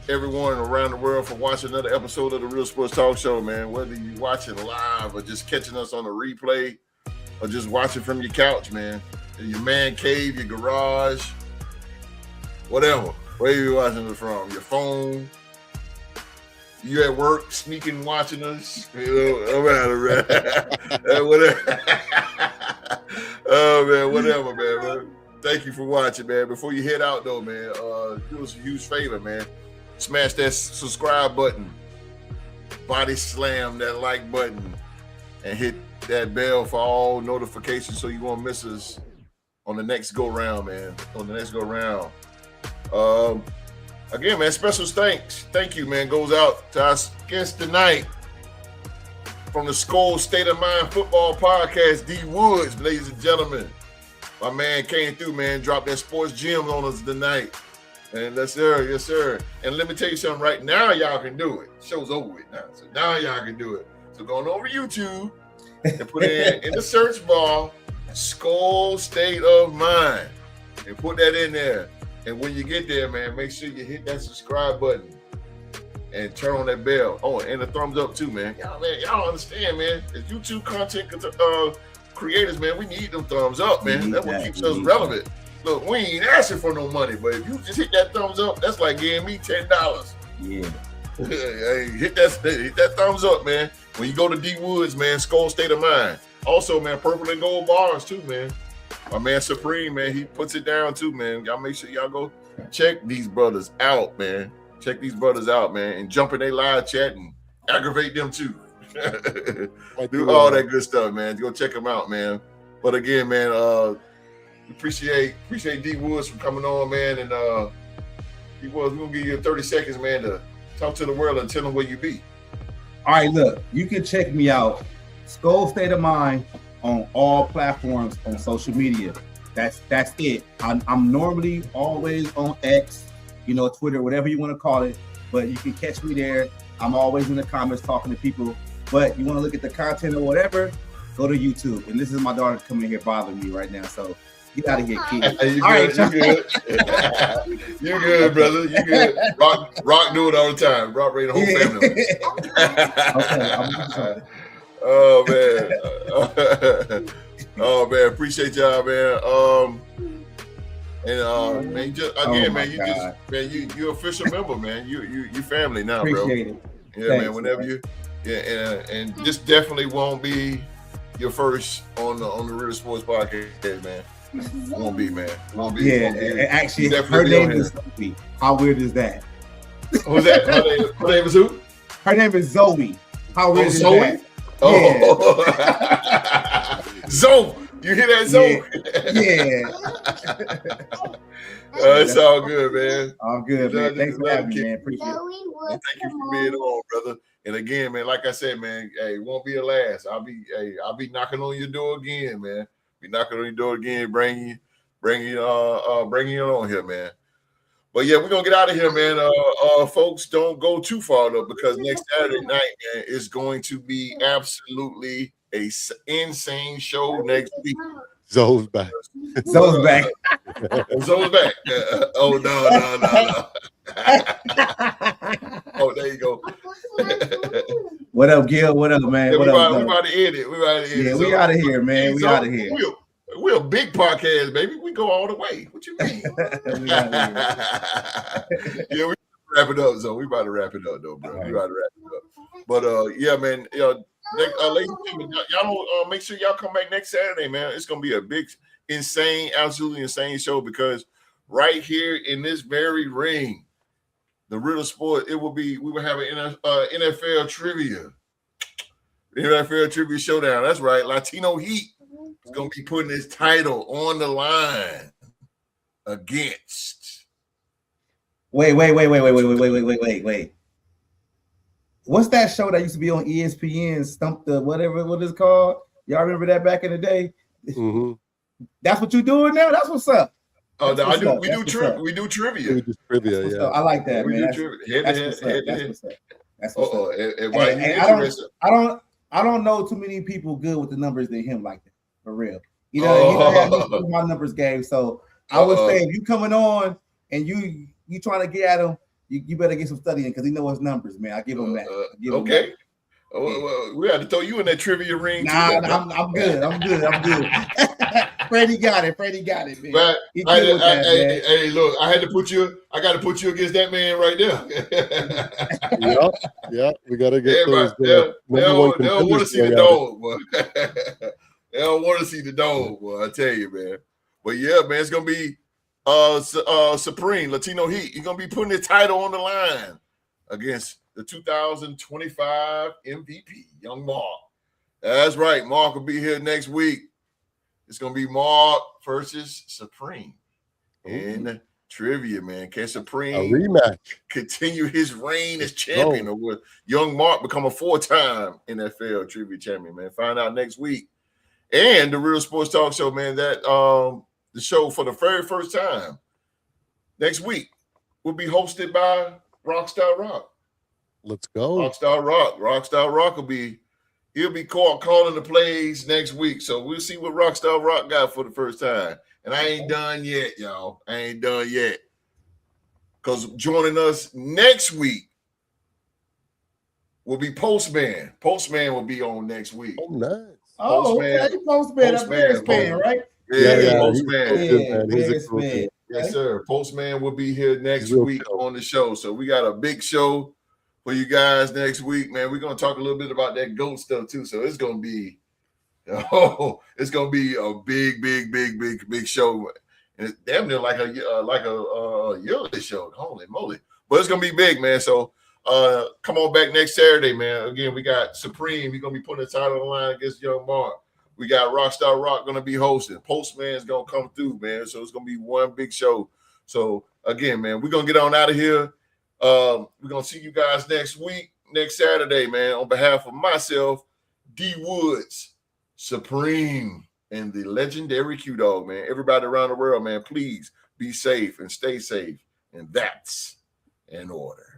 everyone around the world, for watching another episode of the Real Sports Talk Show, man. Whether you're watching live or just catching us on the replay or just watching from your couch, man, in your man cave, your garage, whatever, where you watching it from, your phone, you at work sneaking watching us, whatever. Oh man, whatever, man. Thank you for watching, man. Before you head out, though, man, do us a huge favor, man. Smash that subscribe button, body slam that like button, and hit that bell for all notifications so you won't miss us on the next go round, man. Again, man, special thanks. Thank you, man. Goes out to our guest tonight from the Skol State of Mind Football Podcast, D Woods, ladies and gentlemen. My man came through, man, dropped that sports gym on us tonight. And yes, sir. And let me tell you something right now, y'all can do it. Show's over with now. So now y'all can do it. So going over YouTube and put in the search bar, Skol State of Mind. And put that in there. And when you get there, man, make sure you hit that subscribe button and turn on that bell. Oh, and the thumbs up too, man. Y'all understand, man. As YouTube content creators, man, we need them thumbs up, man. That's what keeps us relevant. Look, we ain't asking for no money, but if you just hit that thumbs up, that's like giving me $10. Yeah. Hey, hit that thumbs up, man. When you go to D Woods, man, Skol State of Mind. Also, man, purple and gold bars too, man. My man Supreme, man, he puts it down too, man. Y'all make sure y'all go check these brothers out, man. And jump in their live chat and aggravate them too. Do all that good stuff, man. Go check them out, man. But again, man, appreciate D Woods for coming on, man. And D Woods, we're gonna give you 30 seconds, man, to talk to the world and tell them where you be. All right, look, you can check me out. Skol State of Mind on all platforms on social media. That's it. I'm normally always on X, Twitter, whatever you want to call it. But you can catch me there. I'm always in the comments talking to people. But you want to look at the content or whatever, go to YouTube. And this is my daughter coming here bothering me right now. So get out of here, kid. You good. You good, brother. You good. Rock do it all the time. Rock ready the whole family. Okay, oh man. Appreciate y'all, man. Man, you're official member, man. You family now, appreciate bro. It. Yeah, Thanks, man. Whenever and this definitely won't be your first on the Real Sports Podcast, man. Won't be, man. Won't be. Yeah, won't be. actually, her name is Zoe. How weird is that? Who's that? Her name is who? Her name is Zoe. How weird is Zoe? that? Oh, Zoe. You hear that, Zoe? Yeah. It's all good, man. All good, man. Thanks for having me, man. Appreciate it. Thank you for being on, brother. And again, man, like I said, man, hey, it won't be a last. I'll be knocking on your door again, man. Be knocking on your door again, bringing you on here, man. But yeah, we're gonna get out of here, man. Folks, don't go too far though, because next Saturday night, man, is going to be absolutely a insane show next week. Zoe's back. Zoe's back. Zoe's back. Oh no. Oh, there you go. What up, Gil? What up, man? Yeah, what we up? about to end it. Yeah, we out of here, man. We out of here. We're a big podcast, baby. We go all the way. What you mean? Yeah, we wrap it up, Zoe. We about to wrap it up, though, bro. We about to wrap it up. But yeah, man. Ladies and gentlemen, y'all don't make sure y'all come back next Saturday, man. It's gonna be a big, insane, absolutely insane show, because right here in this very ring, the Riddle Sport, we will have an NFL trivia. NFL trivia showdown. That's right. Latino Heat is going to be putting his title on the line against. Wait. What's that show that used to be on ESPN? Stump the whatever what it's called? Y'all remember that back in the day? Mm-hmm. That's what you doing now? That's what's up. Oh, no, we do trivia. We do trivia. Yeah. I like that, we man. Do trivia. That's what's up. I don't know too many people good with the numbers than him like that, for real. He had my numbers game. So I would say if you coming on and you trying to get at him, you better get some studying, because he know his numbers, man. I give him that. Okay. Well, we had to throw you in that trivia ring. Nah, I'm good. Freddie got it, man. But hey, look, I got to put you against that man right there. Yeah, we got to get those. They don't want to see the dog, boy. They don't want to see the dog, boy. I tell you, man. But yeah, man, it's gonna be Supreme Latino Heat. He's gonna be putting his title on the line against the 2025 MVP, Young Mark. That's right. Mark will be here next week. It's going to be Mark versus Supreme in trivia, man. Can Supreme a rematch continue his reign as champion, or will Young Mark become a 4-time NFL trivia champion, man? Find out next week. And the Real Sports Talk Show, man, that the show for the very first time next week will be hosted by Rockstar Rock. Let's go. Rockstar Rock he'll be calling the plays next week. So we'll see what Rockstar Rock got for the first time. And I ain't done yet, y'all. I ain't done yet. Because joining us next week will be Postman. Postman will be on next week. Oh, nice. Postman, a Bears fan, right? Yeah, Postman. He's a cool fan. Yes, sir. Postman will be here next week on the show. So we got a big show for you guys next week, man. We're gonna talk a little bit about that GOAT stuff too. So it's gonna be, it's gonna be a big show, and it's damn near like a yearly show. Holy moly! But it's gonna be big, man. So come on back next Saturday, man. Again, we got Supreme. He's gonna be putting the title on the line against Young Mark. We got Rockstar Rock gonna be hosting. Postman's gonna come through, man. So it's gonna be one big show. So again, man, we're gonna get on out of here. We're gonna see you guys next week. next Saturday, man. On behalf of myself, D Woods, Supreme, and the legendary Q Dog, man. Everybody around the world, man, please be safe and stay safe. And that's in order.